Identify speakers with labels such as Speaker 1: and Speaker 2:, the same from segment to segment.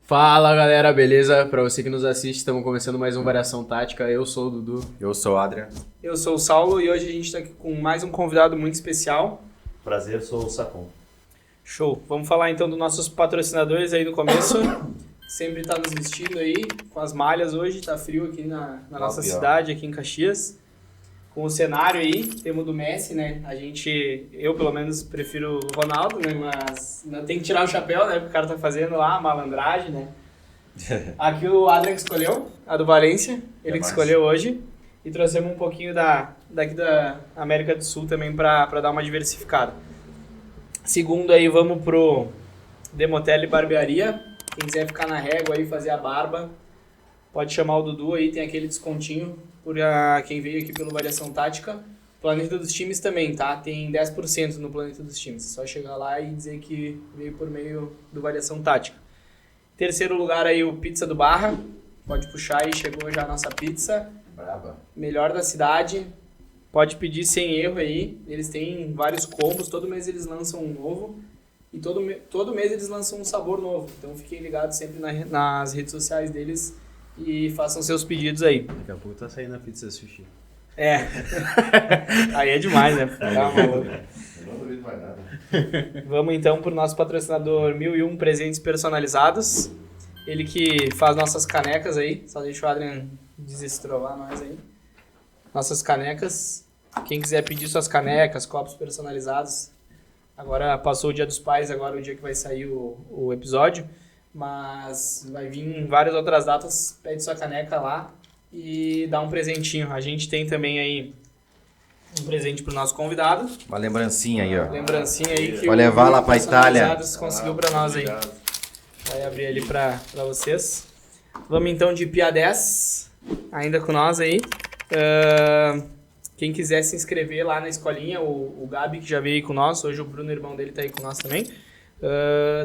Speaker 1: Fala galera, beleza? Pra você que nos assiste, estamos começando mais um Variação Tática. Eu sou o Dudu.
Speaker 2: Eu sou o Adrian.
Speaker 3: Eu sou o Saulo e hoje a gente está aqui com mais um convidado muito especial.
Speaker 4: Prazer, sou o Sacon.
Speaker 3: Show! Vamos falar então dos nossos patrocinadores aí no começo. Sempre tá nos vestindo aí com as malhas hoje, tá frio aqui na nossa cidade, aqui em Caxias. Com o cenário aí, temos do Messi, né? Eu pelo menos prefiro o Ronaldo, né? Mas ainda tem que tirar o chapéu, né? Porque o cara tá fazendo lá a malandragem, né? Aqui o Adrian que escolheu, a do Valência, ele que escolheu hoje. E trouxemos um pouquinho daqui da América do Sul também pra dar uma diversificada. Segundo aí, vamos pro Demotelli Barbearia. Quem quiser ficar na régua aí, fazer a barba, pode chamar o Dudu aí, tem aquele descontinho por quem veio aqui pelo Variação Tática. Planeta dos Times também, tá? Tem 10% no Planeta dos Times. É só chegar lá e dizer que veio por meio do Variação Tática. Terceiro lugar aí, o Pizza do Barra. Pode puxar aí, chegou já a nossa pizza.
Speaker 2: Braba.
Speaker 3: Melhor da cidade. Pode pedir sem erro aí. Eles têm vários combos, todo mês eles lançam um novo. E todo mês eles lançam um sabor novo. Então fiquem ligados sempre nas redes sociais deles e façam seus pedidos aí.
Speaker 1: Daqui a pouco tá saindo a pizza sushi.
Speaker 3: É. Aí é demais, né? Tá maluco.
Speaker 2: Eu não duvido mais nada.
Speaker 3: Vamos então pro nosso patrocinador 1001 Presentes Personalizados. Ele que faz nossas canecas aí. Só deixa o Adrian desestrovar nós aí. Nossas canecas. Quem quiser pedir suas canecas, copos personalizados. Agora passou o Dia dos Pais, agora é o dia que vai sair o episódio. Mas vai vir em várias outras datas. Pede sua caneca lá e dá um presentinho. A gente tem também aí um presente pro nosso convidado.
Speaker 2: Uma lembrancinha aí, ó.
Speaker 3: Lembrancinha aí que
Speaker 2: Vou levar lá pra Itália.
Speaker 3: Personalizados conseguiu pra nós aí. Vai abrir ali pra vocês. Vamos então de Pia 10, ainda com nós aí. Quem quiser se inscrever lá na escolinha, o Gabi que já veio aí com nós, hoje o Bruno, irmão dele, tá aí com nós também.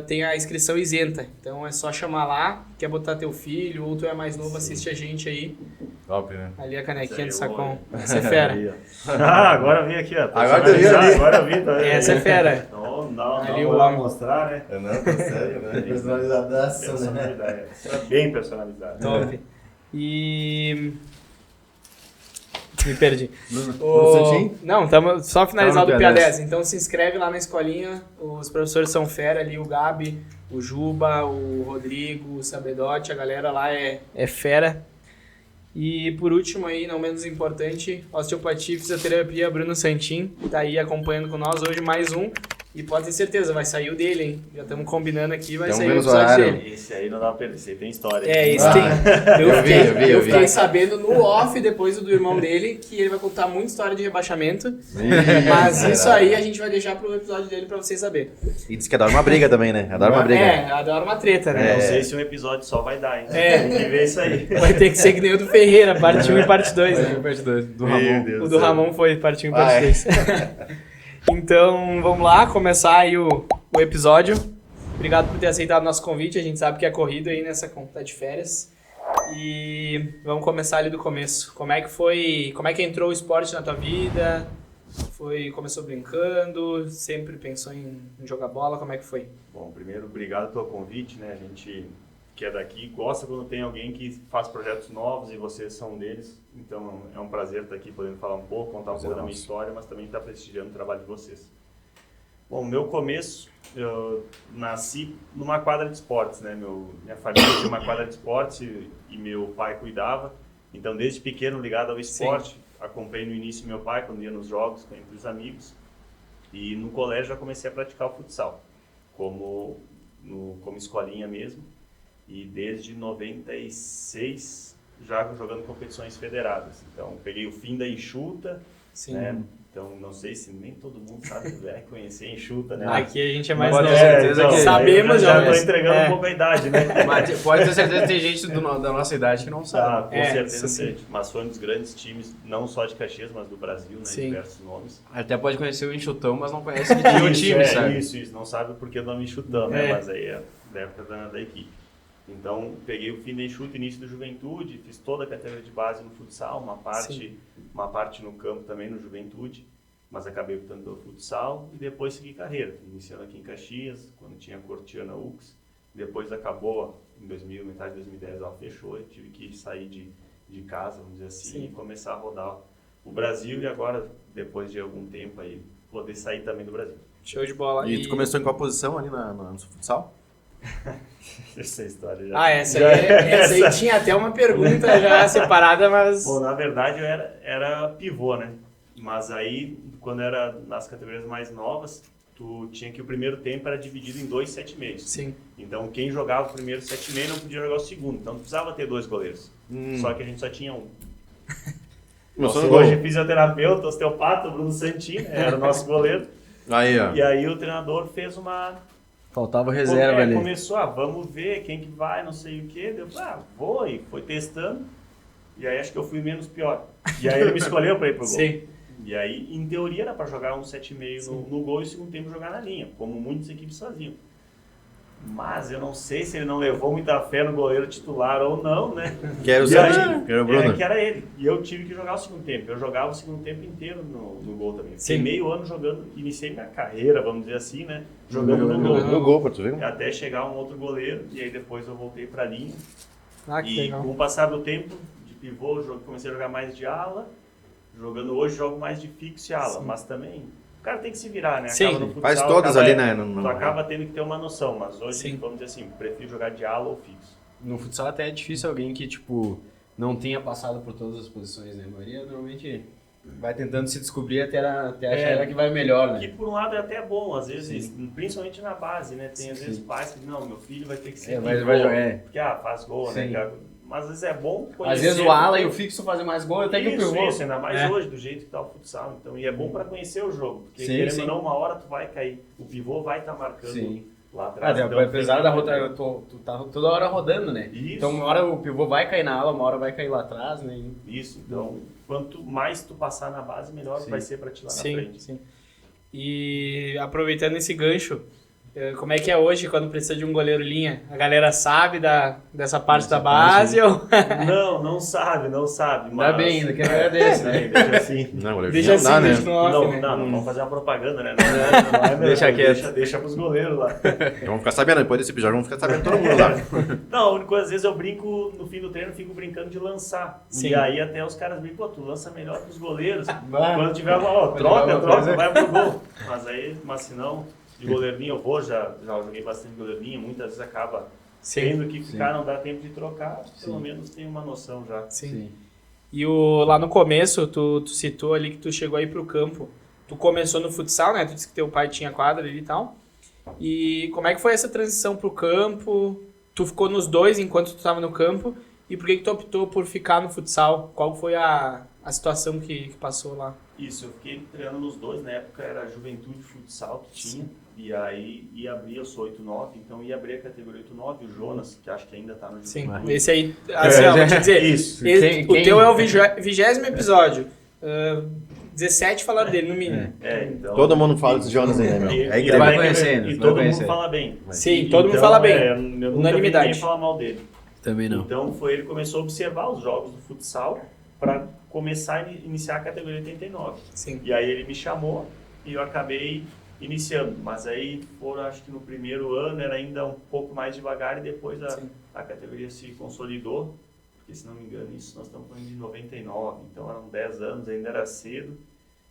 Speaker 3: Tem a inscrição isenta, então é só chamar lá, quer botar teu filho ou tu é mais novo, assiste a gente aí.
Speaker 2: Top, né?
Speaker 3: Ali a canequinha do Sacon. Essa é fera.
Speaker 4: Agora eu vim aqui, ó.
Speaker 2: Agora tu viu ali.
Speaker 4: Agora eu vim, tá?
Speaker 3: Essa é fera.
Speaker 4: Então, não
Speaker 3: Ali
Speaker 4: vou
Speaker 3: o
Speaker 4: lá
Speaker 3: homem.
Speaker 4: mostrar, né?
Speaker 2: Eu não, tô sério, né? Personalizadaço, né?
Speaker 4: Personalidade. Bem personalizado.
Speaker 3: Top. E... Me perdi.
Speaker 2: Santinho?
Speaker 3: Não, estamos só finalizado
Speaker 2: Tá
Speaker 3: o
Speaker 2: no
Speaker 3: PA10.
Speaker 2: PA10.
Speaker 3: Então se inscreve lá na escolinha. Os professores são fera ali, o Gabi, o Juba, o Rodrigo, o Sabedote, a galera lá é fera. E por último aí, não menos importante, osteopatia e fisioterapia, Bruno Santin, tá aí acompanhando com nós hoje mais um. E pode ter certeza, vai sair o dele, hein? Já estamos combinando aqui, vai
Speaker 2: Tamo
Speaker 3: sair o
Speaker 2: vendo os
Speaker 3: episódio
Speaker 2: horários.
Speaker 3: dele.
Speaker 4: Esse aí não dá pra perder, esse aí tem história.
Speaker 3: Esse tem. Eu
Speaker 2: vi.
Speaker 3: fiquei sabendo no off, depois do irmão dele, que ele vai contar muita história de rebaixamento. Mas isso aí a gente vai deixar pro episódio dele pra vocês saberem.
Speaker 2: E diz que adora uma briga também, né? Adora uma briga.
Speaker 3: Adora uma treta, né?
Speaker 4: Não sei se um episódio só vai dar, hein?
Speaker 3: É.
Speaker 4: Tem que ver isso aí.
Speaker 3: Vai ter que ser que nem o do Ferreira, parte 1 e parte 2, né?
Speaker 1: Parte 2 do
Speaker 4: Meu
Speaker 1: Ramon.
Speaker 4: Deus
Speaker 3: O
Speaker 4: do
Speaker 3: do
Speaker 4: céu.
Speaker 3: Ramon foi parte 1 e parte 2. Então, vamos lá, começar aí o episódio. Obrigado por ter aceitado o nosso convite. A gente sabe que é corrido aí nessa conta de férias. E vamos começar ali do começo. Como é que entrou o esporte na tua vida? Começou brincando? Sempre pensou em jogar bola? Como é que foi?
Speaker 4: Bom, primeiro, obrigado pelo convite, né? A gente que é daqui gosta quando tem alguém que faz projetos novos e vocês são um deles. Então é um prazer estar aqui podendo falar um pouco, contar um pouco da minha história, mas também estar prestigiando o trabalho de vocês. Bom, meu começo, eu nasci numa quadra de esportes, né? Minha família tinha uma quadra de esportes e meu pai cuidava. Então desde pequeno ligado ao esporte, acompanhei no início meu pai quando ia nos jogos entre os amigos. E no colégio já comecei a praticar o futsal, como escolinha mesmo. E desde 96 já jogando competições federadas. Então peguei o fim da enxuta,
Speaker 3: Sim.
Speaker 4: né? Então não sei se nem todo mundo sabe conhecer a enxuta, né?
Speaker 3: Aqui a gente é mais
Speaker 1: Pode
Speaker 3: novo.
Speaker 1: ter certeza que-
Speaker 3: Sabemos,
Speaker 4: já
Speaker 3: já,
Speaker 4: estou
Speaker 3: mas-
Speaker 4: entregando
Speaker 3: é.
Speaker 4: um pouco a idade, né?
Speaker 1: Mas pode ter certeza que tem gente da nossa idade que não sabe.
Speaker 4: Com
Speaker 3: É,
Speaker 4: certeza
Speaker 3: isso sim.
Speaker 4: tem. Mas foi um dos grandes times, não só de Caxias, mas do Brasil, né?
Speaker 3: Sim.
Speaker 4: Diversos nomes.
Speaker 1: Até pode conhecer o enxutão, mas não conhece que tinha o time, sabe?
Speaker 4: Isso. Não sabe porque o nome enxutão, né?
Speaker 3: É.
Speaker 4: Mas aí é da época da equipe. Então, peguei o fim da enxuta, início da juventude, fiz toda a categoria de base no futsal, uma parte no campo também no juventude, mas acabei optando pelo futsal e depois segui carreira, iniciando aqui em Caxias, quando tinha a Cortiana UX, Depois acabou, em 2000, metade de 2010, ela fechou. Eu tive que sair de casa, vamos dizer assim,
Speaker 3: Sim.
Speaker 4: e começar a rodar o Brasil. E agora, depois de algum tempo aí, poder sair também do Brasil.
Speaker 3: Show de bola.
Speaker 2: E tu começou em qual posição ali no futsal?
Speaker 4: Essa história já...
Speaker 3: Essa aí tinha até uma pergunta já separada, mas...
Speaker 4: Bom, na verdade eu era pivô, né? Mas aí, quando era nas categorias mais novas, tu tinha que o primeiro tempo era dividido em 2 7,5.
Speaker 3: Sim.
Speaker 4: Então quem jogava o primeiro 7,5 não podia jogar o segundo. Então tu precisava ter 2 goleiros. Só que a gente só tinha um.
Speaker 2: Começou
Speaker 4: Nosso
Speaker 2: no gol.
Speaker 4: hoje fisioterapeuta, osteopata, Bruno Santini, era o nosso goleiro.
Speaker 2: Aí, ó.
Speaker 4: E aí o treinador fez uma...
Speaker 1: Faltava reserva ali.
Speaker 4: Começou, vamos ver quem que vai, não sei o quê. Deu, vou, e foi testando. E aí acho que eu fui menos pior. E aí ele me escolheu para ir pro gol.
Speaker 3: Sim.
Speaker 4: E aí, em teoria, era para jogar um 7,5 no gol e o segundo tempo jogar na linha, como muitas equipes faziam. Mas eu não sei se ele não levou muita fé no goleiro titular ou não, né?
Speaker 2: Que era o
Speaker 4: E aí,
Speaker 2: Santinho, que era o Bruno.
Speaker 4: que era ele. E eu tive que jogar o segundo tempo. Eu jogava o segundo tempo inteiro no gol também. Fiquei
Speaker 3: Sim.
Speaker 4: meio ano jogando, iniciei minha carreira, vamos dizer assim, né? Jogando no gol.
Speaker 2: No gol, pra tu ver.
Speaker 4: Até chegar um outro goleiro, e aí depois eu voltei pra linha.
Speaker 3: Ah, que
Speaker 4: E
Speaker 3: legal.
Speaker 4: com o passar do tempo, de pivô, comecei a jogar mais de ala. Jogando hoje, jogo mais de fixo e ala.
Speaker 3: Sim.
Speaker 4: Mas também, o cara tem que se virar, né?
Speaker 3: Sim.
Speaker 4: Acaba no futsal,
Speaker 2: Faz todas ali, né?
Speaker 4: Tu acaba tendo que ter uma noção. Mas hoje,
Speaker 3: Sim.
Speaker 4: vamos dizer assim, prefiro jogar de ala ou fixo.
Speaker 1: No futsal até é difícil alguém que, tipo, não tenha passado por todas as posições, né? A maioria normalmente vai tentando se descobrir até achar que vai melhor,
Speaker 4: Que
Speaker 1: né?
Speaker 4: por um lado é até bom, às vezes, principalmente na base, né? Tem às vezes pais que não, meu filho vai ter que ser
Speaker 1: Vai
Speaker 4: pivô,
Speaker 1: jogar.
Speaker 4: porque faz gol, né?
Speaker 1: Sim.
Speaker 4: cara? Mas às vezes é bom conhecer.
Speaker 1: Às vezes o ala e o fixo fazem mais gol até que o pivô.
Speaker 4: Isso, ainda mais
Speaker 1: É.
Speaker 4: hoje, do jeito que tá o futsal. Então, e é bom para conhecer o jogo, porque
Speaker 1: Sim,
Speaker 4: querendo
Speaker 1: sim.
Speaker 4: ou não, uma hora tu vai cair. O pivô vai estar marcando
Speaker 1: Sim.
Speaker 4: lá atrás. Então,
Speaker 1: Apesar
Speaker 4: tem
Speaker 1: da
Speaker 4: que-
Speaker 1: rotação, tu tá toda hora rodando, né?
Speaker 4: Isso.
Speaker 1: Então uma hora o pivô vai cair na ala, uma hora vai cair lá atrás, né?
Speaker 4: Isso, então, quanto mais tu passar na base, melhor
Speaker 1: Sim.
Speaker 4: vai ser para ti lá na
Speaker 3: Sim,
Speaker 4: frente.
Speaker 3: sim. E aproveitando esse gancho, como é que é hoje quando precisa de um goleiro linha? A galera sabe dessa parte da base ou...
Speaker 4: Não sabe, mas...
Speaker 1: Ainda bem, ainda que agradece, né?
Speaker 4: Deixa assim.
Speaker 2: Não, goleiro
Speaker 3: Deixa
Speaker 2: não dá,
Speaker 3: assim,
Speaker 2: né?
Speaker 3: deixa no off, né?
Speaker 4: Não, vamos fazer uma propaganda, né? Não é
Speaker 1: Deixa
Speaker 4: mesmo,
Speaker 1: quieto.
Speaker 4: Deixa pros goleiros lá.
Speaker 2: Então vamos ficar sabendo, depois desse episódio vamos ficar sabendo todo mundo lá.
Speaker 4: Não, a única coisa, às vezes eu brinco, no fim do treino, fico brincando de lançar.
Speaker 3: Sim.
Speaker 4: E aí até os caras brincam, pô, tu lança melhor que os goleiros.
Speaker 1: Vai.
Speaker 4: Quando tiver uma, ó,
Speaker 1: Vai
Speaker 4: troca,
Speaker 1: jogar uma coisa.
Speaker 4: vai pro gol. Mas se não, de goleirinho eu vou, já joguei bastante goleirinho, muitas vezes acaba tendo que ficar, não dá tempo de trocar, pelo menos tem uma noção já.
Speaker 3: Sim. E lá no começo, tu citou ali que tu chegou aí pro campo. Tu começou no futsal, né? Tu disse que teu pai tinha quadra ali e tal. E como é que foi essa transição pro campo? Tu ficou nos dois enquanto tu estava no campo. E por que tu optou por ficar no futsal? Qual foi a situação que passou lá?
Speaker 4: Isso, eu fiquei treinando nos dois, na época era Juventude Futsal que tinha, e aí ia abrir, eu sou 8-9, então ia abrir a categoria 8-9, o Jonas, que acho que ainda tá no
Speaker 3: Sim,
Speaker 4: Juventude.
Speaker 3: esse aí, assim, ó, vou te dizer,
Speaker 4: Isso.
Speaker 3: o teu é o 20º episódio. 17 falaram dele, no mínimo.
Speaker 4: Então...
Speaker 2: Todo mundo fala dos Jonas aí, né, meu? É
Speaker 1: vai
Speaker 2: incrível.
Speaker 1: conhecendo,
Speaker 4: E
Speaker 1: vai
Speaker 4: todo
Speaker 1: conhecer.
Speaker 4: mundo fala bem.
Speaker 3: Sim, todo mundo fala bem.
Speaker 4: Eu nunca vi
Speaker 3: Unanimidade.
Speaker 4: ninguém falar mal dele.
Speaker 1: Também não.
Speaker 4: Então ele começou a observar os jogos do futsal para começar a iniciar a categoria 89.
Speaker 3: Sim.
Speaker 4: E aí ele me chamou e eu acabei iniciando. Mas aí foram, acho que no primeiro ano era ainda um pouco mais devagar e depois a categoria se consolidou. Porque se não me engano, isso nós estamos falando de 99, então eram 10 anos, ainda era cedo.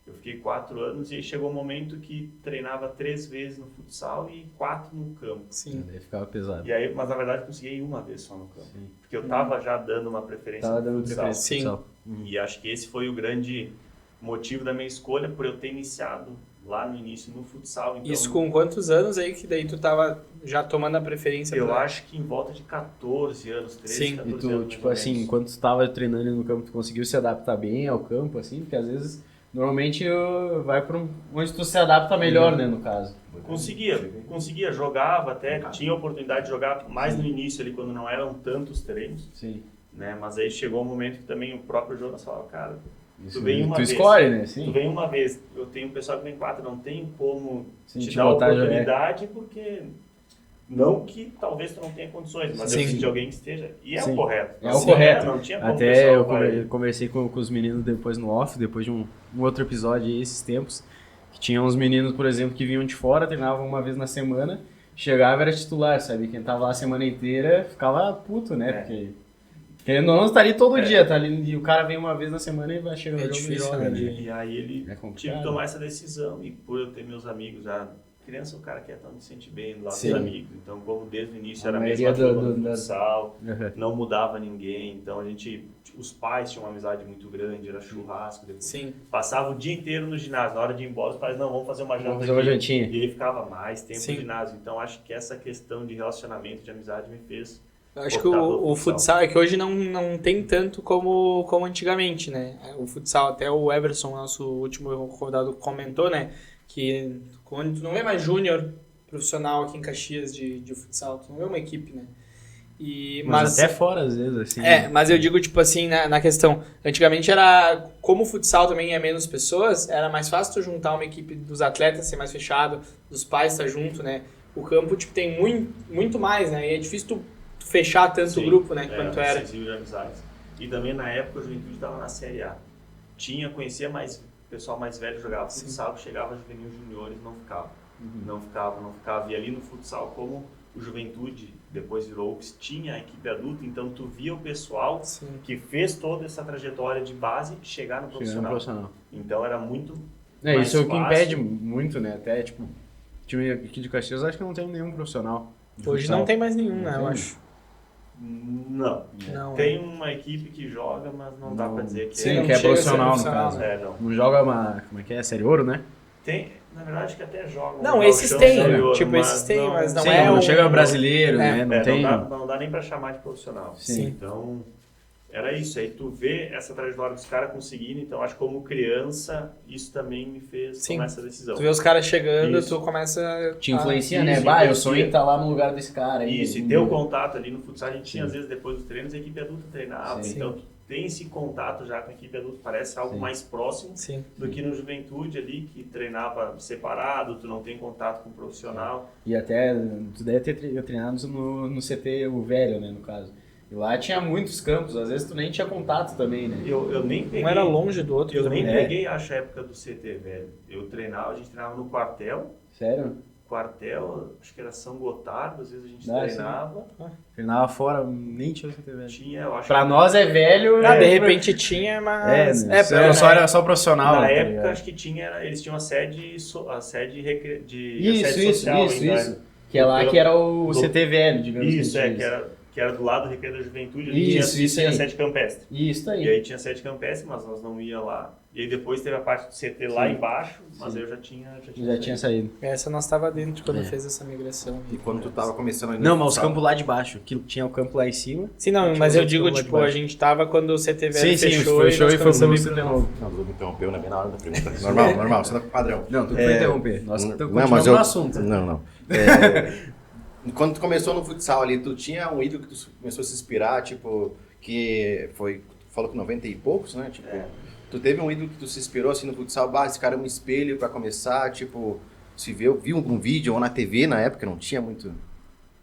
Speaker 4: Eu fiquei 4 anos e aí chegou um momento que treinava 3 vezes no futsal e 4 no campo.
Speaker 3: Sim.
Speaker 1: Daí ficava pesado.
Speaker 4: E aí, mas na verdade consegui ir uma vez só no campo.
Speaker 1: Sim.
Speaker 4: Porque eu tava já dando uma preferência
Speaker 1: Tava
Speaker 4: no
Speaker 1: dando
Speaker 4: futsal.
Speaker 1: preferência
Speaker 3: Sim.
Speaker 1: pro futsal.
Speaker 4: E acho que esse foi o grande motivo da minha escolha, por eu ter iniciado lá no início no futsal. Então,
Speaker 3: Isso com quantos anos aí que daí tu tava já tomando a preferência?
Speaker 4: eu
Speaker 3: pra-
Speaker 4: acho que em volta de 14 anos, 13,
Speaker 3: Sim.
Speaker 4: 14
Speaker 1: E tu,
Speaker 4: anos.
Speaker 1: tipo
Speaker 4: mais ou
Speaker 1: assim,
Speaker 4: menos.
Speaker 1: enquanto tu tava treinando no campo, tu conseguiu se adaptar bem ao campo, assim? Porque às vezes, normalmente, vai pra onde tu se adapta melhor, né, no caso.
Speaker 4: Conseguia, jogava até, tinha a oportunidade de jogar mais no início ali, quando não eram tantos treinos,
Speaker 1: Sim.
Speaker 4: né? Mas aí chegou um momento que também o próprio Jonas falava, cara,
Speaker 1: Isso,
Speaker 4: Tu vem uma
Speaker 1: tu
Speaker 4: vez.
Speaker 1: escolhe, né?
Speaker 4: tu
Speaker 1: Sim.
Speaker 4: vem uma vez, eu tenho um pessoal que vem 4, não tem como
Speaker 1: Sim,
Speaker 4: te
Speaker 1: te
Speaker 4: dar
Speaker 1: botar a jogar.
Speaker 4: oportunidade, porque não que talvez tu não tenha condições, mas eu
Speaker 3: Sim.
Speaker 4: preciso de alguém que esteja. E é
Speaker 1: Sim.
Speaker 4: o correto.
Speaker 1: É o
Speaker 4: Sim,
Speaker 1: correto.
Speaker 4: Não tinha como o
Speaker 1: Até
Speaker 4: pessoal
Speaker 1: eu
Speaker 4: vai-
Speaker 1: conversei com os meninos depois no off, depois de um outro episódio aí, esses tempos, que tinha uns meninos, por exemplo, que vinham de fora, treinavam uma vez na semana, chegava era titular, sabe? Quem tava lá a semana inteira ficava puto, né? Porque querendo ou não, tá ali todo dia, tá ali, e o cara vem uma vez na semana e vai chegar no jogo
Speaker 3: difícil,
Speaker 1: e joga,
Speaker 3: né?
Speaker 1: né?
Speaker 4: E aí ele
Speaker 1: É complicado.
Speaker 4: tive que tomar essa decisão, e por eu ter meus amigos já... Criança, o cara quer estar se sente bem do lado
Speaker 1: Sim.
Speaker 4: dos amigos. Então, como desde o início
Speaker 1: A
Speaker 4: era a
Speaker 1: maioria
Speaker 4: mesma turma
Speaker 1: do-
Speaker 4: do futsal,
Speaker 1: Uhum.
Speaker 4: não mudava ninguém. Então, os pais tinham uma amizade muito grande, era churrasco. Depois.
Speaker 3: Sim.
Speaker 4: Passava o dia inteiro no ginásio. Na hora de ir embora, os pais, não, vamos fazer uma janta
Speaker 1: Vamos fazer uma
Speaker 4: aqui.
Speaker 1: jantinha.
Speaker 4: E ele ficava mais tempo
Speaker 3: Sim.
Speaker 4: no ginásio. Então, acho que essa questão de relacionamento, de amizade, me fez...
Speaker 3: Eu acho que
Speaker 4: optar pelo
Speaker 3: o futsal é que hoje não tem tanto como antigamente, né? O futsal, até o Everson, nosso último convidado, comentou, né? Que quando tu não vê mais júnior profissional aqui em Caxias de futsal, tu não vê uma equipe, né?
Speaker 1: Mas até fora, às vezes, assim.
Speaker 3: Mas eu digo, tipo assim, na questão, antigamente era, como o futsal também é menos pessoas, era mais fácil tu juntar uma equipe dos atletas, ser mais fechado, dos pais estar junto, né? O campo, tipo, tem muito mais, né? E é difícil tu fechar tanto o grupo, né, quanto era.
Speaker 4: Decisivo de amizades. E também na época a Juventude estava na Série A. Conhecia mais, o pessoal mais velho jogava futsal, chegava juvenil juniores, não ficava. Não ficava. E ali no futsal, como o Juventude depois virou Oaks, tinha a equipe adulta, então tu via o pessoal que fez toda essa trajetória de base chegar no profissional. Então era muito mais
Speaker 1: isso é o que
Speaker 4: fácil.
Speaker 1: impede muito, né? Até, tipo, time aqui de Caxias, acho que não tem nenhum profissional. de
Speaker 3: Hoje
Speaker 1: futsal.
Speaker 3: não tem mais nenhum, né,
Speaker 1: Não
Speaker 3: eu
Speaker 1: tem.
Speaker 3: acho.
Speaker 4: Não. Tem uma equipe que joga, mas não dá pra dizer que
Speaker 1: Sim,
Speaker 3: não
Speaker 1: que é
Speaker 3: chega a ser
Speaker 1: profissional, no
Speaker 3: profissional,
Speaker 1: caso.
Speaker 3: né?
Speaker 4: não.
Speaker 1: Não joga uma, como é que é? Série Ouro, né?
Speaker 4: Tem, na verdade, que até jogam.
Speaker 3: Não,
Speaker 4: no
Speaker 3: esses
Speaker 4: Gauchão,
Speaker 3: tem,
Speaker 4: Série Ouro,
Speaker 3: tipo, esses tem, mas não
Speaker 1: Sim,
Speaker 3: é
Speaker 1: não
Speaker 3: um-
Speaker 1: chega brasileiro,
Speaker 3: É.
Speaker 1: né? Não tem...
Speaker 4: Não dá nem pra chamar de profissional.
Speaker 1: Sim.
Speaker 4: Então, era isso. Aí tu vê essa trajetória dos caras conseguindo, então acho que como criança, isso também me fez tomar essa decisão.
Speaker 3: Tu vê os caras chegando,
Speaker 4: Isso.
Speaker 3: tu começa
Speaker 1: Te influencia,
Speaker 4: isso,
Speaker 1: né? Eu
Speaker 4: influencia.
Speaker 1: sonho em estar lá no lugar desse cara. aí.
Speaker 4: Isso, e ter o contato ali no futsal, a gente tinha às vezes depois dos treinos, a equipe adulta treinava,
Speaker 1: Sim.
Speaker 4: então tu tem esse contato já com a equipe adulta, parece algo
Speaker 1: Sim.
Speaker 4: mais próximo
Speaker 3: Sim.
Speaker 4: do que no Juventude ali, que treinava separado, tu não tem contato com o profissional.
Speaker 1: E até, tu deve ter treinado no CT, o velho, né, no caso. E lá tinha muitos campos, às vezes tu nem tinha contato também, né?
Speaker 4: Eu nem peguei...
Speaker 3: Um era longe do outro
Speaker 4: Eu
Speaker 3: também.
Speaker 4: nem
Speaker 1: É.
Speaker 4: peguei, acho, a época do CT, velho. A gente treinava no quartel,
Speaker 1: Sério?
Speaker 4: acho que era São Gotardo, às vezes a gente
Speaker 1: Ah,
Speaker 4: treinava.
Speaker 1: Treinava fora, nem tinha CT velho.
Speaker 4: Tinha, eu acho
Speaker 1: Pra
Speaker 4: que
Speaker 1: nós é velho...
Speaker 3: Ah,
Speaker 1: é-
Speaker 3: de repente tinha, mas...
Speaker 1: né? Só era só profissional.
Speaker 4: na
Speaker 1: tá
Speaker 4: época,
Speaker 1: ligado?
Speaker 4: acho que eles tinham a sede
Speaker 1: Isso,
Speaker 4: social ainda.
Speaker 1: isso. Que é lá que era o CT velho, digamos
Speaker 4: Isso,
Speaker 1: assim.
Speaker 4: que era do lado do Recreio da Juventude, ali
Speaker 1: Isso,
Speaker 4: tinha,
Speaker 1: isso
Speaker 4: tinha
Speaker 1: aí.
Speaker 4: a sede campestre.
Speaker 1: Isso
Speaker 4: E
Speaker 1: aí.
Speaker 4: aí tinha sede campestre, mas nós não ia lá. E aí depois teve a parte do CT lá
Speaker 1: Sim.
Speaker 4: embaixo, mas
Speaker 1: Sim.
Speaker 4: eu já tinha
Speaker 1: Já tinha saído.
Speaker 3: Essa nós tava dentro quando fez essa migração.
Speaker 2: E quando tu tava começando ali no
Speaker 1: Não, mas os
Speaker 2: futsal,
Speaker 1: campos lá de baixo, que tinha o campo lá em cima.
Speaker 3: Sim, não,
Speaker 1: Tinha
Speaker 3: mas
Speaker 1: os
Speaker 3: eu
Speaker 1: outros
Speaker 3: digo,
Speaker 1: campos lá de
Speaker 3: tipo, a
Speaker 1: baixo.
Speaker 3: gente tava quando o CT velho
Speaker 1: Sim,
Speaker 3: fechou,
Speaker 1: foi
Speaker 3: e
Speaker 1: show
Speaker 3: nós
Speaker 1: e foi
Speaker 3: começamos
Speaker 1: pro
Speaker 3: a ir
Speaker 1: CT
Speaker 3: pro
Speaker 1: novo.
Speaker 2: Não, tu me interrompeu, né? Bem na hora da pergunta. Normal, isso é padrão.
Speaker 1: Não, tu foi interromper. Nós
Speaker 2: Não,
Speaker 1: continuamos
Speaker 2: mas
Speaker 1: no assunto.
Speaker 2: Não. Quando tu começou no futsal ali, tu tinha um ídolo que tu começou a se inspirar, tipo, que foi, tu falou que 90 e poucos, né? Tipo, tu teve um ídolo que tu se inspirou assim no futsal, esse cara é um espelho pra começar, tipo, se viu um vídeo ou na TV na época, não tinha muito.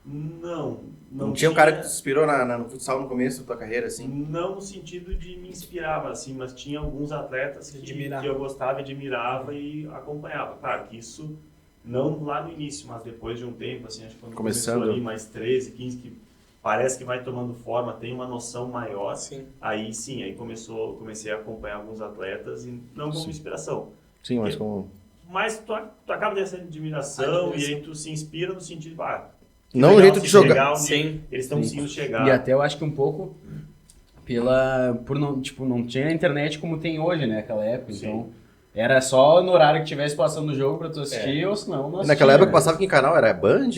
Speaker 4: Não
Speaker 2: tinha um cara que tu se inspirou no futsal no começo da tua carreira, assim?
Speaker 4: Não no sentido de me inspirar, assim, mas tinha alguns atletas que eu gostava, admirava e acompanhava. Claro que isso não lá no início, mas depois de um tempo, assim, acho que quando começou ali mais 13, 15, que parece que vai tomando forma, tem uma noção maior, aí comecei a acompanhar alguns atletas e não como inspiração.
Speaker 2: Sim, mas como...
Speaker 4: Mas tu acaba dessa admiração e aí tu se inspira no sentido,
Speaker 2: não o jeito de jogar.
Speaker 4: Eles estão conseguindo chegar.
Speaker 1: E até eu acho que um pouco por não tinha internet como tem hoje, né, naquela época, então era só no horário que tivesse passando o jogo pra tu assistir, ou senão não assistia.
Speaker 2: Naquela época passava que canal era Band?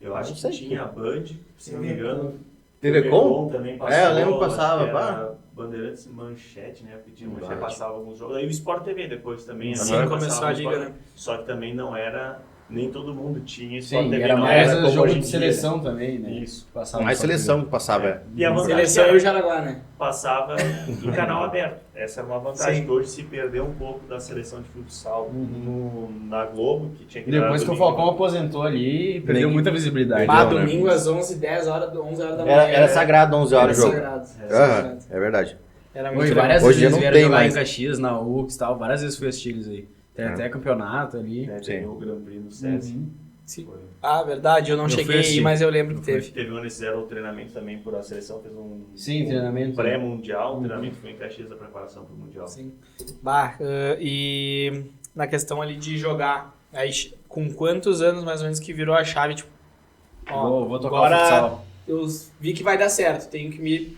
Speaker 4: Eu acho que tinha a Band, se não me engano.
Speaker 2: TV Com?
Speaker 4: Também passou.
Speaker 2: Eu lembro que passava,
Speaker 4: era Bandeirantes Manchete, né? Porque tinha Manchete, passava alguns jogos. Aí o Sport TV depois também.
Speaker 3: Sim,
Speaker 4: Agora
Speaker 3: começou
Speaker 4: passava
Speaker 3: a liga, né?
Speaker 4: Só que também não era... Nem todo mundo tinha Sport
Speaker 1: Sim,
Speaker 4: TV.
Speaker 1: era
Speaker 4: não
Speaker 1: mais
Speaker 4: como
Speaker 1: jogo
Speaker 4: hoje em
Speaker 1: de
Speaker 4: dia,
Speaker 1: seleção também, né?
Speaker 4: Isso.
Speaker 1: Passava
Speaker 2: Mais
Speaker 1: no Sport
Speaker 2: seleção
Speaker 1: TV.
Speaker 2: que passava.
Speaker 4: E a vantagem
Speaker 3: Seleção
Speaker 4: era-
Speaker 3: e o Jaraguá, né?
Speaker 4: Passava em canal aberto. Essa era uma vantagem.
Speaker 3: Sim.
Speaker 4: Que hoje se perdeu um pouco da seleção de futsal na Globo, que tinha que dar
Speaker 1: Depois que o
Speaker 4: domingo.
Speaker 1: Falcão aposentou ali, perdeu muita visibilidade.
Speaker 2: Perdeu, né?
Speaker 3: Domingo às 11 horas da manhã.
Speaker 2: Era sagrado 11 horas o jogo.
Speaker 3: sagrado.
Speaker 2: Aham, é verdade.
Speaker 3: Era
Speaker 1: Oi,
Speaker 3: muito
Speaker 1: várias
Speaker 3: legal.
Speaker 2: Hoje
Speaker 1: vezes
Speaker 2: não
Speaker 1: vieram
Speaker 2: tem
Speaker 1: jogar
Speaker 2: mais.
Speaker 1: em Caxias, na UX e tal, várias vezes fui assistir eles aí. Tem até campeonato ali.
Speaker 4: Tem o Grand Prix no SESI.
Speaker 3: Sim.
Speaker 4: Foi.
Speaker 3: Ah, verdade, eu não
Speaker 1: Eu fui
Speaker 3: cheguei aí,
Speaker 1: assim.
Speaker 3: mas eu lembro que teve.
Speaker 4: Teve um ano eles fizeram o treinamento também por a seleção, fez um
Speaker 1: Treinamento.
Speaker 4: pré-mundial, o treinamento foi em Caxias da preparação para o mundial.
Speaker 3: Sim. Bah, e na questão ali de jogar, aí, com quantos anos mais ou menos que virou a chave, tipo, ó,
Speaker 1: Vou tocar
Speaker 3: agora
Speaker 1: o futsal.
Speaker 3: eu vi que vai dar certo, tenho que me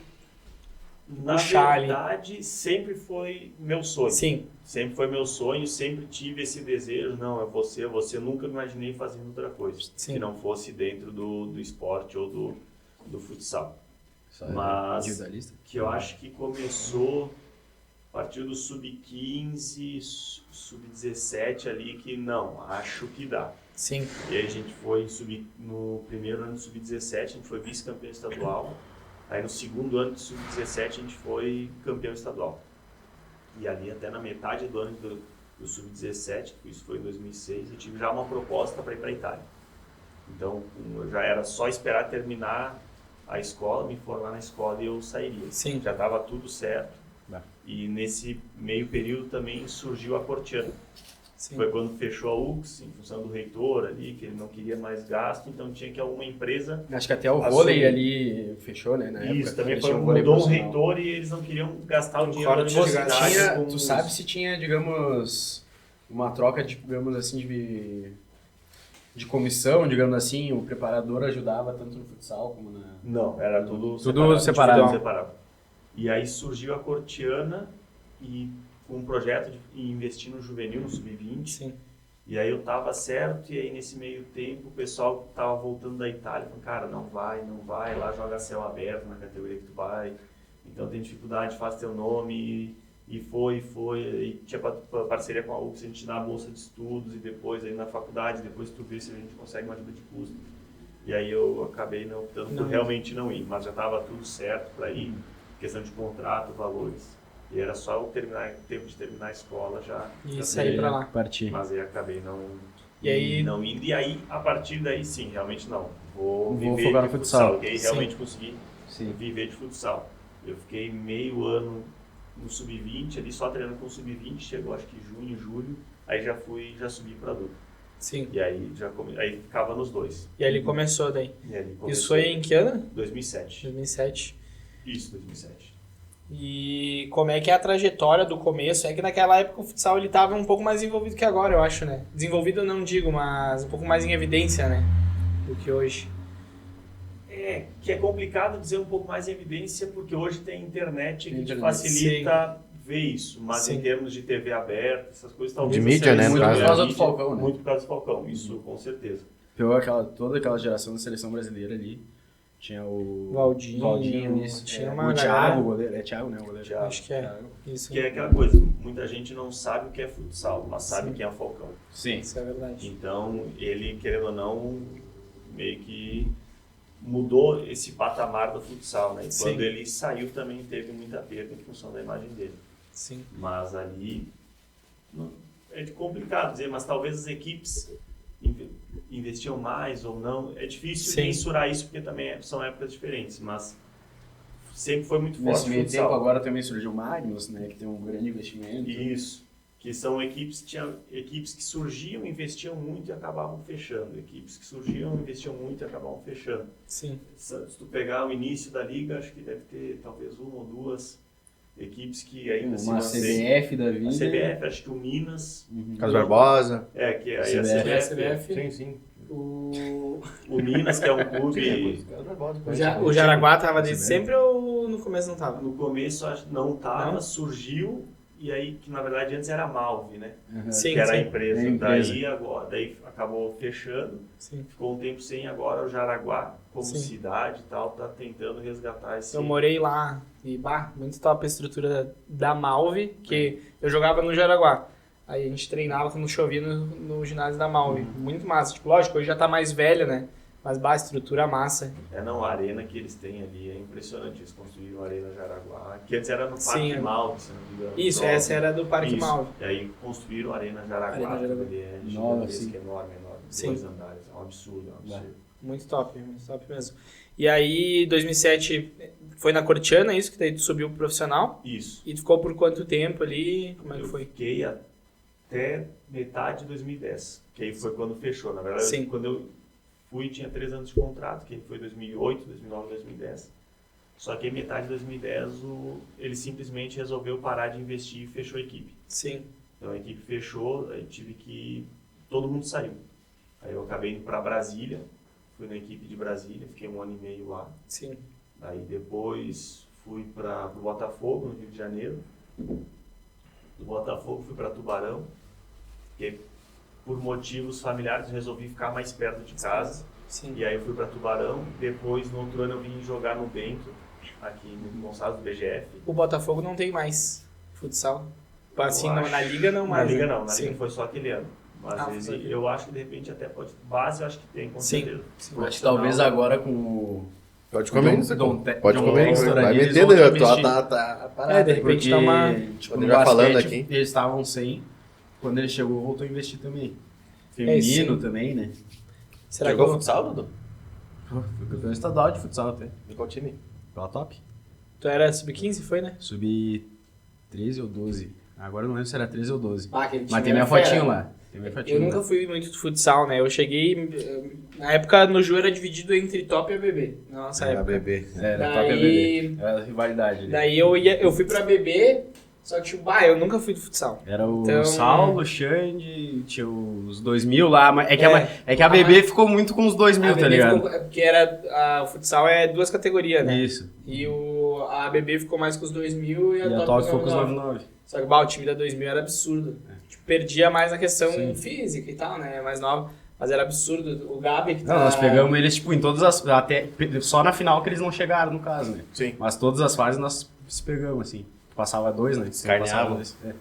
Speaker 4: Na
Speaker 3: puxar ali.
Speaker 4: verdade, sempre foi meu sonho.
Speaker 3: Sim,
Speaker 4: Sempre foi meu sonho, sempre tive esse desejo, não, é você, nunca me imaginei fazendo outra coisa,
Speaker 3: Sim.
Speaker 4: que não fosse dentro do esporte ou do futsal.
Speaker 1: Só
Speaker 4: Mas-
Speaker 1: individualista.
Speaker 4: Que eu acho que começou a partir do sub-15, sub-17 ali, que não, acho que dá.
Speaker 3: sim,
Speaker 4: E aí a gente foi no primeiro ano do sub-17, a gente foi vice-campeão estadual. Aí no segundo ano do sub-17 a gente foi campeão estadual. E ali até na metade do ano do sub-17, isso foi em 2006, eu tive já uma proposta para ir para a Itália. Então já era só esperar terminar a escola, me formar na escola e eu sairia.
Speaker 3: sim.
Speaker 4: Já estava tudo certo.
Speaker 1: Bah.
Speaker 4: E nesse meio período também surgiu a Cortiana.
Speaker 3: Sim.
Speaker 4: Foi quando fechou a UX, em função do reitor ali, que ele não queria mais gasto, então tinha que alguma empresa...
Speaker 1: Acho que até o
Speaker 4: Assumir.
Speaker 1: vôlei ali fechou, né? Na
Speaker 4: Isso,
Speaker 1: época,
Speaker 4: também
Speaker 1: eles
Speaker 4: foi
Speaker 1: tinham vôlei
Speaker 4: mudou um
Speaker 1: profissional.
Speaker 4: reitor e eles não queriam gastar o dinheiro da
Speaker 3: Concordo,
Speaker 4: universidade
Speaker 1: Tinha,
Speaker 4: com
Speaker 1: tu sabe se tinha, digamos, uma troca, digamos assim, de comissão, digamos assim, o preparador ajudava tanto no futsal como na...
Speaker 4: Não, era tudo
Speaker 1: separado.
Speaker 4: Tudo. E aí surgiu a Cortiana e um projeto de investir no juvenil, no sub-20.
Speaker 3: Sim.
Speaker 4: E aí eu tava certo, e aí nesse meio tempo o pessoal tava voltando da Itália, falando, cara, não vai, lá joga céu aberto na categoria que tu vai, então tem dificuldade, faz teu nome, e foi, e tinha parceria com a UFS, a gente dá a bolsa de estudos, e depois aí na faculdade, depois tu vê se a gente consegue uma ajuda de custo. E aí eu acabei não optando por realmente não ir, mas já tava tudo certo para ir, questão de contrato, valores. E era só o tempo de terminar a escola já.
Speaker 3: E
Speaker 4: já
Speaker 3: sair
Speaker 4: teria-
Speaker 3: pra lá.
Speaker 1: Partir.
Speaker 4: Mas aí acabei não indo. E aí, a partir daí, sim, realmente não. Vou viver
Speaker 1: focar
Speaker 4: de
Speaker 1: no futsal.
Speaker 4: E aí
Speaker 3: Sim.
Speaker 4: realmente consegui
Speaker 1: Sim.
Speaker 4: viver de futsal. Eu fiquei meio ano no sub-20, ali só treinando com o sub-20, chegou acho que junho, julho, aí já subi para adulto.
Speaker 3: Sim.
Speaker 4: E aí aí ficava nos dois.
Speaker 3: E ali começou daí.
Speaker 4: E ali
Speaker 3: Isso
Speaker 4: começou
Speaker 3: foi em que ano?
Speaker 4: 2007.
Speaker 3: 2007.
Speaker 4: Isso, 2007.
Speaker 3: E como é que é a trajetória do começo? É que naquela época o futsal ele tava um pouco mais envolvido que agora, eu acho, né? Desenvolvido eu não digo, mas um pouco mais em evidência, né? Do que hoje.
Speaker 4: Que é complicado dizer um pouco mais em evidência, porque hoje tem internet que te
Speaker 1: Internet.
Speaker 4: facilita ver isso, mas
Speaker 3: Sim.
Speaker 4: em termos de TV aberta, essas coisas talvez...
Speaker 2: De mídia, né, no
Speaker 1: Muito
Speaker 2: caso.
Speaker 1: por causa do Falcão, né?
Speaker 4: Muito por causa do Falcão, isso com certeza.
Speaker 1: Pegou toda aquela geração da seleção brasileira ali. Tinha o
Speaker 3: Valdinho,
Speaker 1: isso.
Speaker 3: tinha
Speaker 1: É,
Speaker 3: uma
Speaker 1: o Thiago,
Speaker 3: galera.
Speaker 1: o goleiro. É Thiago, né? O goleiro.
Speaker 4: Thiago.
Speaker 3: Acho que é. Isso.
Speaker 4: Que é aquela coisa, muita gente não sabe o que é futsal, mas sabe
Speaker 3: Sim.
Speaker 4: quem é o Falcão.
Speaker 1: Sim.
Speaker 3: Isso é verdade.
Speaker 4: Então, ele, querendo ou não, meio que mudou esse patamar do futsal, né? E
Speaker 3: Sim.
Speaker 4: quando ele saiu também teve muita perda em função da imagem dele.
Speaker 3: Sim.
Speaker 4: Mas ali é complicado dizer, mas talvez as equipes investiam mais ou não. É difícil
Speaker 3: Sim.
Speaker 4: mensurar isso porque também são épocas diferentes, mas sempre foi muito forte
Speaker 1: Nesse
Speaker 4: o
Speaker 1: meio
Speaker 4: futsal.
Speaker 1: tempo agora também surgiu o Magnus, né? Que tem um grande investimento.
Speaker 4: Isso. Que são tinha equipes que surgiam, investiam muito e acabavam fechando. Equipes que surgiam, investiam muito e acabavam fechando.
Speaker 3: Sim.
Speaker 4: Se tu pegar o início da liga, acho que deve ter talvez uma ou duas equipes que ainda se
Speaker 1: Uma
Speaker 4: mantêm.
Speaker 1: CBF da vida.
Speaker 4: A CBF, acho que o Minas.
Speaker 2: Carlos Barbosa.
Speaker 4: Que aí
Speaker 1: CBF.
Speaker 4: a
Speaker 3: CBF.
Speaker 2: Sim, sim.
Speaker 3: O
Speaker 2: Minas,
Speaker 4: que é um clube...
Speaker 2: Carlos Barbosa.
Speaker 3: o Jaraguá tava desde sempre ou no começo não tava?
Speaker 4: No começo acho que não estava,
Speaker 3: Não?
Speaker 4: surgiu, e aí que na verdade antes era a Malve, né?
Speaker 1: Uhum.
Speaker 3: Sim,
Speaker 4: Que era a
Speaker 3: sim.
Speaker 4: empresa.
Speaker 1: É a empresa.
Speaker 4: Daí acabou fechando,
Speaker 3: Sim.
Speaker 4: ficou um tempo sem, agora o Jaraguá, como
Speaker 3: Sim.
Speaker 4: cidade e tal, tá tentando resgatar esse...
Speaker 3: Eu morei lá e, muito top a estrutura da Malve, que eu jogava no Jaraguá. Aí a gente treinava quando chovia no ginásio da Malve. Muito massa. Tipo, lógico, hoje já tá mais velho, né? Mas, a estrutura massa.
Speaker 4: A arena que eles têm ali é impressionante. Eles construíram a Arena Jaraguá, que antes era no
Speaker 3: Sim.
Speaker 4: Parque Malve, se não me engano.
Speaker 3: Isso,
Speaker 4: Nova.
Speaker 3: essa era do Parque
Speaker 4: Isso.
Speaker 3: Malve.
Speaker 4: E aí construíram a Arena Jaraguá,
Speaker 3: Arena Jaraguá.
Speaker 4: que é
Speaker 1: Nova,
Speaker 4: gigantesca,
Speaker 1: sim.
Speaker 4: enorme.
Speaker 3: Sim.
Speaker 4: 2 andares, é um absurdo.
Speaker 3: Muito top mesmo. E aí, 2007, foi na Cortiana, isso? Que daí tu subiu pro profissional?
Speaker 4: Isso.
Speaker 3: E tu ficou por quanto tempo ali? Como é que
Speaker 4: Eu
Speaker 3: foi?
Speaker 4: fiquei até metade de 2010, que aí foi quando fechou. Na verdade,
Speaker 3: Sim.
Speaker 4: quando eu fui, tinha 3 anos de contrato, que foi 2008, 2009, 2010. Só que em metade de 2010, ele simplesmente resolveu parar de investir e fechou a equipe.
Speaker 3: Sim.
Speaker 4: Então a equipe fechou, aí tive que... Todo mundo saiu. Aí eu acabei indo para Brasília, fui na equipe de Brasília, fiquei 1 ano e meio lá.
Speaker 3: Sim.
Speaker 4: Aí depois fui para o Botafogo, no Rio de Janeiro. Do Botafogo fui para Tubarão, porque por motivos familiares eu resolvi ficar mais perto de casa.
Speaker 3: Sim.
Speaker 4: E aí eu fui para Tubarão. Depois, no outro ano, eu vim jogar no Bento, aqui no Gonçalves, do BGF.
Speaker 3: O Botafogo não tem mais futsal. Assim,
Speaker 4: Eu
Speaker 3: na
Speaker 4: acho.
Speaker 3: Liga não mais.
Speaker 4: Na Liga
Speaker 3: né?
Speaker 4: não, na
Speaker 3: Sim.
Speaker 4: Liga foi só aquele ano. Mas
Speaker 3: Ah, foi aquele.
Speaker 4: eu acho que de repente até pode... Base eu acho que tem, com
Speaker 3: Sim.
Speaker 4: certeza.
Speaker 3: Sim.
Speaker 1: Acho que talvez agora com o...
Speaker 2: Pode comer, pode
Speaker 1: John
Speaker 2: comer.
Speaker 1: Textor
Speaker 2: Vai
Speaker 1: ali, eles
Speaker 2: meter,
Speaker 1: vão
Speaker 2: né?
Speaker 1: investir.
Speaker 2: Tá parado.
Speaker 3: De repente
Speaker 1: Porque,
Speaker 3: tá uma...
Speaker 1: tipo, no
Speaker 2: Já falando
Speaker 1: basquete,
Speaker 2: aqui.
Speaker 1: eles estavam sem. Quando ele chegou, voltou a investir também.
Speaker 3: sim.
Speaker 1: Feminino também, né?
Speaker 3: Será
Speaker 2: Jogou
Speaker 3: que
Speaker 2: futsal, Dudu?
Speaker 1: Foi campeão estadual de futsal até.
Speaker 2: De qual time?
Speaker 1: Pela top.
Speaker 3: tu era sub-15, foi, né?
Speaker 1: Subi 13 ou 12. Agora eu não lembro se era 13 ou 12.
Speaker 3: Aquele time
Speaker 1: Mas tem
Speaker 3: era
Speaker 1: minha
Speaker 3: fera.
Speaker 1: fotinho lá. Tem minha fotinho
Speaker 3: Eu nunca
Speaker 1: lá.
Speaker 3: fui muito de futsal, né? Eu cheguei... Na época, no Ju era dividido entre top e ABB. Na nossa época.
Speaker 2: bebê.
Speaker 1: Era
Speaker 3: Daí-
Speaker 1: top ABB. Era rivalidade ali.
Speaker 3: Daí eu fui pra ABB, só que, tipo, eu nunca fui de futsal.
Speaker 1: Era o
Speaker 3: Então-
Speaker 1: Saulo, o Xande, tinha os 2000 lá. Mas é que,
Speaker 3: É.
Speaker 1: a BB ficou muito com os 2000,
Speaker 3: A
Speaker 1: tá
Speaker 3: ABB
Speaker 1: ligado?
Speaker 3: porque o futsal é 2 categorias, né?
Speaker 1: Isso.
Speaker 3: E a ABB ficou mais com os 2000 e a
Speaker 1: E a
Speaker 3: top
Speaker 1: top ficou com os
Speaker 3: 99.
Speaker 1: 99.
Speaker 3: Só que o time da 2000 era absurdo. Tipo, perdia mais na questão
Speaker 1: Sim.
Speaker 3: física e tal, né? Mais nova. Mas era absurdo. O Gabi que tá...
Speaker 1: Não, nós pegamos eles, tipo, em todas as... Até, só na final que eles não chegaram, no caso, né?
Speaker 2: Sim.
Speaker 1: Mas todas as fases nós se pegamos, assim. Passava 2, né?
Speaker 2: Carneavam.
Speaker 1: Passava 2. É.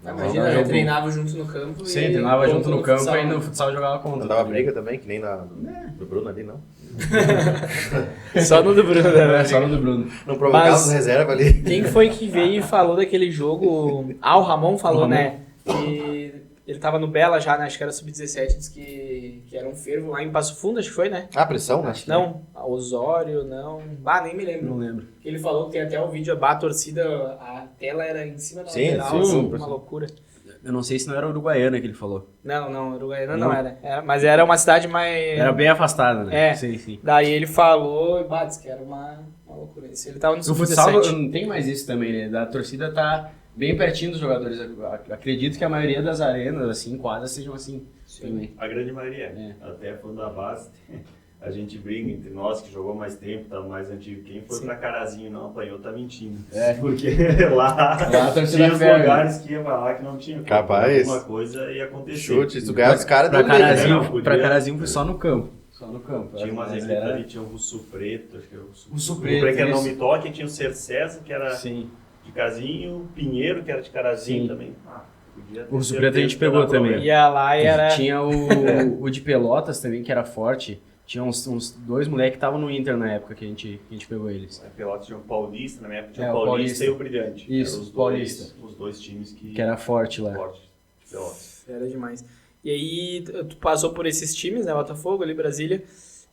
Speaker 3: Imagina,
Speaker 1: Não,
Speaker 3: eu
Speaker 1: jogo.
Speaker 3: treinava junto no campo
Speaker 1: Sim,
Speaker 3: e...
Speaker 1: treinava junto no campo
Speaker 3: futsal,
Speaker 1: e no
Speaker 3: né?
Speaker 1: futsal jogava contra.
Speaker 2: Não dava
Speaker 1: tá
Speaker 2: briga
Speaker 1: ligado?
Speaker 2: também, que nem do Bruno ali, não.
Speaker 3: Só no do Bruno, né?
Speaker 1: É, só no do Bruno.
Speaker 2: Não provocava
Speaker 3: Mas-
Speaker 2: os reserva ali.
Speaker 3: Quem foi que veio e falou daquele jogo? O Ramon falou,
Speaker 1: O Ramon.
Speaker 3: né? Que ele tava no Bela já, né? Acho que era sub-17, disse que era um fervo lá em Passo Fundo, acho que foi, né?
Speaker 2: Ah, pressão, né?
Speaker 3: Não, a Osório, não. Nem me lembro.
Speaker 1: Não lembro.
Speaker 3: Ele falou que tem até o vídeo, a torcida, a tela era em cima da
Speaker 2: Sim,
Speaker 3: lateral,
Speaker 2: sim,
Speaker 3: assim,
Speaker 2: sim.
Speaker 3: uma loucura.
Speaker 1: Eu não sei se não era Uruguaiana que ele falou.
Speaker 3: Não, Uruguaiana
Speaker 1: Não.
Speaker 3: não era. Mas era uma cidade mais...
Speaker 1: Era bem afastada, né?
Speaker 3: É.
Speaker 1: Sim, sim.
Speaker 3: Daí ele falou e disse que era uma loucura. Ele tava no
Speaker 1: No futsal
Speaker 3: sub-17.
Speaker 1: não tem mais isso também, né? Da torcida tá bem pertinho dos jogadores. Acredito que a maioria das arenas, assim, quadras sejam assim também.
Speaker 4: A grande maioria.
Speaker 1: É.
Speaker 4: Até falando da base, a gente briga entre nós que jogou mais tempo, tá mais antigo. Quem foi
Speaker 3: Sim.
Speaker 4: pra Carazinho não apanhou, tá mentindo.
Speaker 1: É.
Speaker 4: Porque lá
Speaker 1: a torcida
Speaker 4: tinha os
Speaker 1: ferve.
Speaker 4: lugares que ia pra lá que não tinha.
Speaker 2: Capaz.
Speaker 4: Alguma coisa ia acontecer.
Speaker 2: Chute, se tu ganhar os caras,
Speaker 1: Pra
Speaker 2: deu medo, né?
Speaker 1: Carazinho,
Speaker 4: Não, podia.
Speaker 1: pra Carazinho foi só no campo. Só no campo.
Speaker 4: Tinha umas
Speaker 1: Mas
Speaker 4: equipes
Speaker 1: era-
Speaker 4: ali, tinha o Russo Preto, acho que era o Russo
Speaker 1: Russo
Speaker 4: Preto,
Speaker 1: Preto,
Speaker 4: que era
Speaker 1: isso.
Speaker 4: Não Me Toque, tinha o Cercesa, que era
Speaker 1: Sim.
Speaker 4: de Carazinho, Pinheiro, que era de Carazinho
Speaker 1: Sim.
Speaker 4: também. Podia ter
Speaker 1: O Russo
Speaker 4: certeza
Speaker 1: Preto a gente
Speaker 4: que
Speaker 1: pegou
Speaker 4: era problema.
Speaker 1: também.
Speaker 3: Ia lá e era...
Speaker 1: Tinha o de Pelotas também, que era forte. Tinha uns 2 moleques que estavam no Inter na época que a gente pegou eles.
Speaker 4: A Pelotas tinha o Paulista, na minha época tinha
Speaker 1: É,
Speaker 4: o
Speaker 1: o
Speaker 4: Paulista
Speaker 1: Paulista.
Speaker 4: e o Brilhante.
Speaker 1: Isso,
Speaker 4: Eram os
Speaker 1: Paulista.
Speaker 4: Os dois times que...
Speaker 1: Que era forte lá.
Speaker 4: Forte de Pelotas.
Speaker 3: Era demais. E aí, tu passou por esses times, né? Botafogo, ali, Brasília.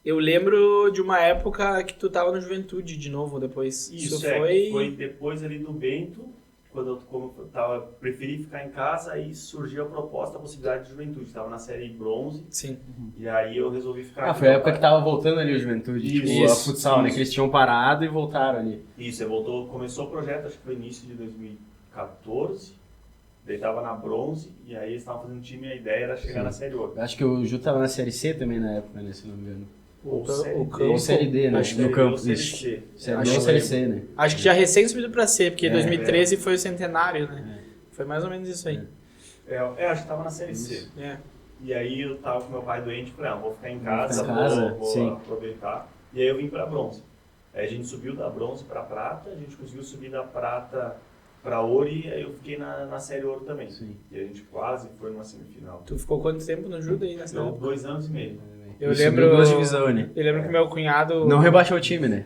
Speaker 3: Eu lembro de uma época que tu tava no Juventude de novo depois.
Speaker 4: Isso foi depois ali do Bento, quando eu preferi ficar em casa, aí surgiu a proposta, a possibilidade de Juventude. Estava na série bronze,
Speaker 3: Sim.
Speaker 4: e aí eu resolvi ficar aqui.
Speaker 1: Foi a época que tava voltando ali o Juventude, tipo, a
Speaker 4: Isso,
Speaker 1: futsal, né?
Speaker 4: isso.
Speaker 1: Que eles tinham parado e voltaram ali.
Speaker 4: Isso, começou o projeto, acho que foi início de 2014, daí tava na bronze, e aí eles estavam fazendo time e a ideia era chegar
Speaker 1: Sim.
Speaker 4: na série ouro.
Speaker 1: Eu acho que o Ju tava na Série C também na época, né? Se não me engano.
Speaker 4: Ou
Speaker 1: Ou Série D, né?
Speaker 3: Acho
Speaker 1: No
Speaker 4: que
Speaker 1: campo,
Speaker 4: Série
Speaker 1: isso.
Speaker 4: C.
Speaker 1: Série
Speaker 3: Acho
Speaker 1: D ou
Speaker 3: que
Speaker 1: Série
Speaker 3: foi.
Speaker 1: C, né?
Speaker 3: Acho que já recém subido pra C, porque
Speaker 1: É,
Speaker 3: 2013 foi o centenário, né? Foi mais ou menos isso aí.
Speaker 4: Acho que tava na série C.
Speaker 3: É.
Speaker 4: E aí eu tava com meu pai doente, falei, vou ficar em
Speaker 1: Vou
Speaker 4: casa,
Speaker 1: ficar em casa,
Speaker 4: vou
Speaker 1: sim.
Speaker 4: aproveitar. E aí eu vim pra bronze. Aí a gente subiu da bronze pra prata, a gente conseguiu subir da prata pra ouro e aí eu fiquei na série ouro também.
Speaker 1: Sim.
Speaker 4: E a gente quase foi numa semifinal.
Speaker 3: Tu ficou quanto tempo no Judo aí nessa
Speaker 4: Deu
Speaker 3: época?
Speaker 4: 2 anos e meio.
Speaker 3: Eu
Speaker 1: Subiu
Speaker 3: lembro...
Speaker 1: 2 divisões, né?
Speaker 3: Eu lembro que meu cunhado...
Speaker 1: Não rebaixou o time, né?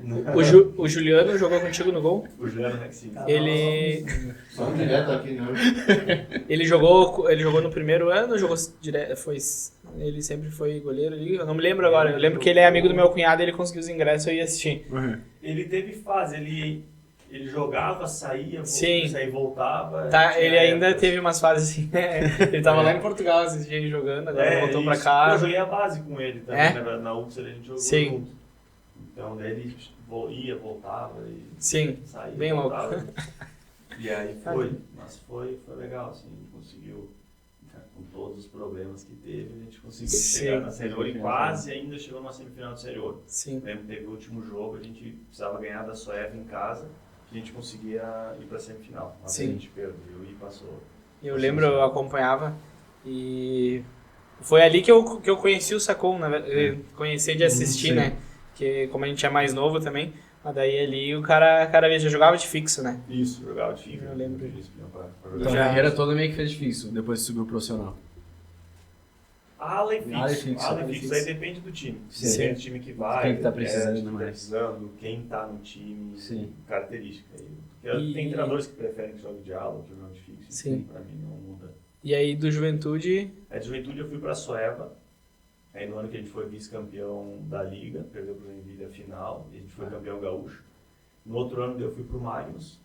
Speaker 3: O Juliano jogou contigo no gol.
Speaker 4: O Juliano Rexin.
Speaker 3: Ele...
Speaker 2: Vamos direto aqui, né?
Speaker 3: Ele jogou no primeiro ano, jogou direto, ele sempre foi goleiro ali, eu não me lembro agora, eu lembro que ele é amigo do meu cunhado e ele conseguiu os ingressos e eu ia assistir.
Speaker 1: Uhum.
Speaker 4: Ele teve fase, ele jogava, saía,
Speaker 3: Sim.
Speaker 4: saía, voltava.
Speaker 3: Tá, ele ainda teve umas fases assim, ele tava lá em Portugal esses dias jogando, agora voltou pra cá.
Speaker 4: Eu joguei a base com ele também, na UFS a gente jogou junto. Então daí ele ia, voltava e
Speaker 3: Sim,
Speaker 4: saía,
Speaker 3: bem
Speaker 4: voltava.
Speaker 3: louco.
Speaker 4: E aí mas foi legal, assim, a gente conseguiu, com todos os problemas que teve, a gente conseguiu chegar na Série Ouro e quase ainda chegou numa semifinal de Série Ouro.
Speaker 3: Sim.
Speaker 4: Lembro que teve o último jogo, a gente precisava ganhar da Soev em casa, que a gente conseguia ir pra semifinal. Mas a gente perdeu e passou.
Speaker 3: Eu lembro, eu acompanhava e foi ali que eu conheci o Sacon, na verdade, conheci de assistir, né? Que como a gente é mais novo também, mas daí ali o cara já jogava de fixo, né?
Speaker 4: Isso, jogava de fixo.
Speaker 3: Eu lembro disso.
Speaker 1: Então a carreira toda meio que fez de fixo, depois subiu pro profissional.
Speaker 4: Ala e fixo. Aí depende do time. Depende do time que vai.
Speaker 1: Quem que tá precisando,
Speaker 4: quem tá no time, característica. Tem treinadores que preferem que jogue de ala, que jogue de fixo.
Speaker 3: Sim.
Speaker 4: Pra mim não muda.
Speaker 3: E aí do Juventude?
Speaker 4: De Juventude eu fui pra Soeva. Aí no ano que a gente foi vice-campeão da Liga, perdeu pro Joinville a final, e a gente foi campeão gaúcho. No outro ano eu fui pro Magnus,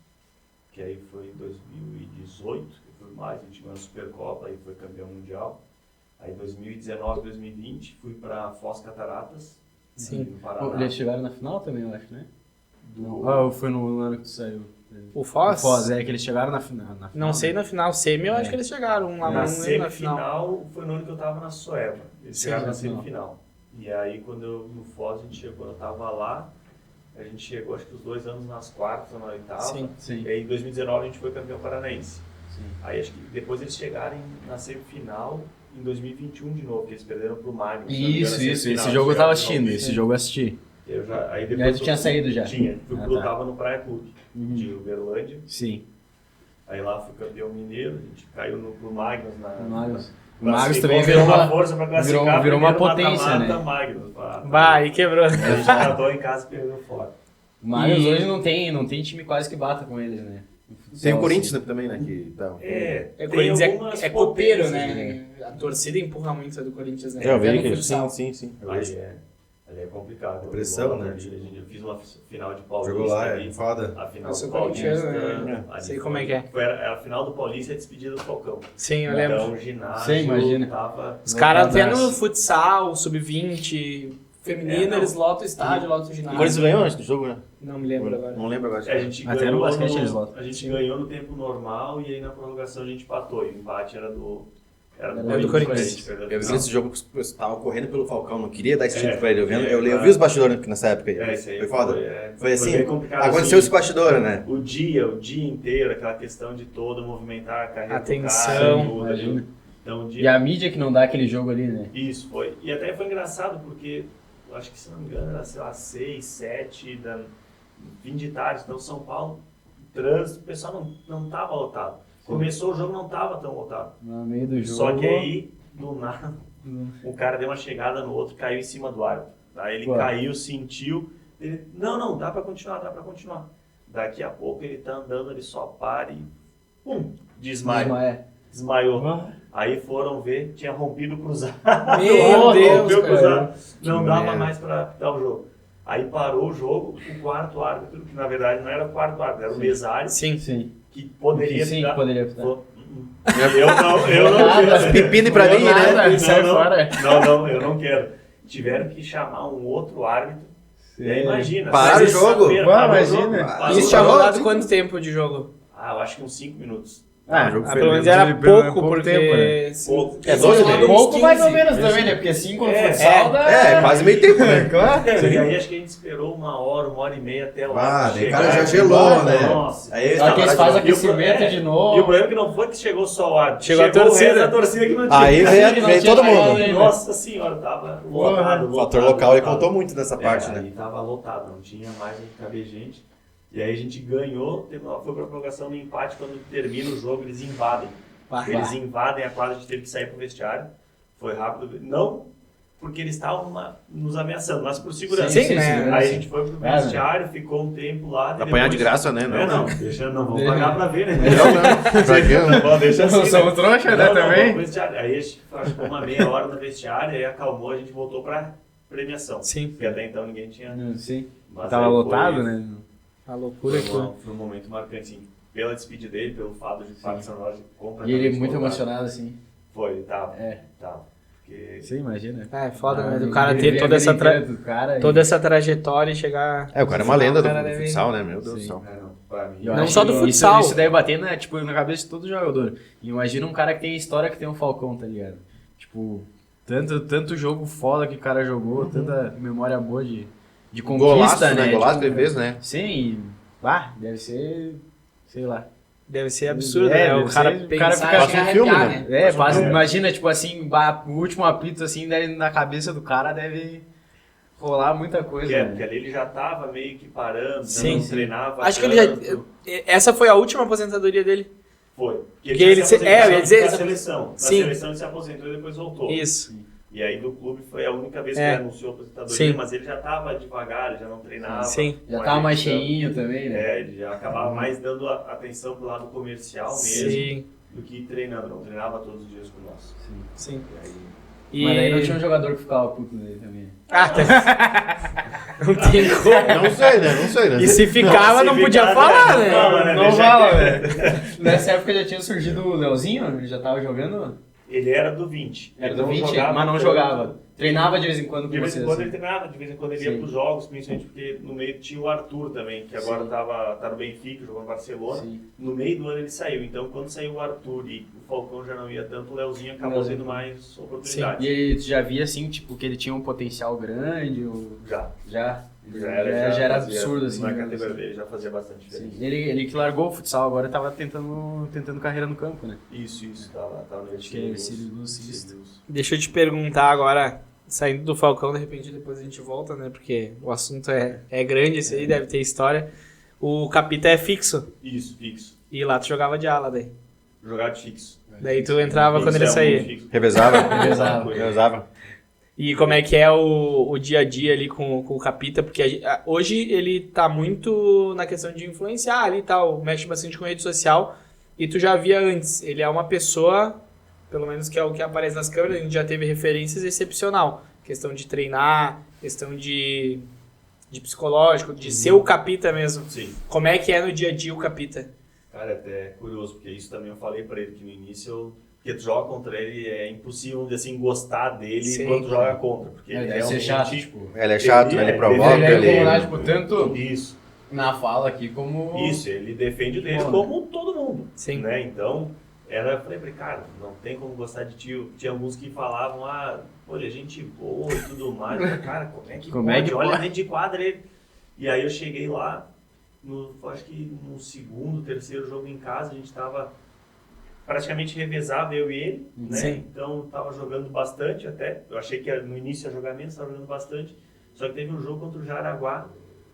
Speaker 4: que aí foi em 2018, eu fui pro Magnus, a gente ganhou a Supercopa, aí foi campeão mundial. Aí em 2019, 2020, fui pra Foz Cataratas, no Paraná.
Speaker 1: Eles chegaram na final também, eu acho, né? Não. Foi no ano que tu saiu.
Speaker 3: O Foz?
Speaker 1: O Foz, que eles chegaram na final.
Speaker 3: Não sei na final, semi eu acho que eles chegaram lá
Speaker 4: na
Speaker 3: semifinal.
Speaker 4: Foi no ano que eu tava na Soeva. Eles chegaram na semifinal. E aí no Foz a gente chegou, eu tava lá, a gente chegou acho que os 2 anos nas quartas ou na oitava.
Speaker 1: Sim.
Speaker 4: E aí em 2019 a gente foi campeão paranaense. Aí acho que depois eles chegaram na semifinal em 2021 de novo, que eles perderam pro Magnus.
Speaker 1: Isso. Esse jogo eu tava assistindo, esse jogo eu assisti.
Speaker 4: Aí
Speaker 1: depois e aí tu tinha saído já?
Speaker 4: Tinha, eu tava no Praia Clube de Uberlândia.
Speaker 1: Sim.
Speaker 4: Aí lá fui campeão mineiro, a gente caiu pro Magnus
Speaker 1: O Magnus também virou uma
Speaker 4: força pra classificar,
Speaker 1: virou uma potência, né?
Speaker 4: Magnus,
Speaker 3: aí quebrou.
Speaker 4: A gente tratou em casa e perdeu fora.
Speaker 1: O Magnus hoje não tem time quase que bata com eles, né?
Speaker 2: Tem o Corinthians também, né? Que tá.
Speaker 3: O Corinthians é copeiro, né? A torcida empurra muito a do Corinthians, né?
Speaker 2: Eu vi que sim.
Speaker 4: Ali é complicado.
Speaker 2: Pressão, né?
Speaker 4: Eu fiz uma final de Paulista.
Speaker 2: Jogou lá,
Speaker 4: ali,
Speaker 2: foda.
Speaker 4: A final do Paulista.
Speaker 3: Sei como é que é.
Speaker 4: A final do Paulista é a despedida do Falcão.
Speaker 3: Sim, eu lembro.
Speaker 4: Então o ginásio
Speaker 1: Sim, imagina.
Speaker 4: tava...
Speaker 3: Os caras tendo futsal, sub-20, feminino, eles lotam o estádio, lotam o ginásio.
Speaker 2: O Corinthians ganhou antes do jogo, né?
Speaker 3: Não me lembro agora.
Speaker 2: Não lembro agora.
Speaker 4: A gente
Speaker 1: Até
Speaker 4: ganhou
Speaker 1: no basquete eles lotam.
Speaker 4: A gente ganhou no tempo normal e aí na prorrogação a gente empatou. E o empate era do
Speaker 3: Corinthians.
Speaker 2: Eu vi esse jogo que eu tava correndo pelo Falcão, não queria dar esse título pra ele. Eu vi os bastidores nessa época aí. Foi foda. Foi assim, aconteceu esse bastidor, né?
Speaker 4: O dia inteiro, aquela questão de todo movimentar a carreira.
Speaker 3: Atenção.
Speaker 4: Então,
Speaker 1: E a mídia que não dá aquele jogo ali, né?
Speaker 4: Isso, foi. E até foi engraçado porque, eu acho que se não me engano, era, sei lá, 6, 7 da fim de tarde. Então, São Paulo, trânsito, o pessoal não tava lotado. Começou o jogo, não tava tão lotado.
Speaker 1: No meio do jogo.
Speaker 4: Só que aí, do nada, o cara deu uma chegada no outro, caiu em cima do árbitro. Aí ele caiu, sentiu. Ele, não, dá pra continuar. Daqui a pouco ele tá andando, ele só para e pum, desmaiou. Aí foram ver, tinha rompido o cruzado.
Speaker 3: Meu Deus,
Speaker 4: cruzado. Não dava mais pra apitar o jogo. Aí parou o jogo, o quarto árbitro, que na verdade não era o quarto árbitro, era o mesário.
Speaker 3: Sim.
Speaker 4: Que poderia apitar.
Speaker 1: Poderia apitar.
Speaker 4: Eu não quero.
Speaker 2: Pepino pra mim, né?
Speaker 1: Sai fora.
Speaker 4: Não, eu não quero. Tiveram que chamar um outro árbitro. E aí imagina.
Speaker 2: Pararam o jogo?
Speaker 3: Imagina. Isso tinha rolado quanto tempo de jogo?
Speaker 4: Eu acho que uns 5 minutos.
Speaker 3: Pelo menos era pouco, porque...
Speaker 1: Tempo, né?
Speaker 4: Pouco.
Speaker 1: Pouco mais ou menos também, né? Porque 5 no futsal dá...
Speaker 2: quase meio tempo, né? Claro.
Speaker 4: E aí acho que a gente esperou 1 hora e meia até lá.
Speaker 2: O cara já gelou, né?
Speaker 4: Nossa.
Speaker 2: Aí
Speaker 1: eles fazem aquecimento de novo.
Speaker 4: E o problema é que não foi que chegou só o árbitro.
Speaker 3: Chegou a
Speaker 4: torcida que não tinha.
Speaker 2: Aí veio todo mundo.
Speaker 4: Nossa senhora, tava lotado.
Speaker 2: O fator local ele contou muito nessa parte, né?
Speaker 4: Aí tava lotado, não tinha mais onde caber gente. E aí a gente ganhou, foi pra prorrogação no empate, quando termina o jogo eles invadem. Eles invadem a quadra, a gente teve que sair pro vestiário. Foi rápido. Não porque eles estavam nos ameaçando, mas por segurança.
Speaker 3: Sim, né?
Speaker 4: Aí a gente foi pro vestiário, ficou um tempo lá.
Speaker 2: Apanhar de graça, né?
Speaker 4: Não, vamos pagar pra ver, né?
Speaker 2: Não.
Speaker 4: Deixa assim.
Speaker 1: Não somos trouxa, né, também?
Speaker 4: Aí a gente ficou uma meia hora no vestiário, aí acalmou, a gente voltou pra premiação.
Speaker 3: Sim.
Speaker 4: Porque até então ninguém tinha...
Speaker 1: Sim.
Speaker 4: Mas
Speaker 1: tava lotado, né?
Speaker 3: A loucura
Speaker 4: Foi um momento marcante, assim, pela despedida dele, pelo fato de participar da loja completamente.
Speaker 1: E ele muito emocionado, assim.
Speaker 4: Foi, tava.
Speaker 1: É.
Speaker 4: Tava. Porque...
Speaker 1: Você imagina.
Speaker 3: É foda, né? Do
Speaker 1: Ele
Speaker 3: cara ter
Speaker 1: vê a
Speaker 3: toda essa,
Speaker 1: vida inteira do cara
Speaker 3: toda essa trajetória e chegar...
Speaker 2: O cara é uma lenda do
Speaker 3: cara deve-
Speaker 2: futsal, né? Meu Deus do
Speaker 1: Sim.
Speaker 2: céu.
Speaker 4: Não, pra mim.
Speaker 1: E eu
Speaker 3: Não
Speaker 1: acho
Speaker 3: só
Speaker 1: que
Speaker 3: do
Speaker 1: isso-
Speaker 3: futsal.
Speaker 1: Isso deve bater na cabeça de todo jogador. Imagina um cara que tem a história que tem um Falcão, tá ligado? Tipo, tanto jogo foda que o cara jogou, tanta memória boa de conquista,
Speaker 2: Golaço,
Speaker 1: né?
Speaker 2: Golaço que
Speaker 1: Tipo,
Speaker 2: ele fez, né?
Speaker 1: Sim, e, deve ser, sei lá.
Speaker 3: Deve ser absurdo,
Speaker 1: É,
Speaker 3: né? O
Speaker 1: deve
Speaker 3: cara
Speaker 1: ser- o
Speaker 3: pensar
Speaker 1: cara fica
Speaker 3: em
Speaker 2: assim,
Speaker 3: arrepiar,
Speaker 2: filme,
Speaker 3: né?
Speaker 1: É, imagina, tipo assim, o último apito assim, na cabeça do cara deve rolar muita coisa,
Speaker 4: Porque
Speaker 1: né?
Speaker 4: ali ele já tava meio que parando,
Speaker 3: Sim,
Speaker 4: já não
Speaker 3: sim.
Speaker 4: treinava.
Speaker 3: Acho que ele já...
Speaker 4: tanto.
Speaker 3: Essa foi a última aposentadoria dele.
Speaker 4: Foi. Porque
Speaker 3: Que ele
Speaker 4: tinha
Speaker 3: se- é, eu ia dizer-
Speaker 4: da seleção. Da
Speaker 3: Sim.
Speaker 4: seleção ele se aposentou e depois voltou.
Speaker 3: Isso.
Speaker 4: E aí do clube foi a única vez que
Speaker 3: É.
Speaker 4: ele anunciou a aposentadoria,
Speaker 3: Sim.
Speaker 4: mas ele já tava devagar, ele já não treinava.
Speaker 3: Sim.
Speaker 1: Já
Speaker 4: com a
Speaker 1: tava mais
Speaker 4: gente,
Speaker 1: cheinho também, né?
Speaker 4: É, ele já acabava mais dando atenção pro lado comercial mesmo
Speaker 3: Sim.
Speaker 4: do que treinando. Não treinava todos os dias com nós.
Speaker 3: Sim.
Speaker 4: E aí,
Speaker 3: E...
Speaker 1: Mas aí não tinha um jogador que ficava puto dele também.
Speaker 3: Ah, tá. Não tem como.
Speaker 2: Não sei, né?
Speaker 3: E se ficava,
Speaker 4: se
Speaker 3: não podia
Speaker 4: ficar,
Speaker 3: falar,
Speaker 4: não
Speaker 3: né?
Speaker 4: fala, né?
Speaker 1: Não
Speaker 4: Deixa
Speaker 1: fala,
Speaker 4: quieto.
Speaker 1: velho. Nessa época já tinha surgido o Leozinho, ele já tava jogando.
Speaker 4: Ele era do 20.
Speaker 1: Era
Speaker 4: Ele
Speaker 1: do
Speaker 4: não
Speaker 1: 20,
Speaker 4: jogava
Speaker 1: mas não
Speaker 4: tanto.
Speaker 1: jogava. Treinava de vez em quando com
Speaker 4: De vez em
Speaker 1: vocês.
Speaker 4: quando
Speaker 1: assim.
Speaker 4: ele treinava, de vez em quando ele
Speaker 1: Sim.
Speaker 4: ia pros jogos, principalmente porque no meio tinha o Arthur também, que agora
Speaker 1: Sim.
Speaker 4: tá no Benfica, jogou no Barcelona.
Speaker 1: Sim.
Speaker 4: No meio do ano ele saiu, então quando saiu o Arthur e o Falcão já não ia tanto, o Leozinho acabou
Speaker 1: Leozinho.
Speaker 4: tendo mais oportunidades.
Speaker 1: E ele já via assim, tipo, que ele tinha um potencial grande, ou...
Speaker 4: Já
Speaker 1: já
Speaker 4: era
Speaker 1: era absurdo, assim.
Speaker 4: Na
Speaker 1: né?
Speaker 4: categoria dele já fazia bastante diferença.
Speaker 1: Sim. Ele que largou o futsal, agora tava tentando carreira no campo, né?
Speaker 4: Isso, tava no
Speaker 1: Acho que é Sirius, isso.
Speaker 3: Deixa eu te perguntar agora, saindo do Falcão, de repente depois a gente volta, né? Porque o assunto é grande, esse aí deve ter história. O Capita é fixo.
Speaker 4: Isso, fixo.
Speaker 3: E lá tu jogava de ala daí.
Speaker 4: Jogar de fixo.
Speaker 3: Daí tu entrava quando ele
Speaker 4: Fixo é um
Speaker 3: saía.
Speaker 4: fixo.
Speaker 2: Revezava.
Speaker 3: E como é que é o dia a dia ali com o Capita? Porque hoje ele tá muito na questão de influenciar ali e tal, mexe bastante com rede social. E tu já via antes, ele é uma pessoa, pelo menos que é o que aparece nas câmeras, a gente já teve referências excepcional. Questão de treinar, questão de psicológico, de ser o Capita mesmo.
Speaker 4: Sim.
Speaker 3: Como é que é no dia a dia o Capita?
Speaker 4: Cara, é até curioso, porque isso também eu falei pra ele, que no início, porque tu joga contra ele, é impossível, assim, gostar dele
Speaker 3: Sim.
Speaker 4: quando tu joga contra, porque ele
Speaker 1: deve ser
Speaker 4: realmente...
Speaker 1: chato, tipo...
Speaker 2: Ele é chato,
Speaker 4: Ele
Speaker 2: ele
Speaker 4: é-
Speaker 2: provoca,
Speaker 1: Ele é
Speaker 2: ele...
Speaker 1: incomodado, tipo, tanto
Speaker 4: Isso,
Speaker 1: na fala aqui como...
Speaker 4: isso, ele defende o dele
Speaker 1: Bom, né?
Speaker 4: como todo mundo,
Speaker 3: Sim.
Speaker 4: né? Então, eu falei pra ele, cara, não tem como gostar de ti. Tinha alguns que falavam, pô, ele é gente boa e tudo mais. Eu falei, cara, como é que pode? Olha dentro de quadra ele... E aí eu cheguei lá, acho que no segundo, terceiro jogo em casa, a gente tava praticamente revezava eu e ele, né?
Speaker 3: Sim.
Speaker 4: Então tava jogando bastante até. Eu achei que no início ia jogar menos, tava jogando bastante. Só que teve um jogo contra o Jaraguá,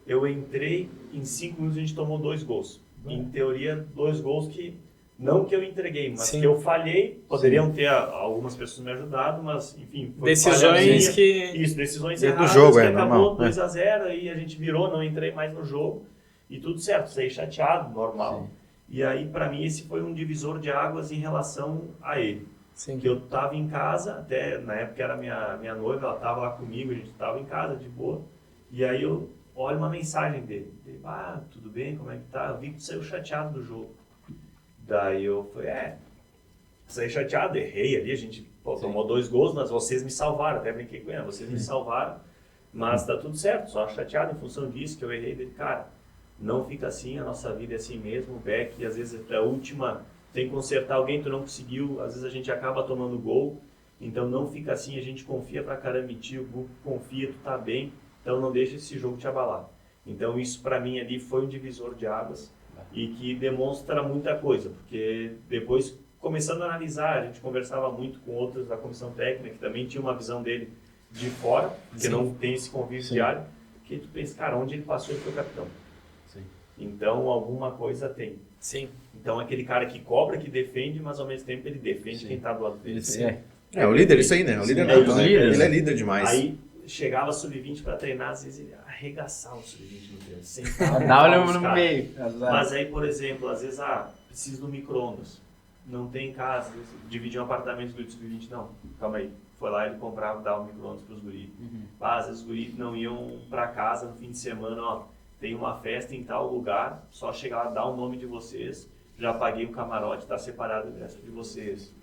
Speaker 4: eu entrei, em 5 minutos a gente tomou 2 gols. Em teoria, 2 gols que, não que eu entreguei, mas
Speaker 3: Sim.
Speaker 4: que eu falhei. Poderiam ter algumas pessoas me ajudado, mas enfim. Foi
Speaker 3: Decisões
Speaker 4: falhazinha.
Speaker 3: que...
Speaker 4: Isso, decisões
Speaker 2: Dentro do
Speaker 4: erradas,
Speaker 2: jogo,
Speaker 4: que
Speaker 2: é
Speaker 4: acabou
Speaker 2: normal,
Speaker 4: 2-0, aí a gente virou, não entrei mais no jogo. E tudo certo, saí chateado, normal.
Speaker 1: Sim.
Speaker 4: E aí, pra mim, esse foi um divisor de águas em relação a ele.
Speaker 3: Sim.
Speaker 4: Que eu tava em casa, até na época era minha noiva, ela tava lá comigo, a gente tava em casa de boa. E aí eu olho uma mensagem dele. Ele, tudo bem, como é que tá? Eu vi que tu saiu chateado do jogo. Daí eu falei, saí chateado, errei ali, a gente tomou 2 gols, mas vocês me salvaram. Até brinquei com ele, vocês me salvaram, mas tá tudo certo, só chateado em função disso, que eu errei dele. Cara, não fica assim, a nossa vida é assim mesmo, o Beck, às vezes é a última, tem que consertar alguém, tu não conseguiu, às vezes a gente acaba tomando gol, então não fica assim, a gente confia pra caramba em ti, o grupo confia, tu tá bem, então não deixa esse jogo te abalar. Então isso pra mim ali foi um divisor de águas e que demonstra muita coisa, porque depois, começando a analisar, a gente conversava muito com outros da comissão técnica, que também tinha uma visão dele de fora, porque
Speaker 1: Sim.
Speaker 4: não tem esse convívio
Speaker 1: Sim.
Speaker 4: diário, que tu pensa, cara, onde ele passou ele foi capitão.
Speaker 1: Sim.
Speaker 4: Então alguma coisa tem.
Speaker 3: Sim.
Speaker 4: Então aquele cara que cobra, que defende, mas ao mesmo tempo ele defende
Speaker 1: Sim.
Speaker 4: quem tá do lado dele.
Speaker 2: É, o líder, isso aí, né? O líder
Speaker 1: Sim,
Speaker 2: não,
Speaker 1: é
Speaker 2: né?
Speaker 1: o líder,
Speaker 2: Ele
Speaker 1: né?
Speaker 2: é líder demais.
Speaker 4: Aí chegava sub-20 para treinar, às vezes ele arregaçava o sub-20 no treino, sentava
Speaker 1: Dá
Speaker 4: os
Speaker 1: no
Speaker 4: caras.
Speaker 1: meio.
Speaker 4: Mas aí, por exemplo, às vezes, preciso do micro-ondas. Não tem em casa, dividir um apartamento do sub-20, não. Calma aí. Foi lá, ele comprava, dava um micro-ondas pros guris. Às vezes os guris não iam pra casa no fim de semana, tem uma festa em tal lugar, só chegar lá, dar o nome de vocês, já paguei o camarote, tá separado o ingresso de vocês.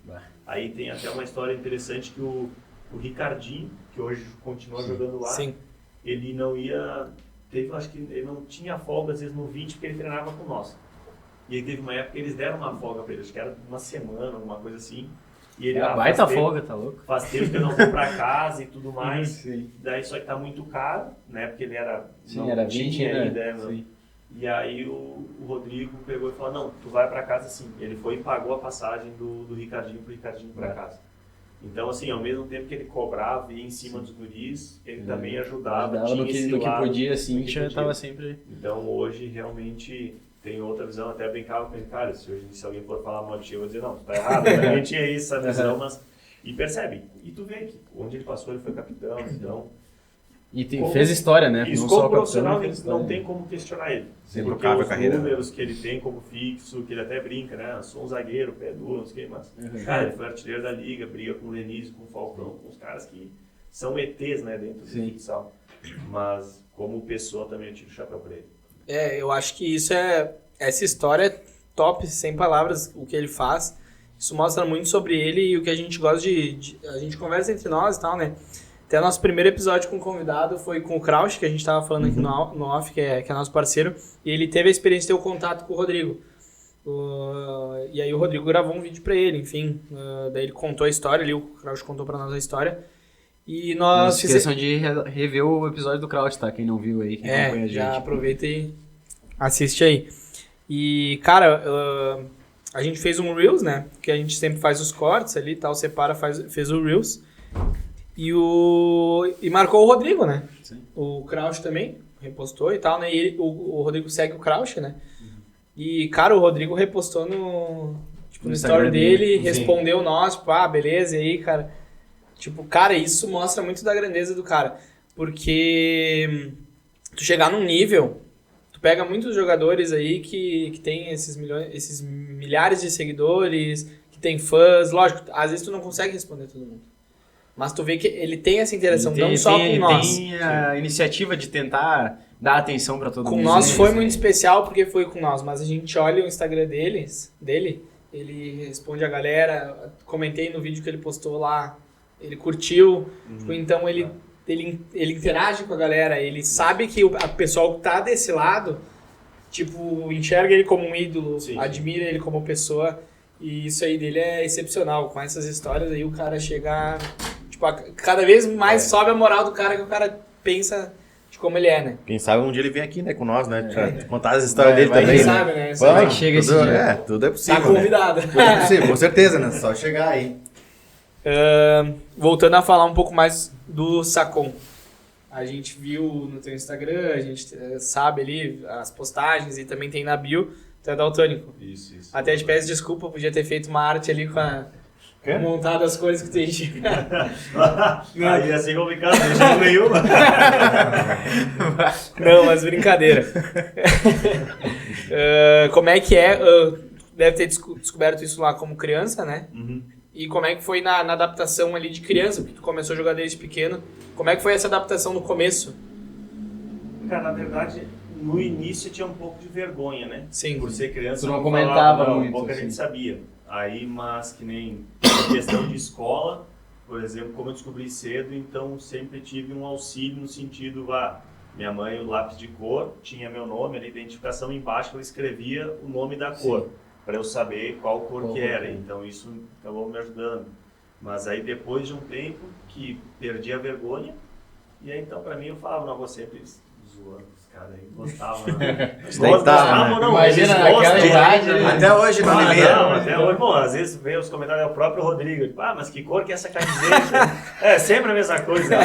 Speaker 4: Aí tem até uma história interessante que o Ricardinho, que hoje continua jogando lá, ele não ia, acho que ele não tinha folga às vezes no 20 porque ele treinava com nós. E aí teve uma época que eles deram uma folga pra ele, acho que era uma semana, alguma coisa assim. E ele,
Speaker 1: baita folga, tá louco?
Speaker 4: Faz tempo que eu não vou pra casa e tudo mais. Daí só que tá muito caro, né? Porque ele era...
Speaker 1: Sim, era 20
Speaker 4: ainda, E aí o Rodrigo pegou e falou, não, tu vai pra casa sim. Ele foi e pagou a passagem do Ricardinho pro Ricardinho pra casa. Então, assim, ao mesmo tempo que ele cobrava e ia em cima dos guris, ele também ajudava.
Speaker 1: Tinha no que podia, assim, já tava sempre...
Speaker 4: Então, hoje, realmente... Tem outra visão, até brincava com ele, cara, se alguém for falar mal de ti, eu vou dizer, não, tu tá errado, a gente tinha essa visão, mas... E percebe, e tu vê que onde ele passou, ele foi capitão, então...
Speaker 1: E fez história, né?
Speaker 4: Isso, como profissional, não tem como questionar ele.
Speaker 2: Sempre
Speaker 4: porque
Speaker 2: cabe
Speaker 4: os
Speaker 2: a carreira,
Speaker 4: números que ele tem como fixo, que ele até brinca, né? Sou um zagueiro, pé duro, não sei o que, mas... Cara, ele foi artilheiro da liga, briga com o Lenise, com o Falcão, com os caras que são ETs, né, dentro do futsal. Mas, como pessoa, também eu tiro o chapéu pra ele.
Speaker 3: Eu acho que essa história é top, sem palavras, o que ele faz. Isso mostra muito sobre ele e o que a gente gosta a gente conversa entre nós e tal, né? Até nosso primeiro episódio com o convidado foi com o Krausch, que a gente tava falando aqui no off, que é nosso parceiro, e ele teve a experiência de ter o contato com o Rodrigo. E aí o Rodrigo gravou um vídeo pra ele, enfim. Daí ele contou a história ali, o Krausch contou pra nós a história. E nós...
Speaker 1: Não se esqueçam de rever o episódio do Krausch, tá? Quem não viu aí, quem acompanha a gente.
Speaker 3: Já aproveita e assiste aí. E, cara, a gente fez um Reels, né? Que a gente sempre faz os cortes ali e tal, separa, fez o Reels. E marcou o Rodrigo, né?
Speaker 1: Sim.
Speaker 3: O Krausch também repostou e tal, né? E o Rodrigo segue o Krausch, né? E, cara, o Rodrigo repostou no story dele, respondeu nós, tipo, beleza, e aí, cara... Tipo, cara, isso mostra muito da grandeza do cara. Porque tu chegar num nível... Tu pega muitos jogadores aí que tem esses milhares de seguidores, que tem fãs. Lógico, às vezes tu não consegue responder todo mundo. Mas tu vê que ele tem essa interação, não só com nós.
Speaker 1: Tem a iniciativa de tentar dar atenção pra todo mundo.
Speaker 3: Com nós foi muito especial porque foi com nós, mas a gente olha o Instagram dele, ele responde a galera, comentei no vídeo que ele postou lá, ele curtiu, tipo, então ele interage com a galera, ele sabe que a pessoa que tá desse lado, tipo, enxerga ele como um ídolo, admira ele como pessoa, e isso aí dele é excepcional. Com essas histórias aí o cara chega, tipo, cada vez mais sobe a moral do cara, que o cara pensa de como ele é, né?
Speaker 2: Quem sabe um dia ele vem aqui, né, com nós, né? Contar as histórias dele também,
Speaker 3: quem
Speaker 2: né?
Speaker 3: sabe, né?
Speaker 1: Vai que chega esse dia.
Speaker 2: Tudo é possível,
Speaker 3: Tá convidado.
Speaker 2: Né? Tudo é possível, com certeza, né? Só chegar aí.
Speaker 3: Voltando a falar um pouco mais do Sacom. A gente viu no teu Instagram, a gente sabe ali as postagens e também tem na bio, tu é daltônico.
Speaker 4: Isso.
Speaker 3: Até te peço desculpa, podia ter feito uma arte ali com montado as coisas que tu tinha.
Speaker 4: Aí ia ser complicado, não tinha nenhuma.
Speaker 3: Não, mas brincadeira. Como é que é? Deve ter descoberto isso lá como criança, né? E como é que foi na adaptação ali de criança? Porque tu começou a jogar desde pequeno. Como é que foi essa adaptação no começo?
Speaker 4: Cara, na verdade, no início tinha um pouco de vergonha, né?
Speaker 3: Sim.
Speaker 4: Por ser criança,
Speaker 1: Tu não comentava muito,
Speaker 4: pouca
Speaker 1: assim.
Speaker 4: gente sabia. Aí, mas que nem questão de escola, por exemplo, como eu descobri cedo, então sempre tive um auxílio no sentido, minha mãe, o lápis de cor, tinha meu nome, a identificação embaixo, eu escrevia o nome da cor, para eu saber qual cor que era. Então isso acabou me ajudando. Mas aí depois de um tempo que perdi a vergonha, e aí então para mim eu falava, não, vou sempre zoando os caras aí, gostavam. Gostavam, não,
Speaker 1: imagina naquela idade, né?
Speaker 2: Até hoje não limita.
Speaker 4: Não, até hoje, bom, às vezes vem os comentários, é o próprio Rodrigo, tipo, mas que cor que é essa camiseta? Sempre a mesma coisa.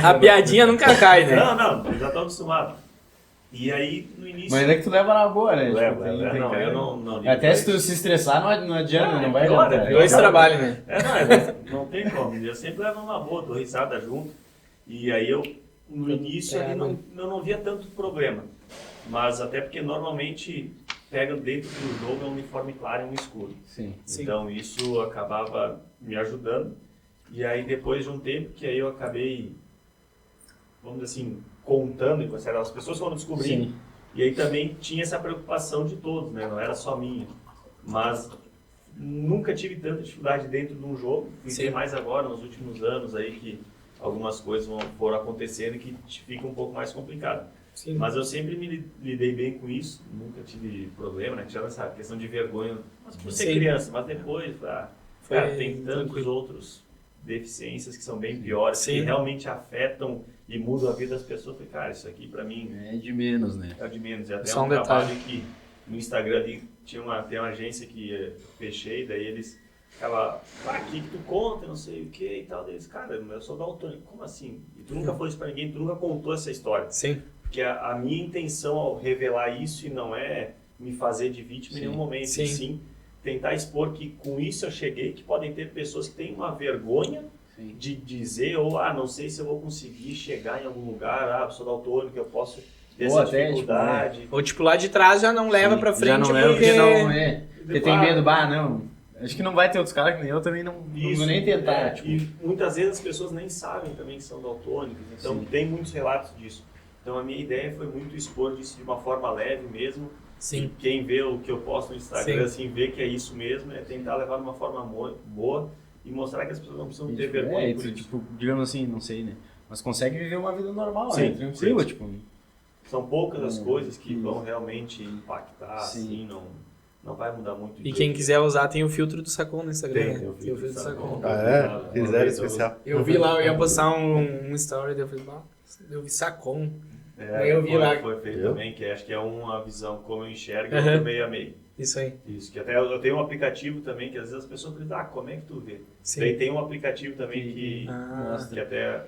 Speaker 3: A piadinha nunca cai, né?
Speaker 4: Não, eu já tô acostumado. E aí, no início...
Speaker 1: Mas é que tu leva na boa, né?
Speaker 4: Levo, eu não
Speaker 1: até se tu se estressar, não adianta, não vai
Speaker 4: pior,
Speaker 1: adiantar.
Speaker 3: Dois trabalhos, né?
Speaker 4: Não tem como. Eu sempre levo uma boa, dou risada junto. E aí eu, no início, ali, eu não via tanto problema. Mas até porque normalmente pega dentro do jogo é um uniforme claro e um escuro.
Speaker 1: Sim.
Speaker 4: Então isso acabava me ajudando. E aí depois de um tempo que aí eu acabei, vamos dizer assim, contando, e as pessoas foram descobrindo.
Speaker 1: Sim.
Speaker 4: E aí também tinha essa preocupação de todos, né? Não era só minha. Mas nunca tive tanta dificuldade dentro de um jogo. E tem mais agora, nos últimos anos aí, que algumas coisas foram acontecendo e que fica um pouco mais complicado.
Speaker 3: Sim.
Speaker 4: Mas eu sempre me lidei bem com isso. Nunca tive problema, né? Tirando essa questão de vergonha. Mas por ser criança. Mas depois, cara, tem tantos outros deficiências que são bem piores, que realmente afetam e mudam a vida das pessoas. Falei, cara, isso aqui pra mim
Speaker 1: É de menos, né?
Speaker 4: é de menos. E até
Speaker 3: Só um
Speaker 4: trabalho
Speaker 3: detalhe.
Speaker 4: que no Instagram ali tem uma agência que eu fechei, daí eles ficava, aqui que tu conta, não sei o que e tal. Deles, cara, eu sou daltônico, como assim? E tu nunca falou isso pra ninguém, tu nunca contou essa história.
Speaker 3: Sim.
Speaker 4: Porque a minha intenção ao revelar isso e não é me fazer de vítima em nenhum momento,
Speaker 3: Sim.
Speaker 4: e sim tentar expor que com isso eu cheguei, que podem ter pessoas que têm uma vergonha de dizer, ou não sei se eu vou conseguir chegar em algum lugar, eu sou daltônico, eu posso ter essa dificuldade.
Speaker 3: Ou tipo, lá de trás já não leva pra frente
Speaker 1: já não leva
Speaker 3: porque...
Speaker 1: porque não é. Porque tem medo, não. Acho que não vai ter outros caras que nem eu também não vou nem tentar. Tipo.
Speaker 4: E muitas vezes as pessoas nem sabem também que são daltônicos, então tem muitos relatos disso. Então a minha ideia foi muito expor disso de uma forma leve mesmo.
Speaker 3: Sim.
Speaker 4: E quem vê o que eu posto no Instagram, assim, vê que é isso mesmo, é tentar levar de uma forma boa e mostrar que as pessoas não precisam ter vergonha por isso.
Speaker 1: Tipo, digamos assim, não sei, né? Mas consegue viver uma vida normal,
Speaker 4: Sim,
Speaker 1: né? Tranquila,
Speaker 4: sim.
Speaker 1: tipo.
Speaker 4: São poucas as coisas que vão realmente impactar, assim, não vai mudar muito.
Speaker 3: E quem quiser usar tem o filtro do Sacon no Instagram.
Speaker 4: Tem o filtro do Sacon.
Speaker 2: Fizeram especial.
Speaker 3: Eu vi lá, eu ia postar um story, daí eu falei, eu vi Sacon. Eu vi lá.
Speaker 4: Foi feito também, que acho que é uma visão como eu enxergo, outra meio a meio.
Speaker 3: Isso aí.
Speaker 4: Isso, que até eu tenho um aplicativo também, que às vezes as pessoas perguntam, como é que tu vê?
Speaker 3: Sim.
Speaker 4: Daí tem um aplicativo também que até...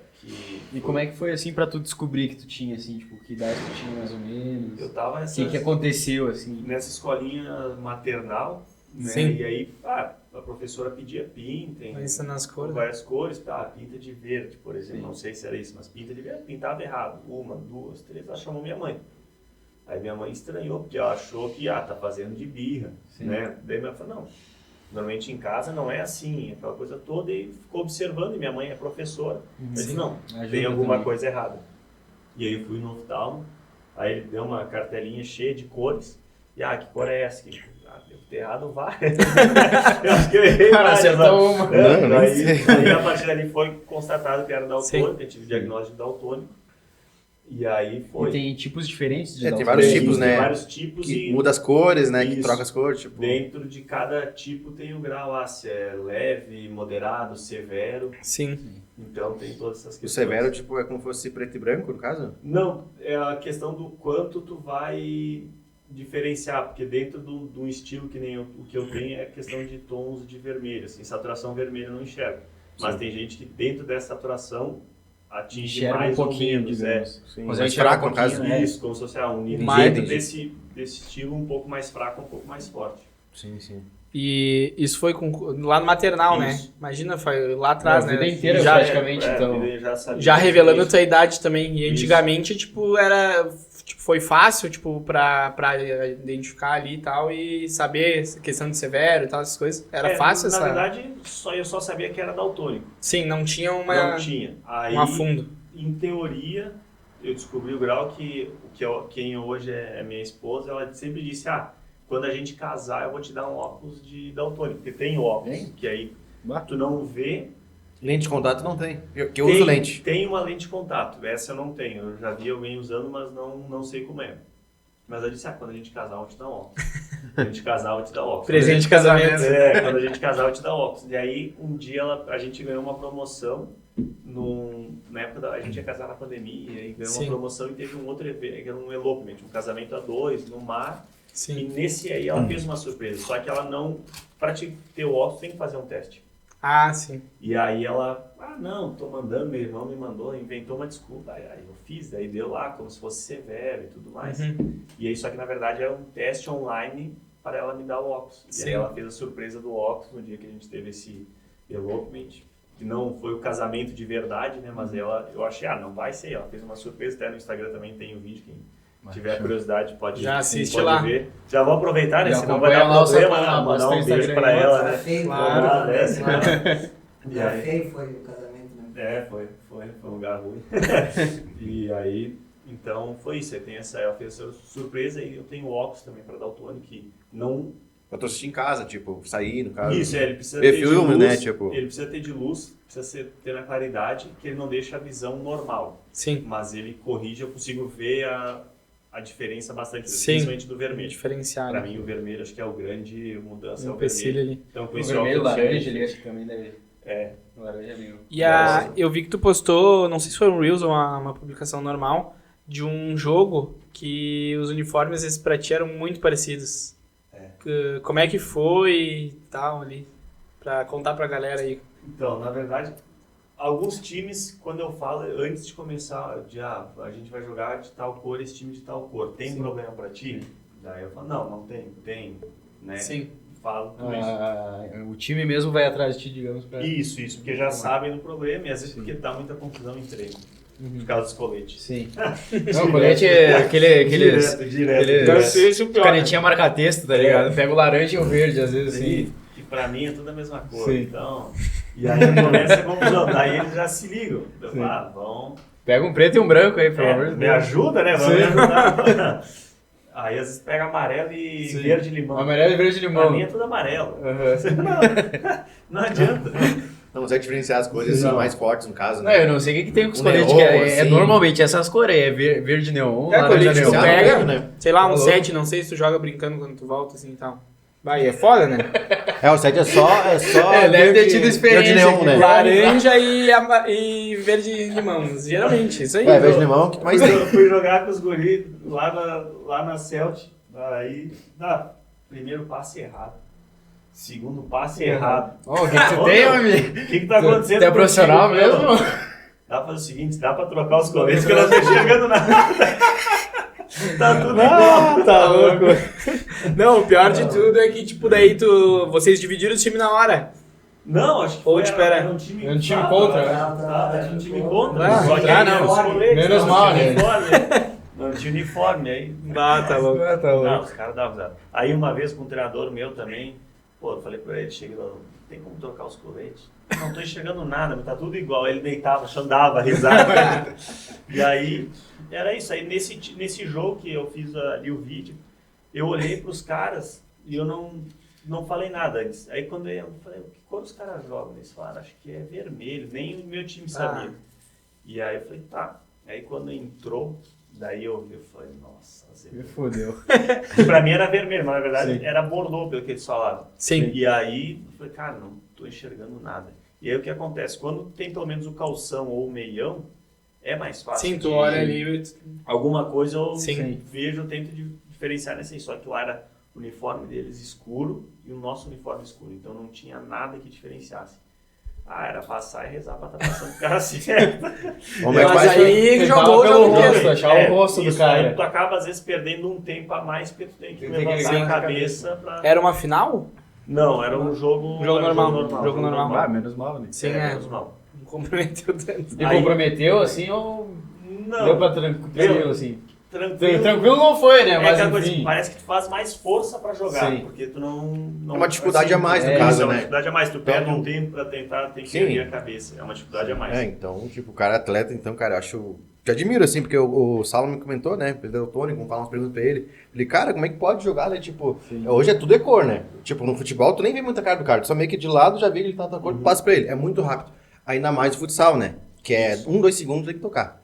Speaker 1: E como é que foi, assim, pra tu descobrir que tu tinha, assim, tipo, que idade tu tinha mais ou menos?
Speaker 4: Eu tava
Speaker 1: O que aconteceu, assim?
Speaker 4: nessa escolinha maternal, né?
Speaker 3: Sim.
Speaker 4: E aí a professora pedia pintem,
Speaker 3: Vai ensinar as cores.
Speaker 4: várias cores, pinta de verde, por exemplo, não sei se era isso, mas pinta de verde, pintava errado, 1, 2, 3, ela chamou minha mãe. Aí minha mãe estranhou, porque ela achou que, tá fazendo de birra, né? Daí minha mãe falou, não, normalmente em casa não é assim, aquela coisa toda, e ficou observando, e minha mãe é professora. Eu disse, não, tem alguma coisa errada. E aí eu fui no oftalmo, aí ele deu uma cartelinha cheia de cores, e que cor é essa? Devo ter errado várias. Eu acho que eu errei
Speaker 1: Cara,
Speaker 4: várias.
Speaker 1: acertou uma.
Speaker 4: Aí a partir dali foi constatado que era daltônico, eu tive diagnóstico de daltônico. E aí foi.
Speaker 1: E tem tipos diferentes de
Speaker 2: tem vários tipos,
Speaker 4: Tem
Speaker 2: né?
Speaker 4: vários tipos
Speaker 2: Que
Speaker 4: e
Speaker 2: muda as cores, né? Que
Speaker 4: Isso.
Speaker 2: troca as cores, tipo...
Speaker 4: dentro de cada tipo tem um grau, se é leve, moderado, severo.
Speaker 3: Sim.
Speaker 4: Então tem todas essas
Speaker 2: O
Speaker 4: questões.
Speaker 2: severo, tipo, é como se fosse preto e branco, no caso?
Speaker 4: Não, é a questão do quanto tu vai diferenciar, porque dentro do estilo que nem o que eu tenho é a questão de tons de vermelho, assim, saturação vermelha eu não enxergo. Mas tem gente que dentro dessa saturação atinge
Speaker 1: Enxerga
Speaker 4: mais
Speaker 1: um pouquinho,
Speaker 4: ou menos,
Speaker 1: digamos.
Speaker 2: Sim,
Speaker 1: Mas
Speaker 2: mais
Speaker 1: enxerga
Speaker 2: fraco,
Speaker 1: um
Speaker 2: no caso.
Speaker 1: pouquinho, né?
Speaker 4: Isso, como se fosse um nível
Speaker 3: Mais-
Speaker 4: dentro desse estilo um pouco mais fraco, um pouco mais forte.
Speaker 2: Sim, sim.
Speaker 3: E isso foi lá no maternal, né?
Speaker 4: Isso.
Speaker 3: Imagina, foi lá atrás,
Speaker 1: A
Speaker 3: né?
Speaker 1: vida inteira,
Speaker 3: já,
Speaker 1: praticamente, então.
Speaker 4: ele já sabia
Speaker 3: já revelando a
Speaker 4: isso.
Speaker 3: tua idade também. E antigamente, tipo, foi fácil, tipo, pra identificar ali e tal, e saber essa questão de severo e tal, essas coisas. Era fácil essa...
Speaker 4: Na verdade, eu só sabia que era daltônico.
Speaker 3: Sim, não tinha
Speaker 4: Não tinha. Aí,
Speaker 3: um fundo.
Speaker 4: em teoria, eu descobri o grau que quem hoje é minha esposa, ela sempre disse, quando a gente casar, eu vou te dar um óculos de daltônico. Porque tem óculos, que aí tu não vê.
Speaker 2: Lente de contato não tem. Eu uso lente.
Speaker 4: Tem uma lente de contato, essa eu não tenho. Eu já vi alguém usando, mas não sei como é. Mas eu disse, quando a gente casar, eu vou te dar óculos. Quando a gente casar, eu vou te dar óculos.
Speaker 3: Presente de casamento.
Speaker 4: Quando a gente casar, eu vou te dar óculos. E aí, um dia, a gente ganhou uma promoção. Na época a gente ia casar na pandemia, e aí ganhou uma promoção e teve um outro evento, que era um elopement, um casamento a 2, no mar.
Speaker 3: Sim.
Speaker 4: E nesse aí ela fez uma surpresa, só que ela não, para te ter o óculos tem que fazer um teste.
Speaker 3: Sim.
Speaker 4: E aí ela, não, tô mandando, meu irmão me mandou, inventou uma desculpa, aí eu fiz, daí deu lá como se fosse severo e tudo mais. E aí só que na verdade era um teste online para ela me dar o óculos. E aí ela fez a surpresa do óculos no dia que a gente teve esse elopement, que não foi o casamento de verdade, né, mas eu achei, não vai ser, ela fez uma surpresa, até no Instagram também tem o vídeo, quem tiver curiosidade pode,
Speaker 3: já assiste
Speaker 4: pode
Speaker 3: lá.
Speaker 4: ver. Já vou aproveitar, né?
Speaker 1: Já
Speaker 4: Senão vai dar
Speaker 1: acompanha lá o
Speaker 4: problema,
Speaker 1: Sacon,
Speaker 4: mandar um
Speaker 1: bastante
Speaker 4: beijo pra
Speaker 1: Instagram.
Speaker 4: ela, né?
Speaker 5: Feio,
Speaker 3: Claro.
Speaker 4: E
Speaker 5: Já
Speaker 4: aí,
Speaker 5: feio foi o casamento, né?
Speaker 4: foi um lugar ruim. E aí, Então foi isso, aí tem ela fez essa surpresa e eu tenho o óculos também para dar o Tony, que não...
Speaker 2: Pra tu assistir em casa, tipo, sair no caso.
Speaker 4: Isso, ele precisa
Speaker 2: ver
Speaker 4: ter
Speaker 2: filme,
Speaker 4: de luz,
Speaker 2: né, tipo...
Speaker 4: ele precisa ter de luz, precisa ter na claridade, que ele não deixa a visão normal.
Speaker 3: Sim.
Speaker 4: Mas ele corrige, eu consigo ver a diferença bastante,
Speaker 3: Sim.
Speaker 4: principalmente do vermelho.
Speaker 3: Diferenciado.
Speaker 4: Para mim o vermelho acho que é o grande mudança, é o
Speaker 3: empecilho
Speaker 4: vermelho.
Speaker 3: ali.
Speaker 4: Então com
Speaker 1: O
Speaker 4: esse
Speaker 1: vermelho,
Speaker 4: óculos,
Speaker 1: laranja, ele acho que também deve...
Speaker 4: É.
Speaker 1: O laranja é meio...
Speaker 3: E eu vi que tu postou, não sei se foi um Reels ou uma publicação normal, de um jogo que os uniformes esses pra ti eram muito parecidos. Como é que foi e tal ali? Pra contar pra galera aí.
Speaker 4: Então, na verdade, alguns times, quando eu falo, antes de começar, a gente vai jogar de tal cor, esse time de tal cor, tem problema pra ti? Daí eu falo, não tem, né?
Speaker 3: Sim.
Speaker 4: Falo tudo isso.
Speaker 1: O time mesmo vai atrás de ti, digamos, pra...
Speaker 4: Isso, porque já sabem do problema e às vezes porque dá muita confusão em treino. Por causa dos coletes.
Speaker 1: Sim. Não, o colete é aqueles...
Speaker 4: Direto.
Speaker 3: Deve ser esse o pior.
Speaker 1: Canetinha marca-texto, tá ligado? Pega o laranja e o verde, às vezes, assim.
Speaker 4: E pra mim é tudo a mesma cor,
Speaker 1: Sim.
Speaker 4: então... E aí começa a confusão, daí eles já se ligam. Eu falo, vão...
Speaker 1: Pega um preto e um branco aí, pelo amor de
Speaker 4: Me
Speaker 1: Deus.
Speaker 4: ajuda, né? Vamos me ajudar. Aí às vezes pega amarelo e
Speaker 1: Sim.
Speaker 4: verde e limão.
Speaker 1: Amarelo e verde e limão.
Speaker 4: Pra mim é tudo amarelo. Não adianta.
Speaker 2: Não consegue diferenciar as cores
Speaker 1: Não.
Speaker 2: mais fortes, no caso,
Speaker 1: Não,
Speaker 2: né?
Speaker 1: eu não sei o que tem com os
Speaker 2: O
Speaker 1: coletes,
Speaker 2: neon,
Speaker 1: que é
Speaker 2: assim.
Speaker 1: normalmente essas cores aí, é verde neon,
Speaker 3: É,
Speaker 1: laranja
Speaker 3: colete
Speaker 1: neon.
Speaker 3: tu pega,
Speaker 2: né?
Speaker 3: sei lá, um
Speaker 1: Alô?
Speaker 3: 7, não sei se tu joga brincando quando tu volta assim e tal. Vai, é foda, né?
Speaker 2: O 7 é só
Speaker 1: Deve ter tido experiência.
Speaker 2: verde neon,
Speaker 1: aqui.
Speaker 2: né?
Speaker 3: Laranja e verde limão, geralmente, isso aí.
Speaker 2: Verde limão, o que mais tem?
Speaker 4: Eu fui jogar com os guris lá na Celt, aí, primeiro passe errado. Segundo passe errado.
Speaker 1: Ó, o que tu tem, meu amigo?
Speaker 4: O que tá acontecendo?
Speaker 1: Tu é profissional
Speaker 4: contigo,
Speaker 1: mesmo?
Speaker 4: meu? Dá pra fazer o seguinte, dá pra trocar os coletes que eu não tô enxergando nada. Tá tudo igual.
Speaker 3: Tá louco. Não, o pior de tudo é que, tipo, daí vocês dividiram o time na hora.
Speaker 4: Não, acho que
Speaker 3: Ou
Speaker 4: foi,
Speaker 3: tipo, era
Speaker 4: um time...
Speaker 1: um time contra, né?
Speaker 4: Era um time contra.
Speaker 3: Ah,
Speaker 4: só que
Speaker 1: ah,
Speaker 4: aí
Speaker 1: não,
Speaker 4: os coletes,
Speaker 1: menos
Speaker 4: não,
Speaker 1: mal,
Speaker 4: tinha
Speaker 1: né?
Speaker 4: uniforme. Não tinha uniforme, aí...
Speaker 3: Ah, tá louco.
Speaker 4: Não, os caras davam risada. Aí uma vez com um treinador meu também, pô, eu falei pra ele, cheguei lá, tem como trocar os coletes? Não tô enxergando nada, mas tá tudo igual. Aí ele deitava, dava risada. E aí, era isso. Aí nesse jogo que eu fiz ali o vídeo, eu olhei pros caras e eu não falei nada antes. Aí quando eu falei, que cor os caras jogam? Eles falaram, acho que é vermelho, nem o meu time sabia. E aí eu falei, tá. Aí quando entrou, daí eu falei, nossa,
Speaker 1: Me fodeu.
Speaker 4: pra mim era vermelho, mas na verdade
Speaker 1: Sim.
Speaker 4: era bordô, pelo que eles falaram.
Speaker 3: Sim.
Speaker 4: E aí eu falei, cara, não tô enxergando nada. E aí o que acontece? Quando tem pelo menos o calção ou o meião, é mais fácil.
Speaker 3: Sim, tu
Speaker 4: de-
Speaker 3: olha ali.
Speaker 4: Alguma coisa eu
Speaker 3: Sim.
Speaker 4: vejo, eu tento diferenciar nessa aí. Só que lá era o uniforme deles escuro e o nosso uniforme escuro. Então não tinha nada que diferenciasse. Era passar e rezar pra estar passando o cara certo.
Speaker 2: Como é que
Speaker 3: Mas
Speaker 2: faz?
Speaker 3: aí
Speaker 1: Tentava
Speaker 3: jogou o
Speaker 1: pelo
Speaker 3: jogo
Speaker 1: rosto,
Speaker 3: inteiro.
Speaker 1: achar o rosto do
Speaker 4: isso, aí
Speaker 1: cara.
Speaker 4: tu acaba às vezes perdendo um tempo a mais porque tu tem que
Speaker 1: Tem que
Speaker 4: levantar
Speaker 1: ligar
Speaker 4: a
Speaker 1: a
Speaker 4: cabeça pra...
Speaker 3: Era uma final?
Speaker 4: Não, era um jogo...
Speaker 3: Jogo
Speaker 4: era um
Speaker 3: normal, jogo normal.
Speaker 1: Ah, menos mal, né?
Speaker 3: Sim,
Speaker 4: Menos mal.
Speaker 3: Não comprometeu tanto.
Speaker 1: E
Speaker 4: Aí-
Speaker 1: comprometeu, assim, ou
Speaker 4: Não,
Speaker 1: deu pra tranquilo, assim?
Speaker 4: tranquilo.
Speaker 1: Tranquilo não foi, né?
Speaker 4: É
Speaker 1: Mas
Speaker 4: aquela coisa,
Speaker 1: enfim.
Speaker 4: parece que tu faz mais força pra jogar,
Speaker 1: Sim.
Speaker 4: porque tu não...
Speaker 2: É uma dificuldade a mais, no
Speaker 1: é,
Speaker 2: caso,
Speaker 4: É uma
Speaker 2: né?
Speaker 4: dificuldade a mais, tu perde
Speaker 2: Então,
Speaker 4: um tempo pra tentar, tem que
Speaker 2: sim.
Speaker 4: erguer a cabeça, é uma dificuldade a mais.
Speaker 2: Então, tipo, o cara é atleta, então, cara, eu acho... Te admiro, assim, porque o Salomon comentou, né? O Tony, como fala umas perguntas pra ele. Falei, cara, como é que pode jogar, né? Tipo, hoje é tudo cor, né? Tipo, no futebol, tu nem vê muita cara do cara. Tu só meio que de lado já vê que ele tá na tua cor, tu passa pra ele. É muito rápido. Ainda mais o futsal, né? Que é 2 segundos tem que tocar.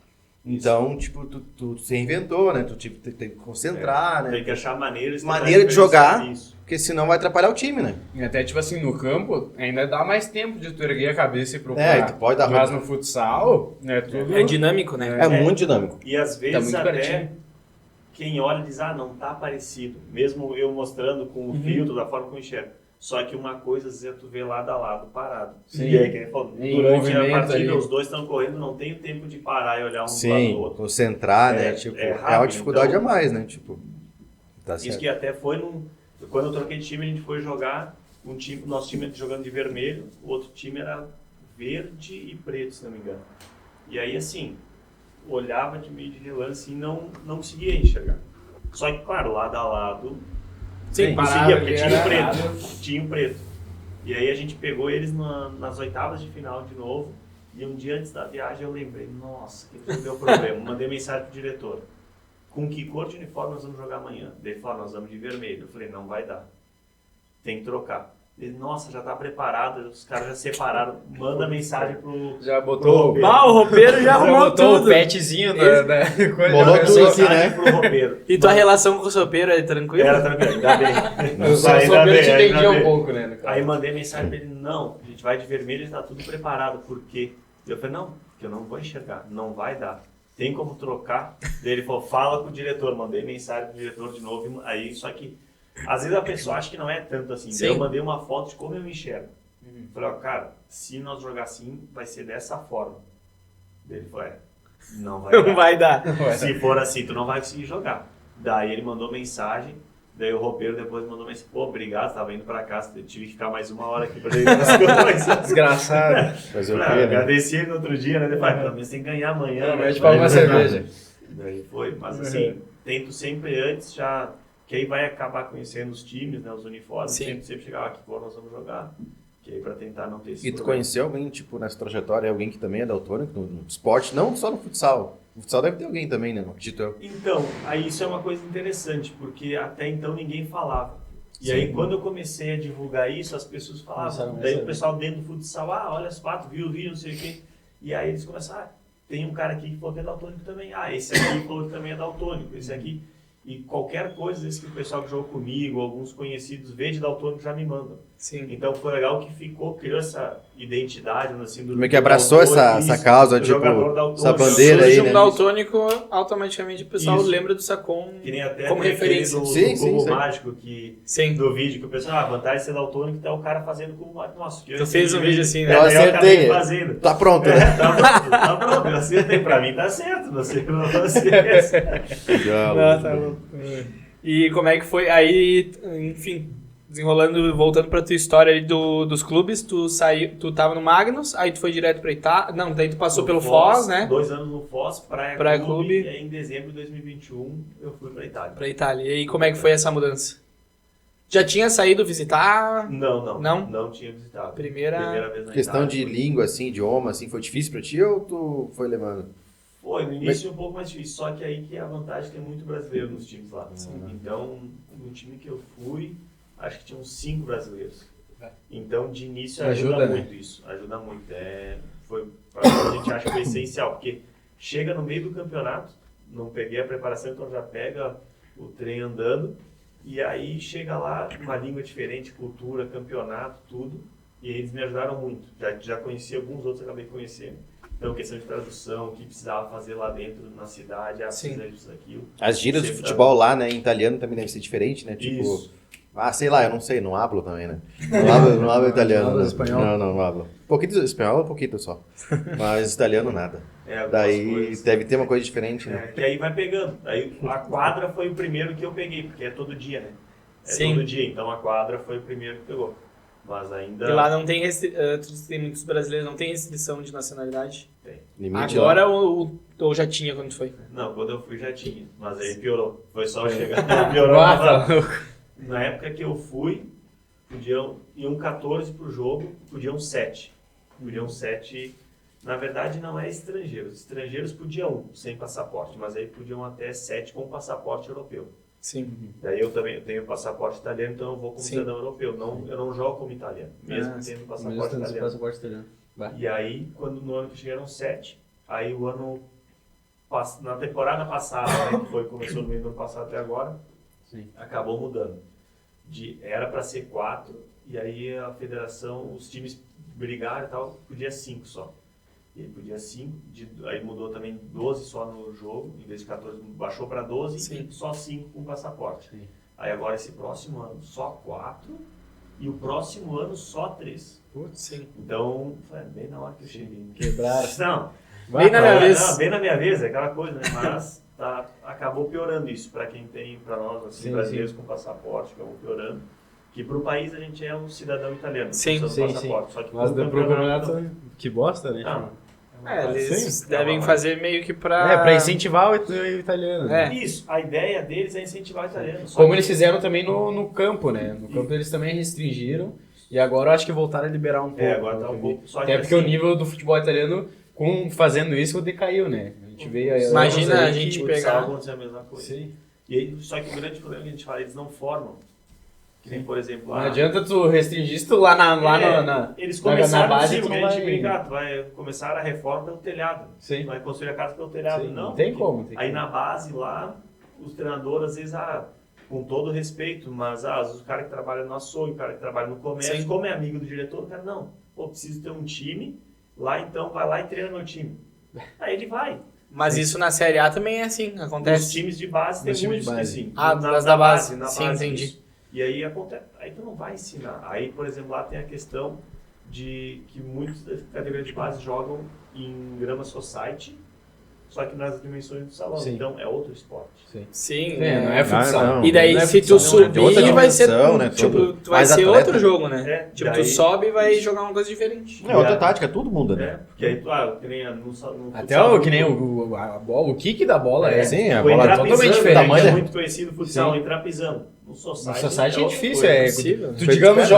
Speaker 2: Então, tipo, tu se reinventou, né? Tu tipo, tem que concentrar, né?
Speaker 4: Tem que achar maneiras...
Speaker 2: Maneira de jogar.
Speaker 4: Isso.
Speaker 2: Porque senão vai atrapalhar o time, né?
Speaker 1: E até, tipo assim, no campo, ainda dá mais tempo de tu erguer a cabeça e procurar.
Speaker 2: É, tu pode dar...
Speaker 1: Mas no futsal, é tudo...
Speaker 3: É dinâmico, né?
Speaker 2: É muito dinâmico.
Speaker 4: E às vezes
Speaker 1: muito
Speaker 4: até
Speaker 1: pertinho.
Speaker 4: quem olha diz, não tá parecido. Mesmo eu mostrando com o filtro, da forma como eu enxergo. Só que uma coisa, às vezes, é tu vê lado a lado, parado.
Speaker 1: Sim.
Speaker 4: E aí, que ele falou,
Speaker 1: Em
Speaker 4: durante a
Speaker 1: movimento
Speaker 4: partida,
Speaker 1: ali.
Speaker 4: os dois estão correndo, não tem tempo de parar e olhar um lado do
Speaker 2: Sim,
Speaker 4: outro.
Speaker 2: concentrar,
Speaker 4: É,
Speaker 2: né? Tipo,
Speaker 4: é
Speaker 2: é,
Speaker 4: rápido,
Speaker 2: uma dificuldade
Speaker 4: então-
Speaker 2: a mais, né? Tipo, tá
Speaker 4: Isso
Speaker 2: certo.
Speaker 4: que até foi quando eu troquei de time, a gente foi jogar nosso time jogando de vermelho, o outro time era verde e preto, se não me engano. E aí, assim, olhava de meio de relance e não conseguia enxergar. Só que, claro, lado a lado,
Speaker 3: Sim,
Speaker 4: conseguia, porque
Speaker 1: era
Speaker 4: tinha o preto.
Speaker 1: nada.
Speaker 4: Tinha o preto. E aí a gente pegou eles nas oitavas de final de novo, E um dia antes da viagem eu lembrei, nossa, que tudo deu problema. Mandei mensagem pro diretor. Com que cor de uniforme nós vamos jogar amanhã? Ele falou, nós vamos de vermelho. Eu falei, não vai dar. Tem que trocar. Ele, nossa, já tá preparado, os caras já separaram. Manda mensagem pro...
Speaker 1: Já botou
Speaker 3: o roupeiro já arrumou
Speaker 1: botou
Speaker 3: tudo.
Speaker 1: o petzinho da coisa.
Speaker 2: Bolou tudo aqui,
Speaker 4: Mensagem
Speaker 2: né?
Speaker 4: pro roupeiro.
Speaker 3: E tua relação com o roupeiro é tranquila?
Speaker 4: Era tranquilo, ainda bem.
Speaker 1: Os
Speaker 4: Ainda
Speaker 1: roupeiros te
Speaker 4: bem,
Speaker 1: entendiam
Speaker 4: ainda
Speaker 1: um
Speaker 4: bem.
Speaker 1: pouco, né? no caso.
Speaker 4: Aí mandei mensagem pra ele, não, a gente vai de vermelho e tá tudo preparado, por quê? Eu falei, não, porque eu não vou enxergar, não vai dar. Tem como trocar? Daí ele falou, fala com o diretor, mandei mensagem pro diretor de novo, aí só que às vezes a pessoa acha que não é tanto assim.
Speaker 3: Sim.
Speaker 4: Daí eu mandei uma foto de como eu me enxergo. Falei, ó, cara, se nós jogar assim, vai ser dessa forma. Daí ele falou, não vai dar.
Speaker 3: Não vai dar.
Speaker 4: Se for assim, tu não vai conseguir jogar. Daí ele mandou mensagem, daí o roupeiro depois mandou mensagem, pô, obrigado, tava indo pra casa, tive que ficar mais 1 hora aqui pra deitar as coisas.
Speaker 1: Desgraçado.
Speaker 2: Fazer o
Speaker 4: Ah,
Speaker 2: quê, né?
Speaker 4: agradeci ele no outro dia, né? Depois, pelo menos tem que ganhar amanhã.
Speaker 1: Não,
Speaker 4: né?
Speaker 1: mas te paga uma cerveja.
Speaker 4: Daí foi, mas assim, tento sempre antes já, que aí vai acabar conhecendo os times, né? Os uniformes,
Speaker 3: Sim.
Speaker 4: sempre chegar aqui, pô, nós vamos jogar. Que aí pra tentar não ter esse
Speaker 2: E tu
Speaker 4: problema.
Speaker 2: conheceu alguém, tipo, nessa trajetória, alguém que também é daltônico no esporte, não só no futsal. No futsal deve ter alguém também, né? Acredito eu.
Speaker 4: Então, aí isso é uma coisa interessante, porque até então ninguém falava. E aí quando eu comecei a divulgar isso, as pessoas
Speaker 1: Começaram
Speaker 4: falavam,
Speaker 1: a
Speaker 4: daí
Speaker 1: saber.
Speaker 4: o pessoal dentro do futsal, olha as patas, viu o vídeo, não sei o quê. E aí eles começaram, tem um cara aqui que falou que é daltônico também. Esse aqui falou que também é daltônico, esse aqui. E qualquer coisa desse que o pessoal que jogou comigo, alguns conhecidos, vê de daltônico já me mandam.
Speaker 3: Sim.
Speaker 4: Então foi legal que criou essa identidade, assim, do
Speaker 2: Como é que abraçou essa causa,
Speaker 4: do
Speaker 2: tipo,
Speaker 4: jogador daltônico.
Speaker 2: essa bandeira aí,
Speaker 3: Surge
Speaker 2: né?
Speaker 3: um daltônico, automaticamente o pessoal
Speaker 4: Isso.
Speaker 3: lembra do Sacom
Speaker 4: Que nem até
Speaker 3: como
Speaker 4: tem aquele
Speaker 3: referência.
Speaker 4: do
Speaker 2: Sim,
Speaker 4: cubo
Speaker 2: sim.
Speaker 4: mágico que...
Speaker 3: Sim.
Speaker 4: do vídeo que o pessoal, a vantagem de ser daltônico tá o cara fazendo com o mágico. Nossa, que eu
Speaker 3: Tu fez um
Speaker 4: recebi
Speaker 3: vídeo assim, né?
Speaker 2: Eu
Speaker 4: daí acabei
Speaker 2: acertei.
Speaker 4: fazendo.
Speaker 2: Tá pronto, né?
Speaker 4: Tá pronto, eu acertei. Pra mim tá certo, não sei pra vocês.
Speaker 3: Ah, tá bom. E como é que foi? Aí, enfim, desenrolando, voltando pra tua história aí dos clubes, tu tava no Magnus, aí tu foi direto pra Itália. Não, daí tu passou
Speaker 4: No
Speaker 3: pelo Foz, né?
Speaker 4: 2 anos no Foz, Praia
Speaker 3: Praia
Speaker 4: Clube.
Speaker 3: Clube.
Speaker 4: E aí em dezembro de 2021 eu fui pra Itália.
Speaker 3: Pra Itália. E aí como é que foi essa mudança? Já tinha saído visitar?
Speaker 4: Não?
Speaker 3: Não?
Speaker 4: Não tinha visitado.
Speaker 3: Primeira
Speaker 4: vez na
Speaker 2: Questão
Speaker 4: Itália.
Speaker 2: de língua, assim, idioma, assim, foi difícil pra ti ou tu foi levando?
Speaker 4: Foi, no início um pouco mais difícil, só que aí que é a vantagem tem muito brasileiro nos times lá. Então, no time que eu fui, acho que tinha uns 5 brasileiros. Então, de início, ajuda
Speaker 1: Ajuda, né?
Speaker 4: muito isso. Ajuda muito. A gente acha que foi essencial, porque chega no meio do campeonato, não peguei a preparação, então já pega o trem andando, e aí chega lá, uma língua diferente, cultura, campeonato, tudo, e eles me ajudaram muito. Já conheci alguns outros, acabei conhecendo. Então, questão de tradução, o que precisava fazer lá dentro, na cidade,
Speaker 3: Sim.
Speaker 4: precisa disso, daquilo.
Speaker 2: As gírias de
Speaker 4: Sempre
Speaker 2: futebol lá, né, em italiano também deve ser diferente, né? Tipo,
Speaker 4: Isso.
Speaker 2: sei lá, eu não sei, não hablo também, né? Não hablo italiano.
Speaker 1: Não habla
Speaker 2: né?
Speaker 1: espanhol?
Speaker 2: Não hablo. Pouquinho espanhol, um pouquinho só. Mas italiano, nada.
Speaker 4: Algumas
Speaker 2: Daí
Speaker 4: coisas.
Speaker 2: deve ter uma coisa diferente, né?
Speaker 4: Que aí vai pegando. Aí a quadra foi o primeiro que eu peguei, porque é todo dia, né? É
Speaker 3: Sim.
Speaker 4: todo dia, então a quadra foi o primeiro que pegou. Mas ainda...
Speaker 3: E lá não tem tem muitos brasileiros, não tem restrição de nacionalidade.
Speaker 2: Limite
Speaker 3: Agora
Speaker 2: lá.
Speaker 3: ou já tinha quando tu foi?
Speaker 4: Não, quando eu fui já tinha, mas aí piorou. Foi só chegar, piorou. Na época que eu fui, iam 14 pro jogo, podiam 7. Podiam 7, na verdade não é estrangeiros. Estrangeiros podiam 1, sem passaporte, mas aí podiam até 7 com passaporte europeu.
Speaker 3: Sim.
Speaker 4: Daí eu tenho passaporte italiano, então eu vou como
Speaker 3: Sim.
Speaker 4: cidadão europeu. Eu não jogo como italiano, mesmo
Speaker 3: Ah,
Speaker 4: tendo
Speaker 1: Mesmo
Speaker 4: passaporte
Speaker 1: tendo
Speaker 4: italiano.
Speaker 1: passaporte italiano. Vai.
Speaker 4: E aí, no ano que chegaram 7, aí o ano... Na temporada passada, né, que começou no meio do ano passado até agora,
Speaker 1: Sim.
Speaker 4: acabou mudando. Era para ser 4, e aí a federação, os times brigaram e tal, podia 5 só. E aí podia 5, aí mudou também 12 só no jogo, em vez de 14, baixou para 12
Speaker 3: Sim.
Speaker 4: e só 5 com passaporte.
Speaker 1: Sim.
Speaker 4: Aí agora esse próximo ano só 4 e o próximo ano só 3.
Speaker 3: Sim.
Speaker 4: Então, foi bem na hora que eu cheguei.
Speaker 1: Quebraram.
Speaker 4: Não,
Speaker 3: Bem na minha vez.
Speaker 4: não, bem na minha vez, é aquela coisa, né? Mas acabou piorando isso para quem tem, para nós, assim,
Speaker 1: Sim,
Speaker 4: brasileiros com passaporte, acabou piorando. Que pro país a gente é um cidadão italiano,
Speaker 3: Sim,
Speaker 4: precisando
Speaker 1: sim,
Speaker 4: do passaporte. Só que
Speaker 1: Mas
Speaker 4: pro
Speaker 1: pro
Speaker 4: campeonato,
Speaker 1: campeonato, que bosta, né?
Speaker 4: não.
Speaker 3: Eles
Speaker 1: Sim.
Speaker 3: devem fazer meio que pra...
Speaker 1: Pra incentivar o italiano. né?
Speaker 3: É.
Speaker 4: Isso, a ideia deles é incentivar o italiano. Só
Speaker 1: Como
Speaker 4: que-
Speaker 1: eles fizeram também no campo, né? No campo eles também restringiram E agora eu acho que voltaram a liberar um pouco.
Speaker 4: Agora tá um pouco. Só que
Speaker 1: Até porque o
Speaker 4: assim,
Speaker 1: nível do futebol italiano, fazendo isso, decaiu, né? A gente veio aí.
Speaker 3: Imagina a
Speaker 4: que
Speaker 3: gente
Speaker 4: o
Speaker 3: pegar-
Speaker 4: futsal acontecer a mesma coisa.
Speaker 1: Sim.
Speaker 4: E aí, só que o grande problema que a gente fala, eles não formam. Que nem, por exemplo,
Speaker 1: Não adianta tu restringir se tu lá na
Speaker 4: eles
Speaker 1: na
Speaker 4: começaram
Speaker 1: base,
Speaker 4: assim,
Speaker 1: tu
Speaker 4: o que
Speaker 1: não
Speaker 4: a gente
Speaker 1: vai-
Speaker 4: brincar, tu vai começar a reforma pelo telhado.
Speaker 1: Sim.
Speaker 4: Tu vai construir a casa pelo telhado.
Speaker 1: Sim,
Speaker 4: Não,
Speaker 1: não tem
Speaker 4: porque
Speaker 1: como, tem
Speaker 4: aí
Speaker 1: como.
Speaker 4: na base lá, os treinadores, às vezes, com todo respeito, mas às vezes o cara que trabalha no açougue, o cara que trabalha no comércio,
Speaker 3: Sim.
Speaker 4: como é amigo do diretor, o cara, não, pô, preciso ter um time, lá então, vai lá e treina meu time. Aí ele vai.
Speaker 3: Mas isso na Série A também é assim,
Speaker 4: Os
Speaker 3: acontece.
Speaker 4: times de base tem
Speaker 1: Nos times
Speaker 4: muitos
Speaker 1: de
Speaker 4: que
Speaker 1: base.
Speaker 4: sim.
Speaker 3: Ah, das da base.
Speaker 4: na
Speaker 3: Sim, entendi.
Speaker 4: isso. E aí acontece, aí tu não vai ensinar. Aí, por exemplo, lá tem a questão de que muitos das categorias de base jogam em grama society, só que nas dimensões do salão.
Speaker 1: Sim.
Speaker 4: Então é outro esporte.
Speaker 3: Sim,
Speaker 1: Não é futsal.
Speaker 2: Não,
Speaker 3: E daí,
Speaker 1: não é
Speaker 3: se tu
Speaker 1: futsal,
Speaker 2: é de outra
Speaker 3: subir, vai ser.
Speaker 2: dimensão, né?
Speaker 3: Tipo,
Speaker 2: Todo-
Speaker 3: tu vai
Speaker 2: mais
Speaker 3: ser
Speaker 2: atleta.
Speaker 3: outro jogo, né?
Speaker 4: É,
Speaker 3: Tipo, tu
Speaker 4: daí-
Speaker 3: sobe e vai jogar uma coisa diferente.
Speaker 2: É outra tática, tudo muda, né?
Speaker 4: Porque aí tu, que nem no
Speaker 1: Até
Speaker 4: futsal,
Speaker 1: que nem a bola, o kick da bola é.
Speaker 2: Sim, a
Speaker 4: o
Speaker 2: bola
Speaker 4: entrar
Speaker 2: é totalmente
Speaker 4: pisando,
Speaker 2: diferente.
Speaker 4: É
Speaker 2: Tamanho,
Speaker 4: muito conhecido o futsal,
Speaker 1: Sim.
Speaker 4: entrar pisando. No
Speaker 1: No
Speaker 4: society,
Speaker 1: society é
Speaker 4: outra
Speaker 1: difícil,
Speaker 4: coisa.
Speaker 3: possível.
Speaker 1: Tu, digamos,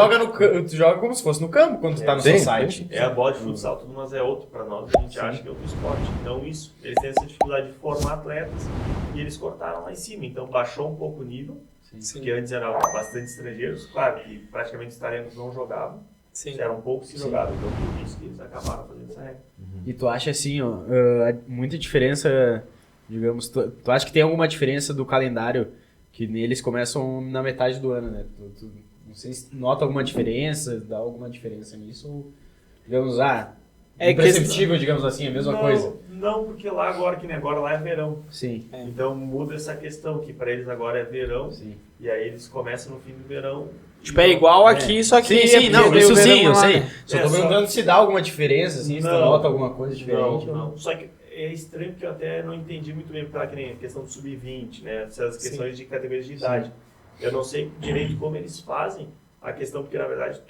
Speaker 1: tu joga como se fosse no campo quando tu tá no
Speaker 2: Sim,
Speaker 1: society.
Speaker 4: É a bola de futsal, tudo, mas é outro para nós. A gente acha que é outro esporte. Então, isso, eles têm essa dificuldade de formar atletas e eles cortaram lá em cima. Então, baixou um pouco o nível,
Speaker 3: Sim.
Speaker 4: porque antes eram bastante estrangeiros. Claro que praticamente os italianos não jogavam,
Speaker 3: Sim.
Speaker 4: eram poucos que jogavam. Então, por isso que eles acabaram fazendo essa regra.
Speaker 1: E tu acha assim, ó, muita diferença, digamos, tu acha que tem alguma diferença do calendário que eles começam na metade do ano, né? Tu não sei se nota alguma diferença, dá alguma diferença nisso, ou, digamos,
Speaker 3: É
Speaker 1: imperceptível, digamos assim, a mesma coisa.
Speaker 4: Não, porque lá agora, que nem agora, lá é verão.
Speaker 1: Sim,
Speaker 4: Então, muda essa questão, que para eles agora é verão.
Speaker 1: sim.
Speaker 4: E aí eles começam no fim do verão.
Speaker 3: Tipo, é igual aqui, só que.
Speaker 1: Sim, não,
Speaker 3: daí
Speaker 1: isso
Speaker 3: o verão
Speaker 1: sim, eu
Speaker 3: lá,
Speaker 1: sei.
Speaker 3: né?
Speaker 1: Só
Speaker 4: É,
Speaker 1: tô
Speaker 4: só-
Speaker 1: perguntando se dá alguma diferença, assim, se tu
Speaker 4: Não.
Speaker 1: nota alguma coisa diferente.
Speaker 4: Não. Só que é estranho porque eu até não entendi muito bem, porque que nem a questão do sub-20, né? Essas questões de categorias de idade. Eu não sei direito como eles fazem a questão, porque na verdade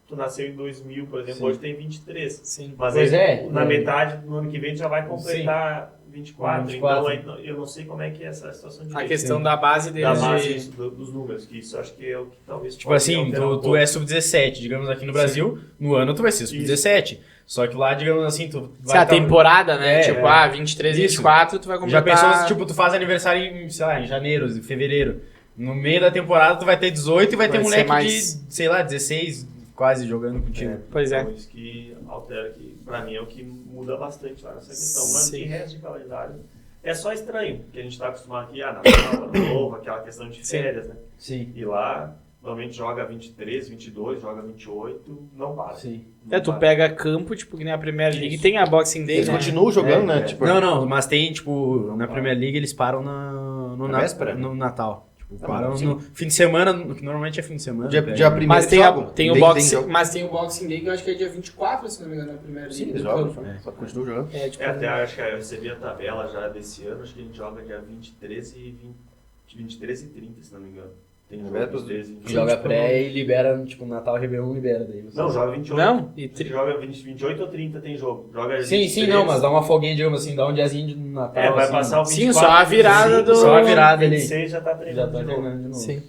Speaker 4: tu nasceu em 2000, por exemplo,
Speaker 1: Sim.
Speaker 4: hoje tem 23.
Speaker 3: Sim.
Speaker 4: Mas
Speaker 1: Pois
Speaker 4: aí,
Speaker 1: é.
Speaker 4: na metade do ano que vem tu já vai completar 24.
Speaker 1: 24.
Speaker 4: Então aí eu não sei como é que é essa situação de
Speaker 3: A questão da base
Speaker 4: da
Speaker 3: deles.
Speaker 4: base
Speaker 3: de-
Speaker 4: isso, dos números, que isso eu acho que é o que talvez
Speaker 1: Tipo
Speaker 4: pode
Speaker 1: assim,
Speaker 4: alterar um
Speaker 1: tu
Speaker 4: pouco.
Speaker 1: é sub-17, digamos aqui no Brasil, no ano tu vai ser sub-17. Só que lá, digamos assim, tu
Speaker 3: Se a temporada, né?
Speaker 1: É,
Speaker 3: tipo, 23,
Speaker 1: Isso.
Speaker 3: 24, tu vai
Speaker 1: Já
Speaker 3: completar.
Speaker 1: pensou se tipo, tu faz aniversário em, sei lá, em janeiro, em fevereiro. No meio da temporada tu vai ter 18 e vai ter
Speaker 3: Vai ser
Speaker 1: moleque
Speaker 3: mais-
Speaker 1: de, sei lá, 16 quase jogando contigo.
Speaker 3: Pois é.
Speaker 4: Então, isso que altera, que pra mim é o que muda bastante lá nessa questão. Mas
Speaker 3: Sim.
Speaker 4: de resto de calendário, é só estranho, porque a gente tá acostumado aqui, Natal, Ano Novo, aquela questão de
Speaker 3: Sim.
Speaker 4: férias, né?
Speaker 1: Sim.
Speaker 4: E lá, normalmente joga 23, 22, joga 28, não para.
Speaker 1: Sim.
Speaker 4: Não
Speaker 3: Tu
Speaker 4: para.
Speaker 3: pega campo, tipo, que nem a Premier League,
Speaker 4: Isso.
Speaker 3: tem a Boxing Day,
Speaker 2: Eles
Speaker 3: né?
Speaker 2: continuam jogando,
Speaker 4: É,
Speaker 2: né?
Speaker 4: é.
Speaker 2: Tipo,
Speaker 1: Não, mas tem, tipo, na Premier League eles param no
Speaker 2: Na véspera?
Speaker 1: no Natal. Tipo,
Speaker 2: Ah,
Speaker 1: param
Speaker 2: sim.
Speaker 1: no fim de semana, que normalmente é fim de semana.
Speaker 2: dia
Speaker 1: pega.
Speaker 2: primeiro
Speaker 3: Mas tem,
Speaker 2: jogam.
Speaker 3: tem o
Speaker 2: Tem
Speaker 3: boxing,
Speaker 2: jogo.
Speaker 3: mas tem o Boxing Day que eu acho que é dia 24, se não me engano, na Premier League.
Speaker 2: Sim, eles
Speaker 3: do
Speaker 2: jogam.
Speaker 3: campo.
Speaker 2: Só continuam jogando.
Speaker 3: É, tipo,
Speaker 4: Até acho que eu recebi a tabela já desse ano, acho que a gente joga dia 23 e 30, se não me engano. Tem jogo
Speaker 2: Véspera,
Speaker 4: 23 e 28.
Speaker 1: Joga pré e libera, tipo, Natal, Réveillon, libera daí.
Speaker 4: Não, joga 28.
Speaker 3: Não, e
Speaker 4: Você joga 28 ou 30 tem jogo. Joga
Speaker 1: Sim,
Speaker 4: 23.
Speaker 1: não, mas dá uma folguinha, digamos assim, dá um diazinho de Natal.
Speaker 4: É, vai
Speaker 1: assim,
Speaker 4: passar o
Speaker 3: Sim,
Speaker 4: 24.
Speaker 3: só a virada
Speaker 4: 25,
Speaker 3: do-
Speaker 1: Só a virada ali.
Speaker 4: 26 já tá
Speaker 1: Já
Speaker 4: treinando
Speaker 1: tá
Speaker 4: de novo.
Speaker 1: treinando de novo.
Speaker 3: Sim.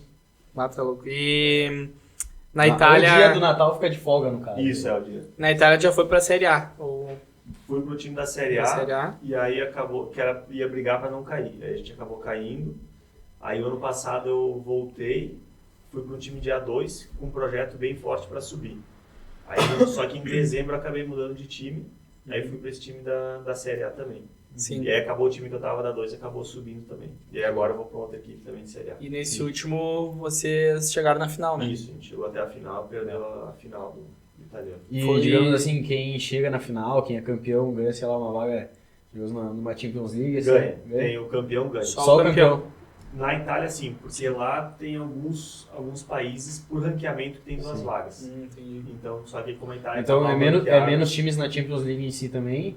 Speaker 3: Lá tá louco. E na
Speaker 1: O dia
Speaker 3: Itália.
Speaker 1: do Natal fica de folga, no caso.
Speaker 4: Isso, é o dia.
Speaker 3: Na Itália já foi pra Série A. Ou
Speaker 4: Fui pro time da Série
Speaker 3: pra
Speaker 4: A,
Speaker 3: Série A.
Speaker 4: e aí acabou, ia brigar pra não cair. Aí a gente acabou caindo. Aí o ano passado eu voltei, fui pro time de A2 com um projeto bem forte pra subir. Aí, só que em dezembro eu acabei mudando de time, aí fui pra esse time da Série A também.
Speaker 3: Sim.
Speaker 4: E aí acabou o time que eu tava da 2 e acabou subindo também. E aí agora eu vou pra outra equipe também de Série A.
Speaker 3: E nesse último vocês chegaram na final, né?
Speaker 4: Isso, a gente chegou até a final, perdeu a final do italiano.
Speaker 1: E,
Speaker 3: Foi-
Speaker 1: digamos assim, quem chega na final, quem é campeão, ganha, sei lá, uma vaga, digamos, numa Champions League. Assim,
Speaker 4: Ganha, tem o campeão ganha.
Speaker 3: Só o campeão.
Speaker 4: Na Itália, sim, porque lá tem alguns países por ranqueamento que tem duas
Speaker 1: Sim.
Speaker 4: vagas.
Speaker 3: Entendi.
Speaker 4: Então, só que como a Itália
Speaker 1: Então
Speaker 4: tá
Speaker 1: é
Speaker 4: mal
Speaker 1: menos,
Speaker 4: ranqueada,
Speaker 1: menos times na Champions League em si também.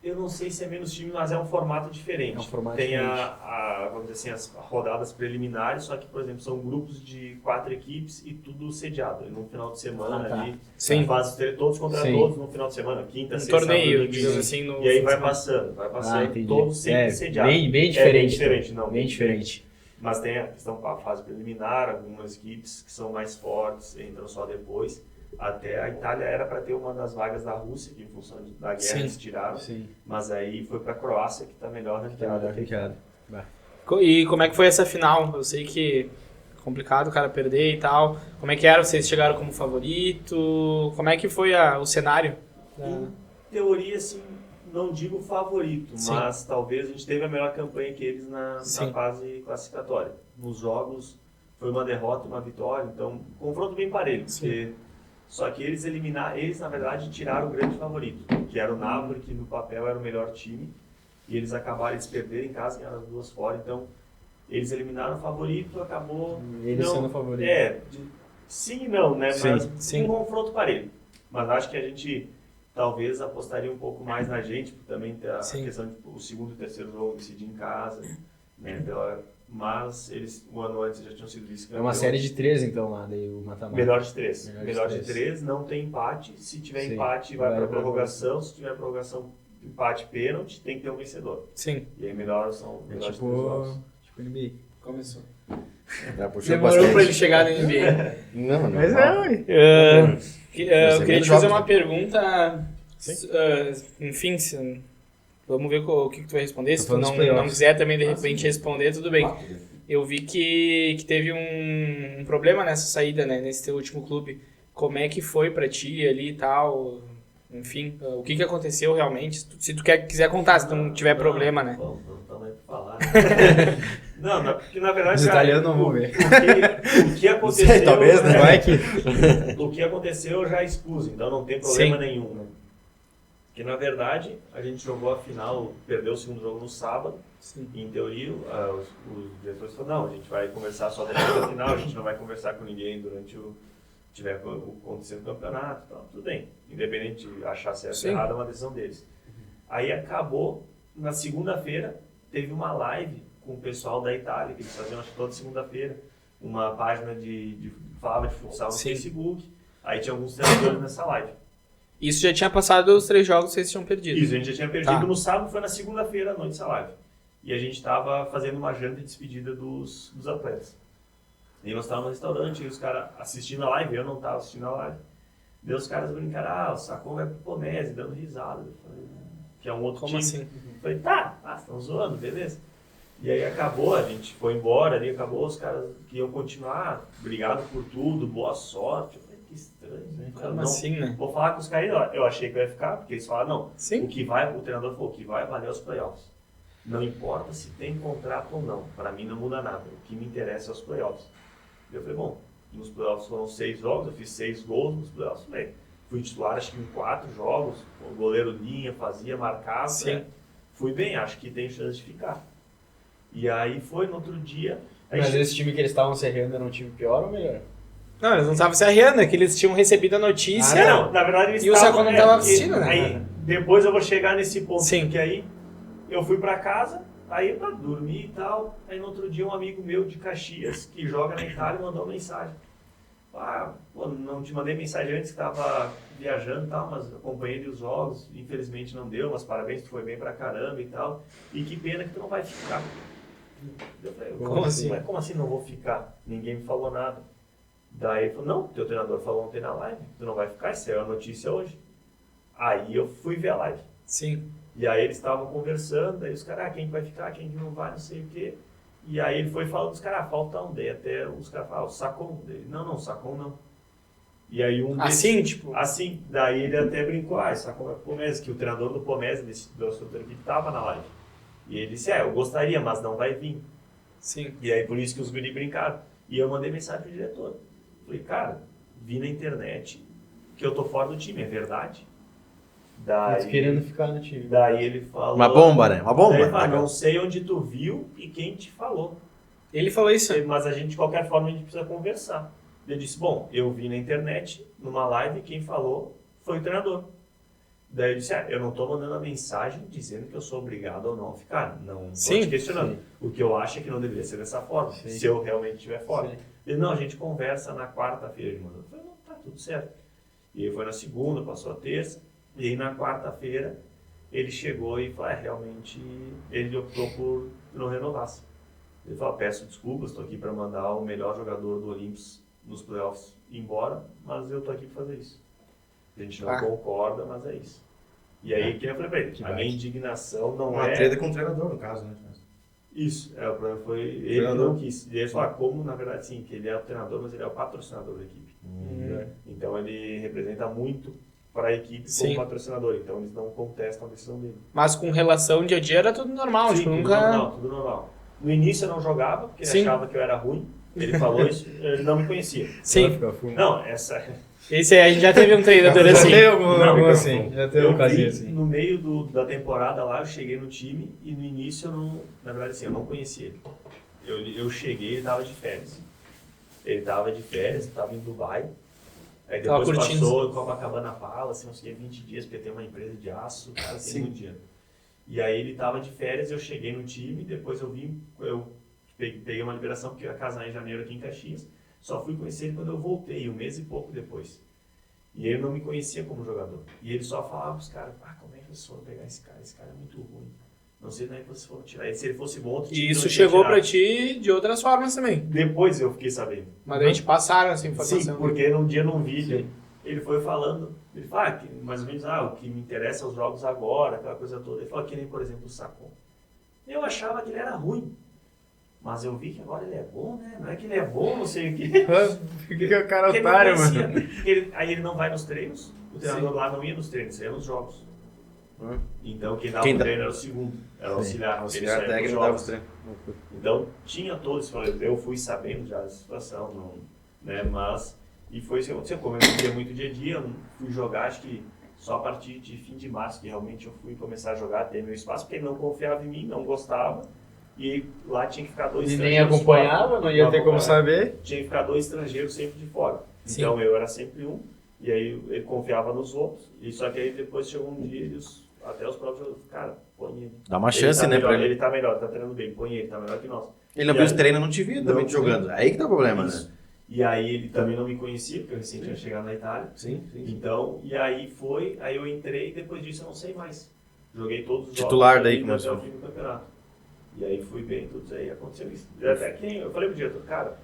Speaker 4: Eu não sei se é menos time, mas é um formato diferente.
Speaker 1: É um formato
Speaker 4: tem
Speaker 1: diferente.
Speaker 4: vamos dizer assim, as rodadas preliminares, só que, por exemplo, são grupos de 4 equipes e tudo sediado. E no final de semana
Speaker 1: Ah, tá.
Speaker 4: ali,
Speaker 3: Sim.
Speaker 4: faz todos contra
Speaker 1: Sim.
Speaker 4: todos no final de semana, quinta,
Speaker 3: Um
Speaker 4: sexta,
Speaker 3: torneio,
Speaker 4: sábado,
Speaker 3: digamos
Speaker 4: domingo.
Speaker 3: assim, no.
Speaker 4: E aí vai passando,
Speaker 1: Ah, entendi.
Speaker 4: todos sempre
Speaker 1: É,
Speaker 4: sediados.
Speaker 1: bem diferente.
Speaker 4: Bem diferente,
Speaker 1: então.
Speaker 4: não.
Speaker 1: Bem diferente.
Speaker 4: Mas tem a questão com a fase preliminar, algumas equipes que são mais fortes entram só depois. Até a Itália era para ter uma das vagas da Rússia, que em função da guerra eles tiraram.
Speaker 1: Sim.
Speaker 4: Mas aí foi para a Croácia, que está melhor ranqueada.
Speaker 3: E como é que foi essa final? Eu sei que é complicado o cara perder e tal. Como é que era? Vocês chegaram como favorito? Como é que foi o cenário?
Speaker 4: Em teoria, assim, não digo favorito,
Speaker 3: Sim.
Speaker 4: mas talvez a gente teve a melhor campanha que eles na fase classificatória. Nos jogos foi uma derrota e uma vitória, então um confronto bem parelho. Porque, só que eles na verdade tiraram o grande favorito, que era o Napoli, que no papel era o melhor time, e eles perderam em casa, ganharam as duas fora, então eles eliminaram o favorito, acabou...
Speaker 1: Eles sendo o favorito.
Speaker 4: Sim e não, né?
Speaker 1: Sim,
Speaker 4: Mas
Speaker 3: sim.
Speaker 4: um confronto parelho. Mas acho que a gente talvez apostaria um pouco mais na gente, porque também tem a questão de o segundo e o terceiro jogo decidir em casa, né? Mas eles, um ano antes, já tinham sido vice-campeões.
Speaker 1: É uma série de 3, então, lá, daí o mata-mata.
Speaker 4: Melhor de 3.
Speaker 1: Melhor
Speaker 4: de
Speaker 1: de
Speaker 4: 3, não tem empate. Se tiver
Speaker 1: Sim.
Speaker 4: empate, vai para
Speaker 1: pra
Speaker 4: prorrogação. Se tiver prorrogação, empate, pênalti, tem que ter um vencedor.
Speaker 3: Sim.
Speaker 4: E aí melhor são
Speaker 1: É
Speaker 4: melhores 3 jogos.
Speaker 1: tipo NBA.
Speaker 3: Começou.
Speaker 2: Já puxou
Speaker 3: Demorou
Speaker 2: bastante.
Speaker 3: pra ele chegar no NBA.
Speaker 2: Não, não.
Speaker 1: Mas ué.
Speaker 3: Eu queria te fazer uma
Speaker 2: né?
Speaker 3: pergunta. Enfim, vamos ver o que tu vai responder. Se tu
Speaker 1: falando dos
Speaker 3: não
Speaker 1: playoffs.
Speaker 3: quiser também de repente responder, tudo bem. Eu vi que teve um problema nessa saída, né? Nesse teu último clube. Como é que foi pra ti ali e tal? Enfim, o que aconteceu realmente? Se tu quiser contar, se não tiver problema, né?
Speaker 4: Vamos também falar. Né? Não, porque na verdade...
Speaker 1: Os italianos não vão ver.
Speaker 4: O que aconteceu...
Speaker 2: talvez, né?
Speaker 1: Vai que...
Speaker 4: O que aconteceu eu já expus, então não tem problema nenhum. Né? Porque na verdade, a gente jogou a final, perdeu o segundo jogo no sábado.
Speaker 3: Sim.
Speaker 4: E, em teoria, os diretores falaram, não, a gente vai conversar só depois da final, a gente não vai conversar com ninguém durante tiver acontecendo o campeonato, então, tudo bem. Independente de achar certo ou errado, é uma decisão deles. Aí acabou, na segunda-feira, teve uma live com o pessoal da Itália, que eles faziam, acho que toda segunda-feira, uma página falava de futsal no Facebook, aí tinha alguns treinadores nessa live.
Speaker 3: Isso já tinha passado os 3 jogos que vocês tinham perdido.
Speaker 4: Isso, a gente já tinha perdido no sábado, foi na segunda-feira à noite essa live. E a gente estava fazendo uma janta de despedida dos atletas. E nós estávamos no restaurante, e os caras assistindo a live, eu não estava assistindo a live. Daí os caras brincaram, o Sacon vai pro Pomese, dando risada. Eu falei, que é um outro
Speaker 3: Como
Speaker 4: time.
Speaker 3: assim?
Speaker 4: Eu falei, tá, estão zoando, beleza. E aí acabou, a gente foi embora, ali acabou, os caras que iam continuar, obrigado por tudo, boa sorte. Eu falei, que estranho, né?
Speaker 3: Como
Speaker 4: não,
Speaker 3: assim, né?
Speaker 4: Vou falar com os caras, eu achei que eu ia ficar, porque eles falaram, não,
Speaker 3: Sim.
Speaker 4: o treinador falou, o que vai valer os playoffs. Não importa se tem contrato ou não, para mim não muda nada, o que me interessa é os playoffs. Eu falei, bom, nos playoffs foram 6 jogos, eu fiz 6 gols nos playoffs, fui titular acho que em 4 jogos, o goleiro linha, fazia, marcava, né? Fui bem, acho que tem chance de ficar. E aí foi no outro dia...
Speaker 1: Mas esse time que eles estavam serrando era um time pior ou melhor?
Speaker 3: Não, eles não estavam se arriando, é que eles tinham recebido a notícia.
Speaker 4: Não, na verdade eles
Speaker 3: E o Sacon não estava assistindo, né?
Speaker 4: Aí, depois eu vou chegar nesse ponto,
Speaker 3: Sim.
Speaker 4: porque aí eu fui pra casa, aí pra dormir e tal, aí no outro dia um amigo meu de Caxias, que joga na Itália, mandou uma mensagem. Não te mandei mensagem antes que tava viajando e tal, mas acompanhei os jogos, infelizmente não deu, mas parabéns, tu foi bem pra caramba e tal, e que pena que tu não vai ficar. Eu falei,
Speaker 3: Como assim?
Speaker 4: Mas como assim não vou ficar? Ninguém me falou nada. Daí ele falou, não, teu treinador falou ontem na live, tu não vai ficar, isso é a notícia hoje. Aí eu fui ver a live.
Speaker 3: Sim.
Speaker 4: E aí eles estavam conversando, aí os caras, quem vai ficar, quem não vai, não sei o quê. E aí ele foi falando dos caras, falta um. Daí até os caras falaram, o Sacon dele. Não, Sacon não. E aí um desses,
Speaker 3: Assim, tipo...
Speaker 4: Assim, daí ele até brincou, Sacon vai pro Pomese, que o treinador do Pomese, da outra equipe, tava na live. E ele disse, eu gostaria, mas não vai vir.
Speaker 3: Sim.
Speaker 4: E aí por isso que os guri brincaram. E eu mandei mensagem pro diretor. Falei, cara, vi na internet que eu tô fora do time, é verdade?
Speaker 1: Eles querendo ficar no time.
Speaker 4: Daí ele falou...
Speaker 2: Uma bomba, né? Uma bomba.
Speaker 4: Daí ele falou, não sei onde tu viu e quem te falou.
Speaker 3: Ele falou isso.
Speaker 4: Mas a gente, de qualquer forma, a gente precisa conversar. Eu disse, bom, eu vi na internet, numa live, quem falou foi o treinador. Daí eu disse, eu não estou mandando a mensagem dizendo que eu sou obrigado ou não a ficar. Não estou te questionando. Sim. O que eu acho é que não deveria ser dessa forma, sim, se eu realmente estiver fora. Sim. Ele, não, a gente conversa na quarta-feira. Eu falei, não, tá tudo certo. E aí foi na segunda, passou a terça. E aí na quarta-feira ele chegou e falou, realmente ele optou por não renovar-se. Ele falou, peço desculpas, estou aqui para mandar o melhor jogador do Olímpicos nos playoffs embora, mas eu estou aqui para fazer isso. A gente não concorda, mas é isso. E aí, que eu falei para ele, a minha indignação não
Speaker 2: uma
Speaker 4: é...
Speaker 2: treta com o treinador, no caso, né?
Speaker 4: Isso, o problema foi ele que não quis. E ele falou, como na verdade sim, que ele é o treinador, mas ele é o patrocinador da equipe. Então ele representa muito para a equipe como patrocinador, então eles não contestam a decisão dele.
Speaker 3: Mas com relação ao dia a dia era tudo normal,
Speaker 4: Sim,
Speaker 3: tipo,
Speaker 4: tudo
Speaker 3: nunca...
Speaker 4: normal, tudo normal. No início eu não jogava, porque ele achava que eu era ruim, ele falou isso, ele não me conhecia.
Speaker 3: Sim.
Speaker 4: Não,
Speaker 3: Esse aí a gente já teve um treinador assim.
Speaker 1: Já teve algum assim, já teve um casinho assim.
Speaker 4: No meio da temporada lá, eu cheguei no time e no início eu não, na verdade assim, eu não conhecia ele. Eu cheguei, ele tava de férias. Ele tava de férias, tava em Dubai. Aí depois passou em Copacabana Palace, eu fiquei 20 dias porque tem uma empresa de aço, o cara tem muito dinheiro. E aí ele tava de férias, eu cheguei no time, depois eu peguei uma liberação porque eu ia casar em janeiro aqui em Caxias. Só fui conhecer ele quando eu voltei, um mês e pouco depois. E ele não me conhecia como jogador. E ele só falava pros caras, como é que vocês foram pegar esse cara? Esse cara é muito ruim. Não sei nem que vocês foram tirar ele. Se ele fosse bom, outro time
Speaker 3: E isso chegou pra ti de outras formas também.
Speaker 4: Depois eu fiquei sabendo.
Speaker 3: Mas a gente passaram essa informação.
Speaker 4: Sim, porque num dia num vídeo, ele foi falando, ele fala mais ou menos, o que me interessa é os jogos agora, aquela coisa toda. Ele falou que nem, por exemplo, o Sacon. Eu achava que ele era ruim. Mas eu vi que agora ele é bom, né? Não é que ele é bom, não sei o quê.
Speaker 1: Que é o cara otário, mano.
Speaker 4: Aí ele não vai nos treinos, o treinador lá não ia nos treinos, ia nos jogos. Então quem dava o treino era o segundo, era o auxiliar.
Speaker 2: O auxiliar técnico dava os treinos.
Speaker 4: Então tinha todos esse problema. Eu fui sabendo já da situação, não, né? Mas, e foi isso que aconteceu. Como eu não via muito dia a dia, eu fui jogar, acho que só a partir de fim de março, que realmente eu fui começar a jogar, ter meu espaço, porque ele não confiava em mim, não gostava. E lá tinha que ficar 2 estrangeiros.
Speaker 1: E nem acompanhava, não ia ter como saber.
Speaker 4: Tinha que ficar 2 estrangeiros sempre de fora.
Speaker 3: Sim.
Speaker 4: Então eu era sempre um, e aí ele confiava nos outros. E só que aí depois chegou um dia, até os próprios jogadores, cara, põe ele.
Speaker 2: Dá uma chance, né,
Speaker 4: melhor,
Speaker 2: pra ele.
Speaker 4: Ele tá melhor, tá treinando bem, põe ele, tá melhor que nós.
Speaker 2: Ele não viu os treinos, não te via também jogando. Aí que tá o problema,
Speaker 4: Isso.
Speaker 2: né?
Speaker 4: E aí ele também não me conhecia, porque eu recém tinha chegado na Itália.
Speaker 2: Sim.
Speaker 4: Então, e aí eu entrei e depois disso eu não sei mais. Joguei todos os
Speaker 2: Titular
Speaker 4: jogos
Speaker 2: daí
Speaker 4: até
Speaker 2: começou.
Speaker 4: o fim do campeonato. E aí fui bem, tudo aí aconteceu isso. Até que eu falei pro diretor, cara,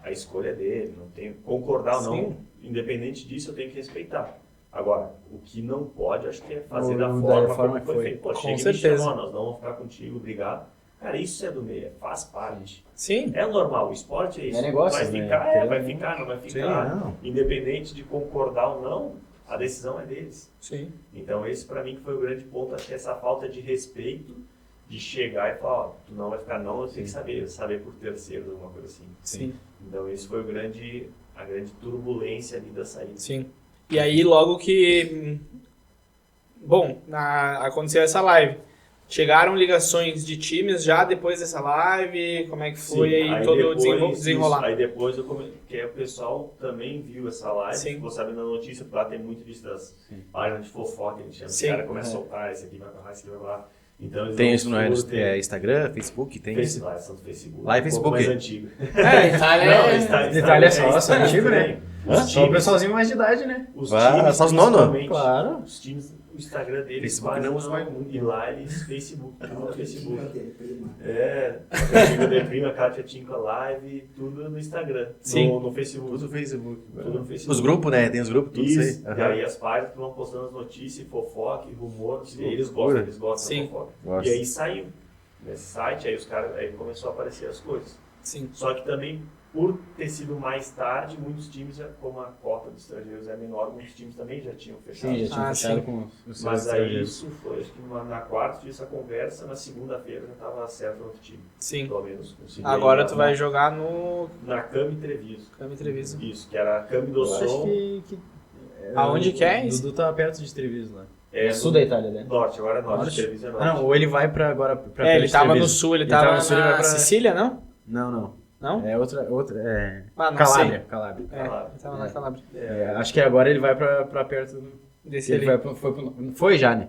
Speaker 4: a escolha é dele, não tenho que concordar ou não, independente disso eu tenho que respeitar. Agora, o que não pode, acho que é fazer da forma que foi feito. Pô,
Speaker 3: Com
Speaker 4: chega
Speaker 3: certeza.
Speaker 4: e me chamou, nós não vamos ficar contigo, obrigado. Cara, isso é do meio, faz parte.
Speaker 3: Sim.
Speaker 4: É normal, o esporte é isso.
Speaker 1: É negócio,
Speaker 4: vai
Speaker 1: né?
Speaker 4: ficar, vai ficar, não vai ficar.
Speaker 2: Sim, não.
Speaker 4: Independente de concordar ou não, a decisão é deles.
Speaker 3: Sim.
Speaker 4: Então esse pra mim que foi o grande ponto, acho que essa falta de respeito, de chegar e falar, tu não vai ficar não, eu tenho que saber por terceiros, alguma coisa assim.
Speaker 3: Sim.
Speaker 4: Então esse foi a grande turbulência ali da saída.
Speaker 3: Sim. E aí logo que... Bom, aconteceu essa live. Chegaram ligações de times já depois dessa live? Como é que foi aí todo o desenrolar?
Speaker 4: Aí depois que o pessoal também viu essa live,
Speaker 3: Sim.
Speaker 4: ficou sabendo da notícia, porque lá tem muito disso das páginas de fofoca, a gente chama,
Speaker 3: Sim.
Speaker 4: o cara começa a soltar, esse aqui vai pra lá, esse aqui vai pra lá. Então, eles
Speaker 2: Tem
Speaker 4: vão
Speaker 2: isso no
Speaker 4: tudo, tem
Speaker 2: Instagram, Facebook, tem isso.
Speaker 4: Lá, são do Facebook.
Speaker 2: Lá é
Speaker 4: um pouco
Speaker 2: Facebook.
Speaker 4: mais antigo.
Speaker 1: Itália é só antigo, né?
Speaker 4: Os
Speaker 1: Só o
Speaker 4: times,
Speaker 1: pessoalzinho mais de idade, né?
Speaker 2: Só os nono?
Speaker 4: principalmente,
Speaker 1: Claro.
Speaker 4: Os times, o Instagram deles
Speaker 2: Facebook
Speaker 4: quase
Speaker 2: não usa mais
Speaker 4: e lá eles Facebook, tudo no Facebook. A Kátia Deprima, a Kátia Tinca Live, tudo no Instagram.
Speaker 3: Sim.
Speaker 4: No Facebook.
Speaker 2: Tudo no Facebook.
Speaker 4: Tudo no Facebook.
Speaker 2: Os grupos, né? Tem os grupos, tudo isso
Speaker 4: Isso.
Speaker 2: aí.
Speaker 4: E aí as páginas vão postando as notícias, fofoca, rumor, e aí eles gostam
Speaker 3: Sim.
Speaker 4: da fofoca.
Speaker 2: Gosto.
Speaker 4: E aí saiu nesse site, aí os caras, aí começou a aparecer as coisas.
Speaker 3: Sim.
Speaker 4: Só que também, por ter sido mais tarde, muitos times, como a cota dos estrangeiros é menor, muitos times também já tinham fechado.
Speaker 1: Sim, já tinha fechado
Speaker 3: sim.
Speaker 1: com os seus
Speaker 4: Mas aí
Speaker 1: estrangeiros.
Speaker 4: isso foi, acho que na quarta tive essa conversa, na segunda-feira já estava certo no outro time.
Speaker 3: Sim.
Speaker 4: Pelo menos. consegui
Speaker 3: Agora
Speaker 4: ir
Speaker 3: tu vai jogar no
Speaker 4: na Cami Treviso.
Speaker 3: Cami Treviso.
Speaker 4: Isso, que era a Cami do
Speaker 1: Eu acho
Speaker 4: Som.
Speaker 1: que
Speaker 3: Aonde que é isso?
Speaker 1: Dudu tá perto de Treviso lá.
Speaker 4: É
Speaker 1: Sul da Itália, né?
Speaker 4: Norte, agora é norte.
Speaker 1: Norte?
Speaker 4: Treviso é norte.
Speaker 1: Ah, não, ou ele vai pra agora pra
Speaker 3: Ele
Speaker 1: perto de
Speaker 3: tava no
Speaker 1: Treviso.
Speaker 3: sul, ele
Speaker 1: Ele
Speaker 3: tava
Speaker 1: tava no sul, ele vai
Speaker 3: na
Speaker 1: pra-
Speaker 3: Sicília, não?
Speaker 1: Não.
Speaker 3: Não?
Speaker 1: É outra
Speaker 3: Ah, não
Speaker 1: Calábria.
Speaker 3: sei.
Speaker 1: Calábria.
Speaker 3: É, ele tava na Calabria.
Speaker 1: Acho que agora ele vai pra perto do...
Speaker 3: Desse
Speaker 1: Ele
Speaker 3: ali.
Speaker 1: foi já, né?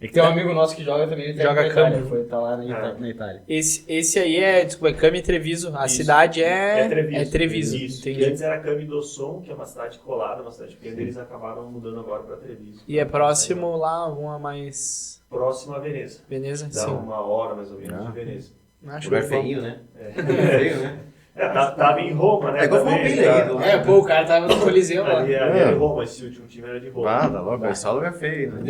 Speaker 1: É que tem um amigo nosso que joga também, ele tá
Speaker 3: Joga
Speaker 1: na Itália,
Speaker 3: campo.
Speaker 1: tá lá na Itália.
Speaker 3: Esse aí é, desculpa, é Cami Treviso. A
Speaker 4: Isso.
Speaker 3: cidade é
Speaker 4: Treviso.
Speaker 3: Treviso.
Speaker 4: Isso. Que
Speaker 3: Entendi.
Speaker 4: antes era Cami do Som, que é uma cidade colada, uma cidade pequena, eles acabaram mudando agora para Treviso.
Speaker 3: E é próximo lá, uma mais...
Speaker 4: Próximo a Veneza.
Speaker 3: Veneza?
Speaker 4: Dá
Speaker 3: Sim.
Speaker 4: 1 hora mais ou menos de Veneza.
Speaker 3: Acho
Speaker 2: Lugar
Speaker 3: que
Speaker 2: feio, né? Feio, né?
Speaker 4: Tava em Roma, né?
Speaker 2: É igual
Speaker 4: também,
Speaker 2: Farroupilha aí, do lado.
Speaker 3: o cara tava no Coliseu lá.
Speaker 4: Ali era Roma, esse último time era de Roma.
Speaker 2: Ah, tá louco, é só lugar feio, né?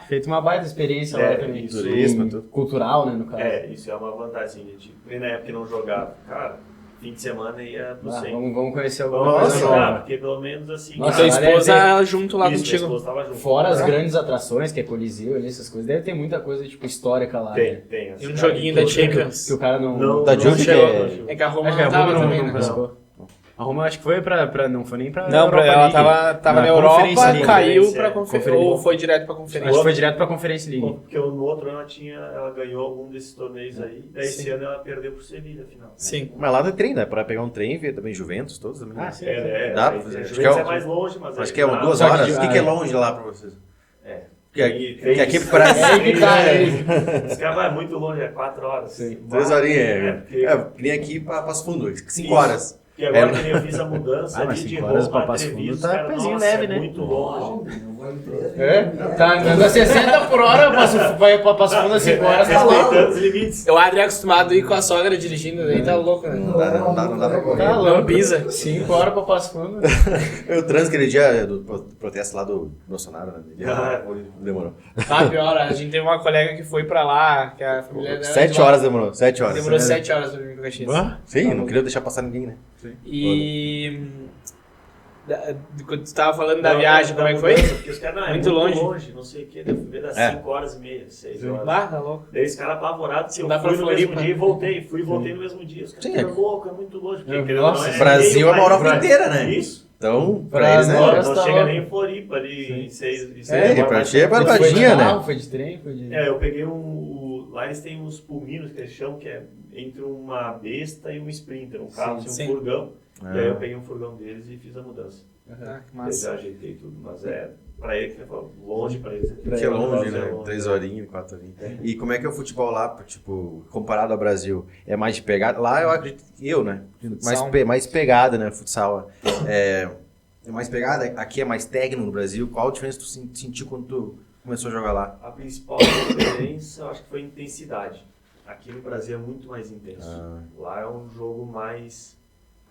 Speaker 1: Feito uma baita experiência lá também.
Speaker 4: isso.
Speaker 2: Turismo, tudo.
Speaker 1: Cultural, né, no caso.
Speaker 4: Isso é uma vantagem. A gente, na época que não jogava, cara, fim de semana ia pro centro.
Speaker 1: Vamos conhecer alguma
Speaker 4: Vamos
Speaker 1: coisa
Speaker 4: jogar,
Speaker 1: nova.
Speaker 4: porque pelo menos assim...
Speaker 3: E tua esposa junto lá
Speaker 4: minha
Speaker 3: contigo.
Speaker 4: esposa tava junto.
Speaker 1: Fora as grandes atrações, que é Coliseu ali, essas coisas, deve ter muita coisa, tipo, histórica lá, né?
Speaker 4: Tem.
Speaker 3: E um joguinho da Champions.
Speaker 1: Que o cara não...
Speaker 4: Não,
Speaker 2: Da
Speaker 4: não
Speaker 2: Juve que
Speaker 4: chegou,
Speaker 2: é-
Speaker 4: não chegou.
Speaker 3: É que a Roma
Speaker 1: Acho que a
Speaker 3: não tava
Speaker 1: Roma
Speaker 3: também,
Speaker 1: não
Speaker 3: né?
Speaker 1: participou. A Roma acho que foi não foi nem pra
Speaker 3: Não,
Speaker 1: Europa
Speaker 3: ela
Speaker 1: League.
Speaker 3: tava na
Speaker 1: Conferência
Speaker 3: Europa,
Speaker 1: League.
Speaker 3: caiu pra
Speaker 4: Conferência,
Speaker 3: conferência. Ou foi direto pra
Speaker 1: Acho
Speaker 3: conferência.
Speaker 1: que foi direto pra Conferência League.
Speaker 4: Porque no outro ano ela ganhou algum desses torneios aí, daí esse
Speaker 3: Sim.
Speaker 4: ano ela perdeu pro Sevilha, afinal.
Speaker 3: Sim.
Speaker 2: Mas lá tem trem, né? Pra pegar um trem e ver também Juventus, todos também.
Speaker 1: Ah, sim.
Speaker 2: Dá pra fazer.
Speaker 4: Acho
Speaker 2: Acho
Speaker 4: que
Speaker 2: que é
Speaker 4: é mais longe, mas...
Speaker 2: Acho que é
Speaker 4: dá.
Speaker 2: 2
Speaker 1: Só que
Speaker 2: horas.
Speaker 1: de-
Speaker 2: O que é longe lá pra vocês?
Speaker 4: É.
Speaker 2: Que aqui
Speaker 4: Três-
Speaker 2: pra...
Speaker 1: É aí que tá,
Speaker 4: Esse cara vai muito longe, é 4 horas.
Speaker 1: Sim.
Speaker 2: 2 horinhas.
Speaker 4: porque-
Speaker 2: Vem aqui pra Passo Fundo, 5
Speaker 4: Isso.
Speaker 2: horas.
Speaker 4: E agora
Speaker 2: É.
Speaker 4: que eu fiz a mudança
Speaker 1: Ah, mas
Speaker 4: de
Speaker 1: 5 horas
Speaker 4: Roma
Speaker 1: pra
Speaker 4: a
Speaker 1: Passo Fundo
Speaker 4: Treviso,
Speaker 1: tá
Speaker 4: cara,
Speaker 1: pezinho
Speaker 4: nossa,
Speaker 1: leve,
Speaker 4: é
Speaker 1: né?
Speaker 4: muito longe.
Speaker 1: Tá andando a 60 por hora, vai pra Passo Fundo a 5 horas, tá louco.
Speaker 4: Respeitando os limites.
Speaker 3: O Adri é acostumado a ir com a sogra dirigindo, aí tá louco, né?
Speaker 2: Não dá pra correr.
Speaker 1: Tá
Speaker 3: Não
Speaker 1: louco.
Speaker 3: pisa.
Speaker 1: 5 horas pra Passo Fundo.
Speaker 2: O trânsito aquele dia do protesto lá do Bolsonaro, né? Demorou.
Speaker 3: Tá pior, a gente teve uma colega que foi pra lá, que a família dela é de
Speaker 2: 7
Speaker 3: lá.
Speaker 2: horas demorou, 7 horas.
Speaker 3: Demorou 7 horas pra vir pra Caxias.
Speaker 2: Sim, não queria deixar passar ninguém, né?
Speaker 3: E... Quando tu tava falando da viagem, como é que foi?
Speaker 4: Porque os caras, não, é
Speaker 3: Muito
Speaker 4: muito
Speaker 3: longe.
Speaker 4: longe, não sei o que, deve ver das
Speaker 2: É.
Speaker 4: 5 horas e meia, 6 horas.
Speaker 3: Bah, tá louco.
Speaker 4: Daí os caras apavorados, que eu
Speaker 3: Dá pra
Speaker 4: fui no mesmo
Speaker 3: Floripa.
Speaker 4: dia e voltei. Fui e voltei no mesmo dia. Os caras,
Speaker 2: Sim,
Speaker 4: é louco, é muito longe. Porque,
Speaker 1: É,
Speaker 4: querendo ou
Speaker 1: nossa,
Speaker 4: não,
Speaker 2: O Brasil é uma Europa
Speaker 1: Pra-
Speaker 2: inteira, né?
Speaker 4: Isso.
Speaker 2: Então,
Speaker 1: Pra
Speaker 2: pra eles, né?
Speaker 1: nós-
Speaker 4: Não
Speaker 1: tá
Speaker 4: chega
Speaker 1: louco.
Speaker 4: nem em Floripa ali em 6
Speaker 2: pra ti é
Speaker 1: Foi de
Speaker 2: barbadinha, né?
Speaker 1: carro, foi de trem, foi de...
Speaker 4: eu peguei lá eles têm uns pulminos que eles chamam, que é entre uma besta e um sprinter, um carro,
Speaker 3: Sim,
Speaker 4: assim,
Speaker 3: sim.
Speaker 4: um furgão.
Speaker 2: Ah.
Speaker 4: E aí eu peguei um furgão deles e fiz a mudança.
Speaker 3: Ah, que
Speaker 4: Eu
Speaker 3: massa.
Speaker 4: já ajeitei tudo, mas pra ele que eu falo, longe pra eles.
Speaker 2: Que é longe, né?
Speaker 4: longe.
Speaker 2: 3 horinhas, 4 horinhas. E como é que é o futebol lá, tipo, comparado ao Brasil? É mais de pegada? Lá eu acredito, né?
Speaker 3: Futsal.
Speaker 2: Mais pegada, né? Futsal. É mais pegada? Aqui é mais técnico no Brasil. Qual a diferença tu sentiu quando tu começou a jogar lá?
Speaker 4: A principal diferença, eu acho que foi a intensidade. Aqui no Brasil é muito mais intenso.
Speaker 2: Ah.
Speaker 4: Lá é um jogo mais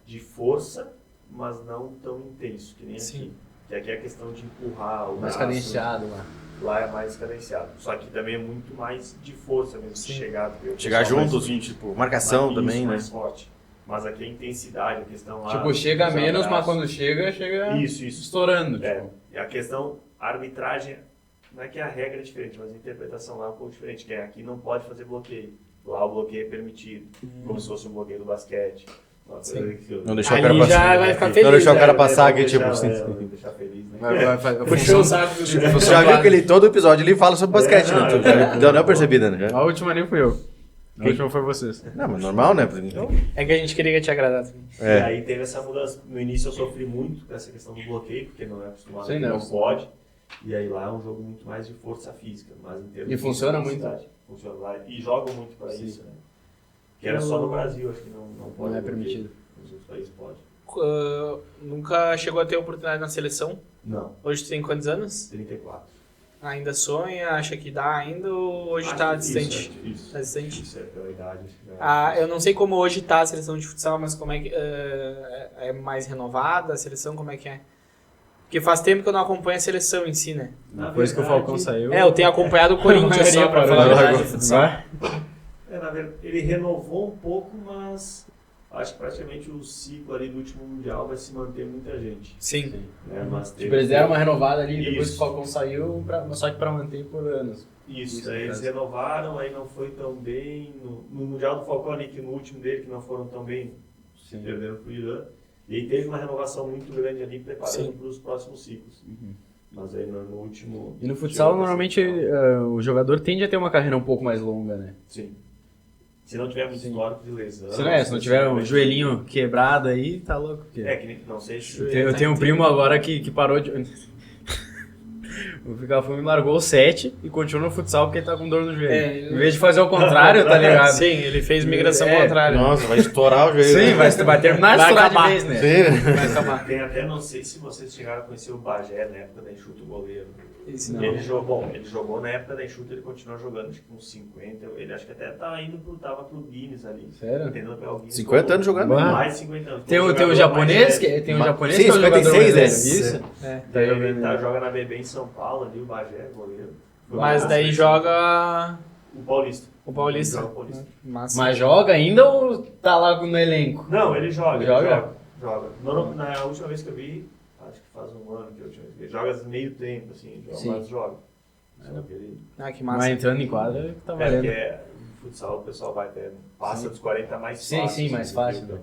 Speaker 4: de força, mas não tão intenso que nem
Speaker 3: Sim.
Speaker 4: aqui. Que aqui é a questão de empurrar o
Speaker 1: Mais
Speaker 4: braço.
Speaker 1: cadenciado lá.
Speaker 4: Lá é mais cadenciado. Só que também é muito mais de força mesmo, de
Speaker 3: Sim.
Speaker 4: chegar. porque o
Speaker 2: Chegar
Speaker 4: pessoal
Speaker 2: juntos,
Speaker 4: mais-
Speaker 2: assim, tipo, marcação
Speaker 4: mais-
Speaker 2: também,
Speaker 4: isso,
Speaker 2: né?
Speaker 4: mais forte. Mas aqui a intensidade, a questão lá...
Speaker 1: Tipo, chega
Speaker 4: os
Speaker 1: menos, mas
Speaker 4: abraços.
Speaker 1: quando chega
Speaker 4: Isso.
Speaker 1: estourando.
Speaker 4: É,
Speaker 1: Tipo.
Speaker 4: e a questão, a arbitragem, não é que a regra é diferente, mas a interpretação lá é um pouco diferente, que é aqui não pode fazer bloqueio. Lá o bloqueio é permitido, como se fosse um bloqueio do basquete. Uma coisa que eu-
Speaker 2: Não deixar o
Speaker 3: Ali
Speaker 2: cara
Speaker 3: já
Speaker 2: passar.
Speaker 3: vai ficar
Speaker 2: Não
Speaker 3: feliz,
Speaker 2: deixar o
Speaker 3: né?
Speaker 2: cara passar aqui,
Speaker 4: Vamos
Speaker 2: tipo,
Speaker 4: deixar,
Speaker 2: assim.
Speaker 4: vamos deixar feliz, né?
Speaker 3: Puxou o saco do
Speaker 2: Você já viu que ele, todo episódio ele fala sobre basquete,
Speaker 4: não,
Speaker 2: né? Tu
Speaker 4: é,
Speaker 2: já deu uma percebida, né?
Speaker 1: A última nem fui eu. A última foi vocês.
Speaker 2: Não, mas normal, né?
Speaker 3: É que a gente queria te agradar também.
Speaker 4: E
Speaker 2: É.
Speaker 4: aí teve essa mudança. No início eu sofri muito com essa questão do bloqueio, porque não é acostumado,
Speaker 1: Sim,
Speaker 4: não
Speaker 1: não.
Speaker 4: pode. E aí lá é um jogo muito mais de força física, mais em termos
Speaker 1: E
Speaker 4: de
Speaker 1: funciona
Speaker 4: intensidade. Funciona lá. E jogam muito para
Speaker 1: Sim.
Speaker 4: isso, né? Que era só no Brasil, acho que não pode.
Speaker 1: Não é
Speaker 4: bloqueio.
Speaker 1: permitido.
Speaker 4: Nos outros países pode.
Speaker 3: Nunca chegou a ter oportunidade na seleção?
Speaker 4: Não,
Speaker 3: Hoje tu tem quantos anos?
Speaker 4: 34.
Speaker 3: Ainda sonha? Acha que dá ainda ou hoje
Speaker 4: Acho
Speaker 3: tá
Speaker 4: difícil,
Speaker 3: distante?
Speaker 4: é difícil.
Speaker 3: Tá distante?
Speaker 4: Isso é pela idade. Acho que
Speaker 3: Ah, eu não sei como hoje tá a seleção de futsal, mas como é que é mais renovada a seleção, como é que é? Porque faz tempo que eu não acompanho a seleção em si, né?
Speaker 4: Na
Speaker 1: Depois que o
Speaker 4: verdade,
Speaker 1: Falcão saiu...
Speaker 3: Eu tenho acompanhado o Corinthians só, pra falar a verdade, de futsal.
Speaker 4: na verdade, ele renovou um pouco, mas acho que praticamente o ciclo ali do último Mundial vai se manter muita gente.
Speaker 3: Sim.
Speaker 4: Né? Mas teve-
Speaker 1: Tipo, eles deram uma renovada ali depois
Speaker 4: Isso.
Speaker 1: que o Falcão saiu, só que pra manter por anos.
Speaker 4: Isso,
Speaker 1: Isso,
Speaker 4: aí
Speaker 1: no
Speaker 4: eles
Speaker 1: caso.
Speaker 4: renovaram, aí não foi tão bem. No Mundial do Falcão ali, que no último dele, que não foram tão bem, se perderam pro Irã. E aí teve uma renovação muito grande ali, preparando
Speaker 3: Sim.
Speaker 4: para os próximos ciclos. Mas aí no último...
Speaker 1: E no futsal,
Speaker 4: chegou a
Speaker 1: normalmente,
Speaker 4: ser-
Speaker 1: o jogador tende a ter uma carreira um pouco mais longa, né?
Speaker 4: Sim. Se não tiver muito
Speaker 1: Sim.
Speaker 4: histórico de lesão...
Speaker 1: Se não tiver um joelhinho quebrado aí, tá louco. Porque...
Speaker 4: É, que nem, não sei se...
Speaker 1: Eu tenho um primo agora que parou de... O Ficafumi largou o 7 e continuou no futsal porque ele tá com dor no joelho. Em vez de fazer o contrário, tá ligado?
Speaker 3: Sim, ele fez migração
Speaker 1: É.
Speaker 3: contrária.
Speaker 2: Nossa, vai estourar o joelho.
Speaker 1: Sim, vai terminar de
Speaker 3: Vai
Speaker 1: estourar de
Speaker 3: acabar.
Speaker 1: vez, né?
Speaker 2: Sim.
Speaker 3: Vai acabar.
Speaker 4: Tem até, não sei se vocês chegaram a conhecer o Bagé na época da Enxuto Goleiro. Ele jogou na época da enxuta, ele continuou jogando, acho que com 50, ele acho que até tava pro Guinness ali.
Speaker 1: Sério?
Speaker 4: Tentando pegar o Guinness.
Speaker 2: 50 anos jogando?
Speaker 4: Mais de 50 anos.
Speaker 1: Tem o japonês, que é o
Speaker 2: Sim,
Speaker 1: jogador mais
Speaker 2: 56,
Speaker 1: velho.
Speaker 2: Isso.
Speaker 4: Ele joga na BB em São Paulo ali, o Bagé, goleiro.
Speaker 3: Mas daí joga
Speaker 4: o Paulista.
Speaker 3: o Paulista.
Speaker 4: Joga o Paulista.
Speaker 1: Mas joga ainda ou tá lá no elenco?
Speaker 4: Não, ele joga.
Speaker 1: Joga?
Speaker 4: Joga. Na última vez que eu vi, acho que faz um ano que eu tinha visto. Ele joga meio tempo, assim, mas joga. Só que ele...
Speaker 3: Que massa.
Speaker 1: Mas entrando em quadra, tá valendo.
Speaker 4: Porque no futsal o pessoal vai até passa dos 40 mais
Speaker 1: Sim,
Speaker 4: fácil.
Speaker 1: sim, mais fácil. Né?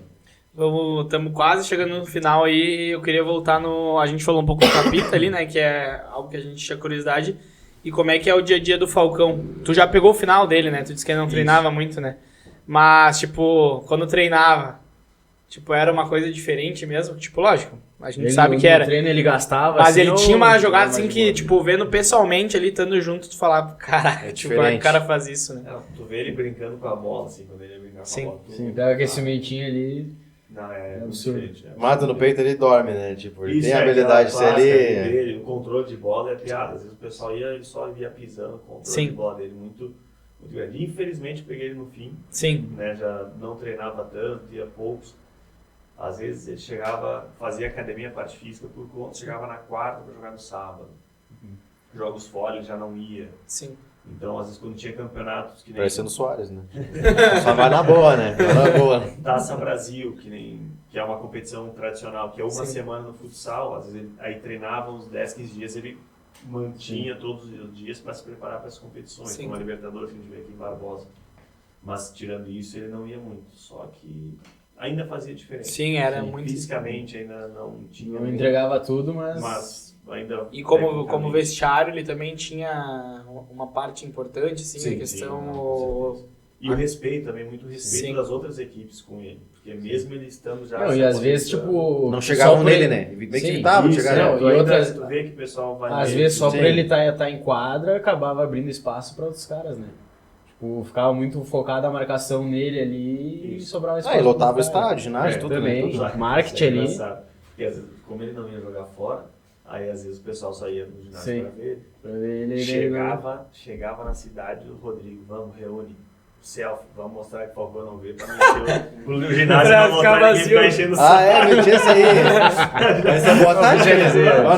Speaker 3: Estamos quase chegando no final aí. Eu queria voltar no. A gente falou um pouco do Capita ali, né? Que é algo que a gente tinha curiosidade. E como é que é o dia a dia do Falcão? Tu já pegou o final dele, né? Tu disse que ele não treinava muito, né? Mas, tipo, quando treinava, tipo, era uma coisa diferente mesmo? Tipo, lógico, a gente sabe que era.
Speaker 1: No treino ele gastava.
Speaker 3: Mas
Speaker 1: assim,
Speaker 3: ele tinha uma jogada assim que, tipo, vendo pessoalmente ali, estando junto, tu falava, cara, tipo, como é que o cara faz isso, né?
Speaker 4: Não, tu vê ele brincando com a bola, assim, quando ele ia brincar com a bola.
Speaker 1: Sim, pega aquecimentinho ali.
Speaker 4: Não, é
Speaker 1: absurdo.
Speaker 4: diferente.
Speaker 2: Mata no peito, ele dorme, né? Tipo, ele
Speaker 4: Isso
Speaker 2: tem a
Speaker 4: é
Speaker 2: habilidade de ser
Speaker 4: aquela clássica
Speaker 2: ali.
Speaker 4: dele, o controle de bola é piada. Às vezes o pessoal ele só via pisando, o controle de bola dele muito grande. Infelizmente, peguei ele no fim.
Speaker 3: Sim.
Speaker 4: Né, já não treinava tanto, ia poucos. Às vezes ele chegava, fazia academia, parte física por conta, chegava na quarta para jogar no sábado. Jogos fora ele já não ia.
Speaker 3: Sim.
Speaker 4: Então, às vezes, quando tinha campeonatos que nem...
Speaker 2: Parecendo o Soares, né? Só vai na boa, né? Vai na boa.
Speaker 4: Taça Brasil, que é uma competição tradicional, que é uma semana no futsal. Às vezes, aí treinava uns 10, 15 dias, ele mantinha todos os dias para se preparar para as competições. Como a Libertadores, que a gente vê aqui em Barbosa. Mas, tirando isso, ele não ia muito. Só que ainda fazia diferença.
Speaker 3: Sim, era muito...
Speaker 4: Fisicamente ainda não tinha...
Speaker 1: Não entregava tudo, mas
Speaker 4: ainda...
Speaker 3: E como vestiário, ele também tinha uma parte importante, assim, a questão...
Speaker 4: E o respeito também, muito respeito das outras equipes com ele. Porque mesmo ele estando já...
Speaker 1: Não, e às vezes, tipo...
Speaker 2: Não chegavam nele, né? Bem que ele tava, chegaram.
Speaker 1: E outras...
Speaker 4: Tu vê que o pessoal vai...
Speaker 1: Às vezes, só pra ele tá em quadra, acabava abrindo espaço pra outros caras, né? Tipo, ficava muito focada a marcação nele ali e sobrava espaço.
Speaker 2: Ele lotava o estádio, ginásio, tudo
Speaker 1: também.
Speaker 2: Tudo.
Speaker 1: Marketing ali.
Speaker 4: Porque, às vezes, como ele não ia jogar fora, aí às vezes o pessoal saía no ginásio pra ver ele. Chegava na cidade, o Rodrigo, vamos, reúne. Selfie, vamos mostrar que o Falcão não veio pra mexer o ginásio não mostrar ninguém ficar enchendo o saco.
Speaker 2: Metia isso aí. Essa é boa tarde,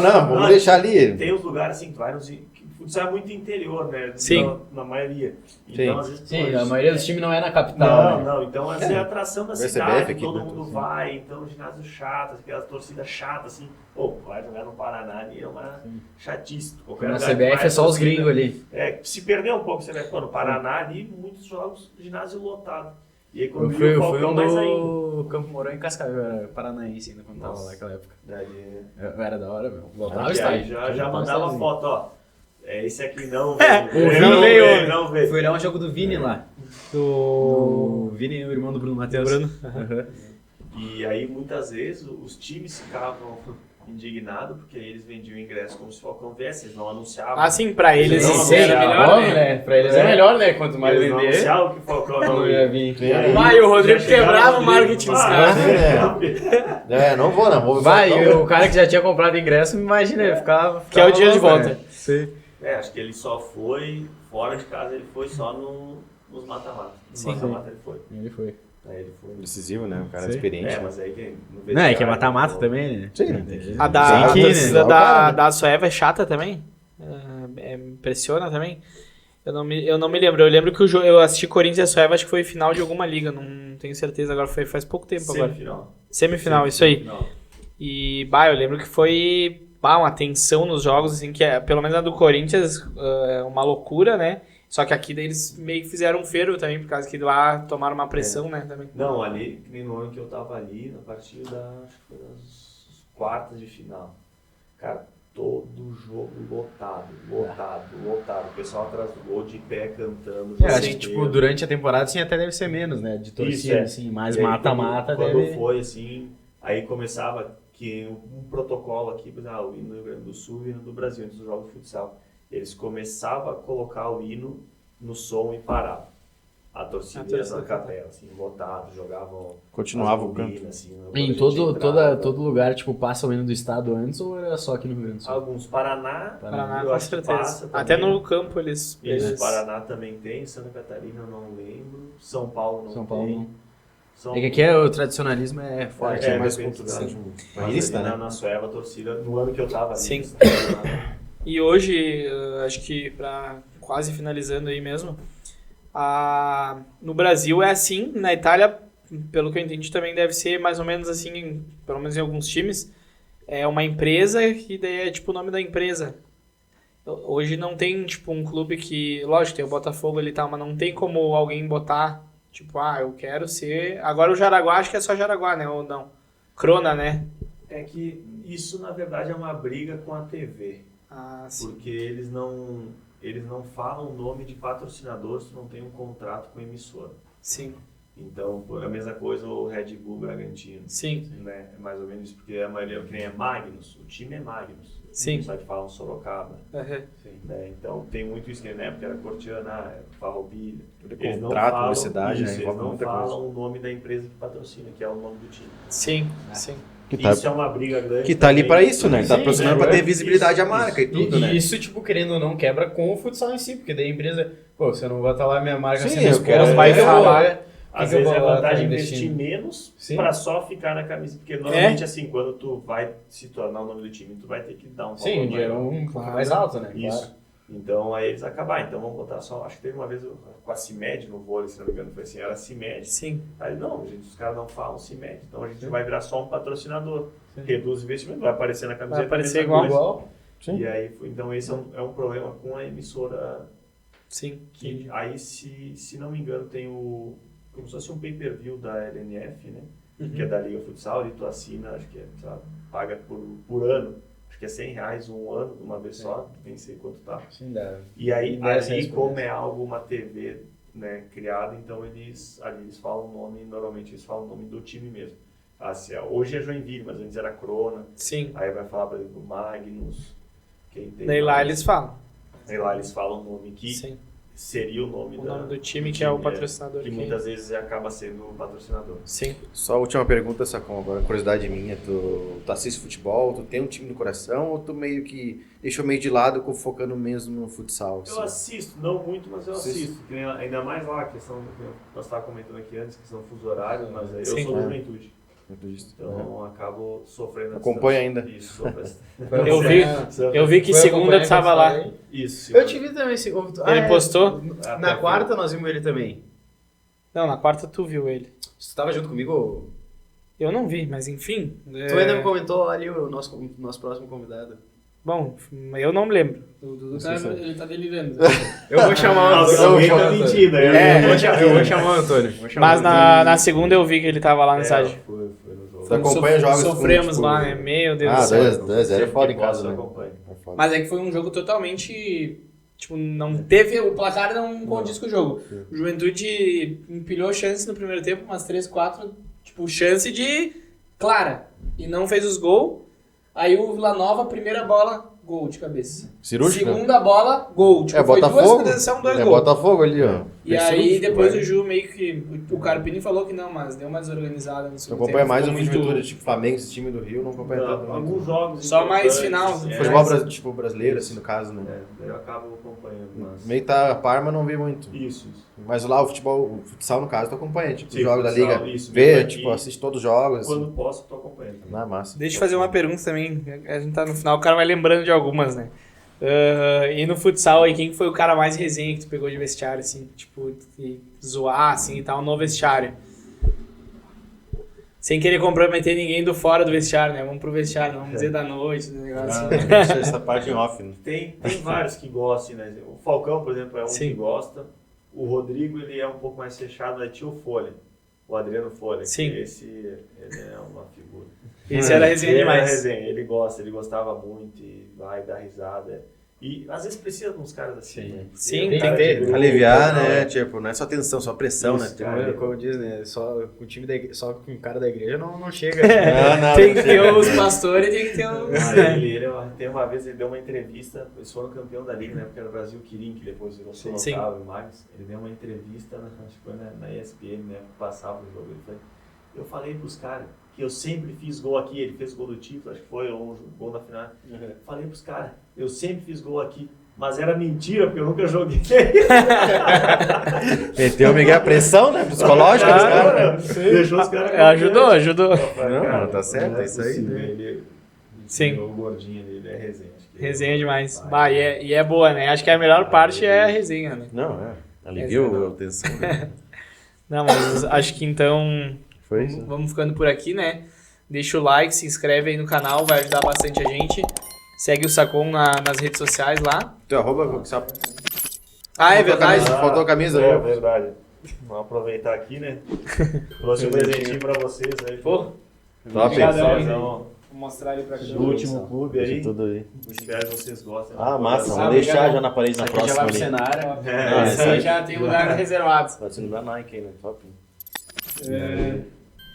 Speaker 2: não, vamos deixar ali.
Speaker 4: Tem uns lugares assim, que vai nos... Futsal é muito interior, né?
Speaker 3: Sim.
Speaker 4: Na maioria. Então, às vezes,
Speaker 1: sim, a maioria dos times não é na capital.
Speaker 4: Não. Então, essa é a atração da cidade,
Speaker 2: aqui,
Speaker 4: todo mundo vai. Então, ginásio chato, aquelas torcidas chatas, assim. Pô, vai jogar no Paraná ali, é uma chatice.
Speaker 1: Na CBF é só os gringos ali.
Speaker 4: Se perder um pouco, você vai, no Paraná ali, muitos jogos, ginásio lotado. E aí, quando
Speaker 1: eu fui um do Campo Mourão em Cascavel, era paranaense ainda, quando tava lá naquela época. Era da hora, meu. Lotava o estádio.
Speaker 4: Já mandava foto, ó. Esse aqui não
Speaker 1: veio.
Speaker 4: Não veio.
Speaker 1: Foi olhar um jogo do Vini lá. Do Vini, o irmão do Bruno Matheus.
Speaker 4: E aí, muitas vezes, os times ficavam indignados porque eles vendiam ingresso como se o Falcão viesse, eles não anunciavam.
Speaker 3: Ah, sim, pra eles
Speaker 1: era melhor, né? Pra eles é melhor, né? Quanto mais
Speaker 4: eles
Speaker 1: vender.
Speaker 4: Não anunciavam que o Falcão não ia vir.
Speaker 3: Vai, o Rodrigo quebrava o marketing dos caras.
Speaker 2: Não vou.
Speaker 1: Vai, o cara que já tinha comprado ingresso, imagina, ele ficava
Speaker 3: que é o dia de volta.
Speaker 1: Sim.
Speaker 4: Acho que ele só foi, fora de casa, ele foi só nos mata-mata. Nos mata-mata ele foi. Ele foi
Speaker 2: decisivo, né? Um cara experiente.
Speaker 4: Mas aí que
Speaker 1: não, é que é mata-mata também, né?
Speaker 2: Sim.
Speaker 3: A da Sueva é chata também? Impressiona também? Eu não me lembro. Eu lembro que eu assisti Corinthians e Sueva, acho que foi final de alguma liga, não tenho certeza. Agora faz pouco tempo. Semifinal, isso aí. E, eu lembro que foi uma tensão nos jogos, assim, que pelo menos a do Corinthians é uma loucura, né? Só que aqui daí eles meio que fizeram um fervo também, por causa que lá tomaram uma pressão, né? Também.
Speaker 4: Não, ali, nem no ano que eu tava ali, a partir das quartas de final. Cara, todo jogo lotado. O pessoal atrás do gol de pé cantando.
Speaker 1: Acho que, tipo, durante a temporada, assim, até deve ser menos, né? De torcida, assim, mais mata-mata deve...
Speaker 4: Quando foi, assim, aí começava que um protocolo aqui, o hino do Rio Grande do Sul e o hino do Brasil, antes do jogo de futsal. Eles começavam a colocar o hino no som e paravam. a torcida ia na capela, assim, votado, jogavam...
Speaker 2: Continuava
Speaker 4: as
Speaker 2: o canto.
Speaker 4: bobinas, assim,
Speaker 1: Em
Speaker 4: quando a gente entrava.
Speaker 1: todo lugar, tipo, passa o hino do estado antes ou era só aqui no Rio Grande do Sul?
Speaker 4: Alguns, Paraná
Speaker 3: Paraná,
Speaker 4: eu
Speaker 3: com
Speaker 4: acho que
Speaker 3: certeza.
Speaker 4: passa
Speaker 3: Até
Speaker 4: também.
Speaker 3: no campo eles...
Speaker 4: Isso, Paraná também tem, Santa Catarina eu não lembro, São Paulo não
Speaker 1: São Paulo
Speaker 4: tem.
Speaker 1: não.
Speaker 4: São...
Speaker 1: É que aqui o tradicionalismo é forte.
Speaker 2: É mais
Speaker 4: depende
Speaker 2: cultural.
Speaker 4: do-
Speaker 2: Uma
Speaker 4: Mas
Speaker 2: lista,
Speaker 4: ali
Speaker 2: né?
Speaker 4: na Sueva, a torcida, no ano que eu tava ali.
Speaker 3: Sim.
Speaker 4: eles estavam lá.
Speaker 3: E hoje, acho que para quase finalizando aí mesmo, no Brasil é assim, na Itália, pelo que eu entendi, também deve ser mais ou menos assim, pelo menos em alguns times, é uma empresa que daí é tipo o nome da empresa. Hoje não tem tipo um clube que, lógico, tem o Botafogo ali e tal, mas não tem como alguém botar, tipo, eu quero ser... Agora o Jaraguá, acho que é só Jaraguá, né, ou não? Crona, né?
Speaker 4: É que isso, na verdade, é uma briga com a TV.
Speaker 3: Sim.
Speaker 4: Porque eles não falam o nome de patrocinador se não tem um contrato com a emissora.
Speaker 3: Sim,
Speaker 4: Então, a mesma coisa o Red Bull Bragantino.
Speaker 3: sim,
Speaker 4: Né? É mais ou menos isso, porque a maioria, que nem é Magnus, o time é Magnus.
Speaker 3: Sim.
Speaker 4: Só que falam Sorocaba.
Speaker 3: uhum.
Speaker 4: Né? Então, tem muito isso, que na época era Cortiana, Farroupilha. Eles não
Speaker 2: Contrato,
Speaker 4: falam-
Speaker 2: publicidade, né?
Speaker 4: isso, eles
Speaker 2: Envolve
Speaker 4: não
Speaker 2: muita
Speaker 4: falam
Speaker 2: coisa.
Speaker 4: o nome da empresa que patrocina, que é o nome do time.
Speaker 3: Sim, sim.
Speaker 2: Que tá,
Speaker 4: Isso é uma briga grande.
Speaker 2: que tá ali
Speaker 4: também.
Speaker 2: pra isso, né? Que tá
Speaker 1: Sim,
Speaker 2: patrocinando pra ter visibilidade à marca e tudo,
Speaker 1: E
Speaker 2: né?
Speaker 1: isso, tipo, querendo ou não, quebra com o futsal em si, porque daí a empresa, pô, você não bota lá minha marca
Speaker 2: Sim,
Speaker 1: sendo
Speaker 2: eu
Speaker 1: exposta,
Speaker 2: quero-
Speaker 1: não vai
Speaker 2: é,
Speaker 1: falar.
Speaker 4: Às
Speaker 1: que eu
Speaker 4: vezes é
Speaker 1: vou lá
Speaker 4: vantagem
Speaker 1: tá
Speaker 4: investir
Speaker 1: investindo?
Speaker 4: menos
Speaker 1: Sim.
Speaker 4: para só ficar na camisa. Porque normalmente, assim, quando tu vai se tornar o nome do time, tu vai ter que dar um
Speaker 1: Sim, um dinheiro
Speaker 4: maior.
Speaker 1: um pouco mais alto, né?
Speaker 4: Isso.
Speaker 1: Claro.
Speaker 4: Então, aí eles acabaram. Então, vamos botar só... Acho que teve uma vez com a CIMED no vôlei, se não me engano, foi assim, era a CIMED.
Speaker 3: Sim,
Speaker 4: Aí, não, gente, os caras não falam CIMED. Então, a gente vai virar só um patrocinador.
Speaker 1: Sim.
Speaker 4: Reduz o investimento, vai aparecer na camiseta.
Speaker 3: vai aparecer
Speaker 4: a mesma
Speaker 3: igual.
Speaker 4: coisa.
Speaker 2: Sim.
Speaker 4: E aí, então, esse é um problema com a emissora.
Speaker 3: Sim.
Speaker 4: Que aí, se não me engano, tem como se fosse um pay-per-view da LNF, né? Que é da Liga Futsal, e tu assina, acho que paga por ano. Acho que é R$100 um ano, de uma vez só, nem sei quanto tá.
Speaker 1: Sim, dá.
Speaker 4: E aí,
Speaker 1: 10
Speaker 4: ali,
Speaker 1: reais por
Speaker 4: como
Speaker 1: mês.
Speaker 4: é algo, uma TV, né, criada, então eles falam o nome, normalmente eles falam o nome do time mesmo. Assim, hoje é Joinville, mas antes era Crona.
Speaker 3: Sim.
Speaker 4: Aí vai falar, por exemplo, Magnus. Quem tem
Speaker 3: Daí lá
Speaker 4: mais.
Speaker 3: eles falam.
Speaker 4: Aí lá eles falam o nome que
Speaker 3: Sim.
Speaker 4: seria o nome,
Speaker 3: O nome do time que é o patrocinador.
Speaker 4: que muitas vezes acaba sendo o patrocinador.
Speaker 3: Sim.
Speaker 2: Só a última pergunta, Sacom, agora, curiosidade minha. Tu assiste futebol, tu tem um time no coração ou tu meio que deixou meio de lado, focando mesmo no futsal?
Speaker 4: Eu assisto, não muito, mas eu
Speaker 2: Assiste.
Speaker 4: assisto. Que nem ainda mais lá, a questão que nós estávamos comentando aqui antes, questão do fuso horário, mas aí eu
Speaker 3: Sim.
Speaker 4: sou do Juventude.
Speaker 2: Muito disso.
Speaker 4: Então acabo sofrendo. a
Speaker 2: Acompanha
Speaker 4: distância.
Speaker 2: ainda?
Speaker 4: Isso, sofro.
Speaker 3: Eu vi que
Speaker 1: Foi
Speaker 3: segunda
Speaker 1: acompanhar
Speaker 3: tu tava
Speaker 1: que eu
Speaker 3: lá.
Speaker 1: falei.
Speaker 4: Isso.
Speaker 1: Eu te vi também.
Speaker 3: Ele postou?
Speaker 1: Na quarta nós vimos ele também.
Speaker 3: Não, na quarta tu viu ele.
Speaker 1: Você tava junto comigo?
Speaker 3: Eu não vi, mas enfim.
Speaker 1: Tu ainda me comentou ali o nosso próximo convidado.
Speaker 3: Bom, eu não me lembro.
Speaker 5: O Dudu ele tá delirando.
Speaker 1: Eu vou chamar o Antônio.
Speaker 4: Alguém tá mentindo.
Speaker 1: Eu vou chamar o Antônio.
Speaker 3: Mas na segunda eu vi que ele tava lá no estádio.
Speaker 4: Foi no jogo.
Speaker 2: Tu acompanha jogos
Speaker 3: Sofremos
Speaker 2: com,
Speaker 3: lá, né? Meu Deus do
Speaker 2: Ah,
Speaker 3: céu.
Speaker 2: 2-0 é foda em casa,
Speaker 4: Sempre
Speaker 2: né?
Speaker 4: acompanho.
Speaker 2: É foda.
Speaker 5: Mas é que foi um jogo totalmente... Tipo, não teve... O placar não condiz com o jogo. O Juventude empilhou chance no primeiro tempo, umas 3, 4... Tipo, chance de... Clara. E não fez os gols. Aí o Vila Nova, primeira bola, gol de cabeça.
Speaker 2: Cirúrgico?
Speaker 5: Segunda bola, gol. Tipo,
Speaker 2: É
Speaker 5: foi duas
Speaker 2: Botafogo.
Speaker 5: finalizações, 2
Speaker 2: É
Speaker 5: gols.
Speaker 2: Botafogo ali, ó.
Speaker 5: E aí depois
Speaker 2: vai.
Speaker 5: o Ju meio que... O Carpini falou que não, mas deu uma desorganizada no
Speaker 2: Tu
Speaker 5: segundo
Speaker 2: acompanha
Speaker 5: tempo.
Speaker 2: mais o
Speaker 5: Ficou muito-
Speaker 2: Juventude, tipo Flamengo, esse time do Rio, não acompanha tanto.
Speaker 4: Não, alguns jogos.
Speaker 5: Só mais
Speaker 4: importantes,
Speaker 5: final.
Speaker 2: Futebol tipo brasileiro, assim, no caso, né?
Speaker 4: Eu acabo acompanhando. Mas...
Speaker 2: Meio tá a par, mas não vi muito.
Speaker 4: Isso.
Speaker 2: Mas lá o futebol, o futsal no caso, tu acompanha, tipo, os
Speaker 4: Sim,
Speaker 2: jogos da
Speaker 4: futsal,
Speaker 2: liga.
Speaker 4: isso,
Speaker 2: Vê,
Speaker 4: mesmo
Speaker 2: tipo,
Speaker 4: aqui.
Speaker 2: assiste todos os jogos, assim.
Speaker 4: Quando posso, tô acompanhando.
Speaker 2: Na massa.
Speaker 3: Deixa eu fazer uma pergunta também. A gente tá no final, o cara vai lembrando de algumas, né? E no futsal aí, quem foi o cara mais resenha que tu pegou de vestiário, assim? Tipo, de zoar, assim, e tal, no vestiário? Sem querer comprometer ninguém do fora do vestiário, né? Vamos pro vestiário, não vamos dizer da noite, né? Negócio assim.
Speaker 2: Deixa essa parte em off, né?
Speaker 4: Tem vários que gostam, né? O Falcão, por exemplo, é um
Speaker 3: Sim.
Speaker 4: que gosta. O Rodrigo, ele é um pouco mais fechado, né? Tinha o Folha. O Adriano Folha.
Speaker 3: Sim.
Speaker 4: Que ele é uma figura.
Speaker 3: Esse era resenha
Speaker 4: Ele era
Speaker 3: demais.
Speaker 4: resenha, ele gostava muito e vai dar risada. E às vezes precisa de uns caras assim, né?
Speaker 5: Sim,
Speaker 4: Um
Speaker 5: tem
Speaker 4: cara
Speaker 1: que ter.
Speaker 4: de grupo,
Speaker 2: Aliviar,
Speaker 4: tal,
Speaker 2: né? Tipo, não é só tensão, só pressão,
Speaker 4: Isso,
Speaker 2: né? Tipo,
Speaker 4: cara.
Speaker 1: Como diz, né? Só com o time só com o cara da igreja não chega.
Speaker 2: não,
Speaker 5: Tem que ter os pastores e tem que ter os...
Speaker 4: Tem uma vez ele deu uma entrevista, eles foram campeão da liga, né? Porque era o Brasil Quirim, que depois virou Sorocaba e mais. Ele deu uma entrevista, acho que foi na ESPN, né? Passava o jogo. Eu falei pros caras que eu sempre fiz gol aqui, ele fez gol do título, acho que foi, ou um gol na final. Falei pros caras, eu sempre fiz gol aqui. Mas era mentira, porque eu nunca joguei.
Speaker 2: Meteu o Miguel a pressão, né? Psicológica dos caras.
Speaker 4: Deixou os caras.
Speaker 5: Ajudou.
Speaker 2: Não, tá certo, é isso aí.
Speaker 4: Ele,
Speaker 5: Sim.
Speaker 4: O gordinho ali, ele é resenha.
Speaker 5: Resenha demais. Bah, e é boa, né? Acho que a melhor parte é a resenha, né?
Speaker 2: Não, aliviou a tensão. Né?
Speaker 5: Não, mas acho que então
Speaker 2: Foi isso.
Speaker 5: vamos ficando por aqui, né? Deixa o like, se inscreve aí no canal, vai ajudar bastante a gente. Segue o Sacon nas redes sociais lá.
Speaker 2: Teu arroba, só...
Speaker 5: Ah, é verdade.
Speaker 2: Faltou a camisa.
Speaker 4: É verdade. Vamos aproveitar aqui, né? Trouxe um presentinho pra vocês aí.
Speaker 5: Pô,
Speaker 2: Top.
Speaker 5: obrigadão, hein?
Speaker 4: Vou
Speaker 5: Vou mostrar ele pra cá.
Speaker 4: do último clube aí.
Speaker 2: Tudo aí.
Speaker 4: Espero que vocês gostem.
Speaker 2: Ah, massa.
Speaker 5: Ah,
Speaker 2: Vamos deixar
Speaker 5: obrigado.
Speaker 2: já na parede na
Speaker 1: Isso aqui já
Speaker 2: próxima
Speaker 1: vai pro
Speaker 2: ali.
Speaker 1: cenário.
Speaker 4: É,
Speaker 5: Esse aí já tem lugar reservado.
Speaker 2: Patrocínio da Nike aí, né? Top.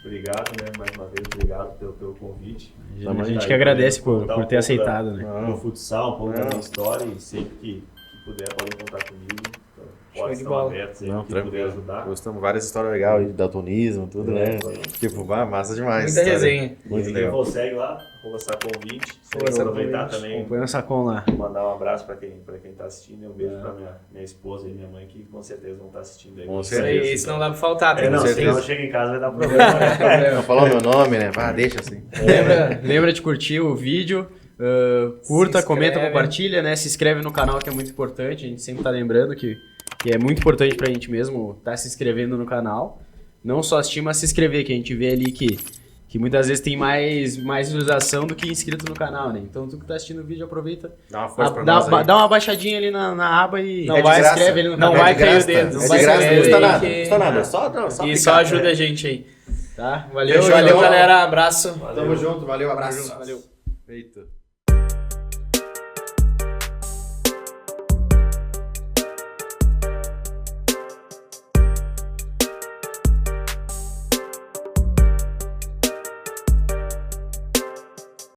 Speaker 4: Obrigado, né? Mais uma vez, obrigado pelo convite.
Speaker 1: A gente que agradece por ter aceitado, né?
Speaker 4: Do futsal, um pouco da minha história e sempre que puder podem contar comigo. Então,
Speaker 5: Show
Speaker 4: pode
Speaker 5: de
Speaker 4: estar
Speaker 5: bola.
Speaker 4: abertos aí,
Speaker 2: Não,
Speaker 4: que puder
Speaker 2: tranquilo.
Speaker 4: ajudar.
Speaker 2: Gostamos várias histórias legais aí de daltonismo, tudo, né? Tipo, massa demais.
Speaker 5: Muita
Speaker 2: história.
Speaker 5: resenha.
Speaker 2: Muito
Speaker 4: Quem
Speaker 2: legal.
Speaker 4: consegue lá, vou lançar convite.
Speaker 5: Vou
Speaker 4: Vou
Speaker 5: lançar
Speaker 4: aproveitar
Speaker 5: convite.
Speaker 4: também,
Speaker 1: Põe o Sacon lá.
Speaker 4: mandar um abraço para quem tá assistindo e um beijo para minha esposa e minha mãe que com certeza vão estar assistindo aí.
Speaker 2: Com
Speaker 5: Isso aí, isso não dá pra faltar. Tem
Speaker 4: Não,
Speaker 5: que
Speaker 4: se não chega em casa vai dar problema.
Speaker 2: Não falou meu nome, né? Ah, deixa assim.
Speaker 1: Lembra de curtir o vídeo, curta,
Speaker 5: Se
Speaker 1: comenta,
Speaker 5: inscreve.
Speaker 1: compartilha, né? Se inscreve no canal que é muito importante. A gente sempre tá lembrando que é muito importante pra gente mesmo estar se inscrevendo no canal. Não só assistir, mas se inscrever, que a gente vê ali que muitas vezes tem mais visualização do que inscrito no canal, né? Então tu que tá assistindo o vídeo, aproveita.
Speaker 2: Dá uma força pra nós aí.
Speaker 1: Dá uma baixadinha ali na aba e
Speaker 5: Não
Speaker 2: É de
Speaker 5: vai,
Speaker 2: graça.
Speaker 1: inscreve ali no
Speaker 5: não
Speaker 1: canal.
Speaker 5: vai
Speaker 2: É de
Speaker 5: cair o
Speaker 2: graça,
Speaker 5: dedo.
Speaker 2: tá?
Speaker 5: Não
Speaker 2: É
Speaker 5: vai
Speaker 2: de graça,
Speaker 5: cair
Speaker 2: não
Speaker 5: o
Speaker 2: custa
Speaker 5: dedo
Speaker 2: nada.
Speaker 5: que-
Speaker 2: Não custa nada. Só
Speaker 5: E
Speaker 2: clicar,
Speaker 5: só ajuda
Speaker 2: né?
Speaker 5: a gente aí.
Speaker 1: Tá?
Speaker 5: Valeu,
Speaker 2: Fechou, então.
Speaker 5: galera. Abraço.
Speaker 2: Tamo junto, valeu, abraço.
Speaker 5: Valeu.
Speaker 2: Feito.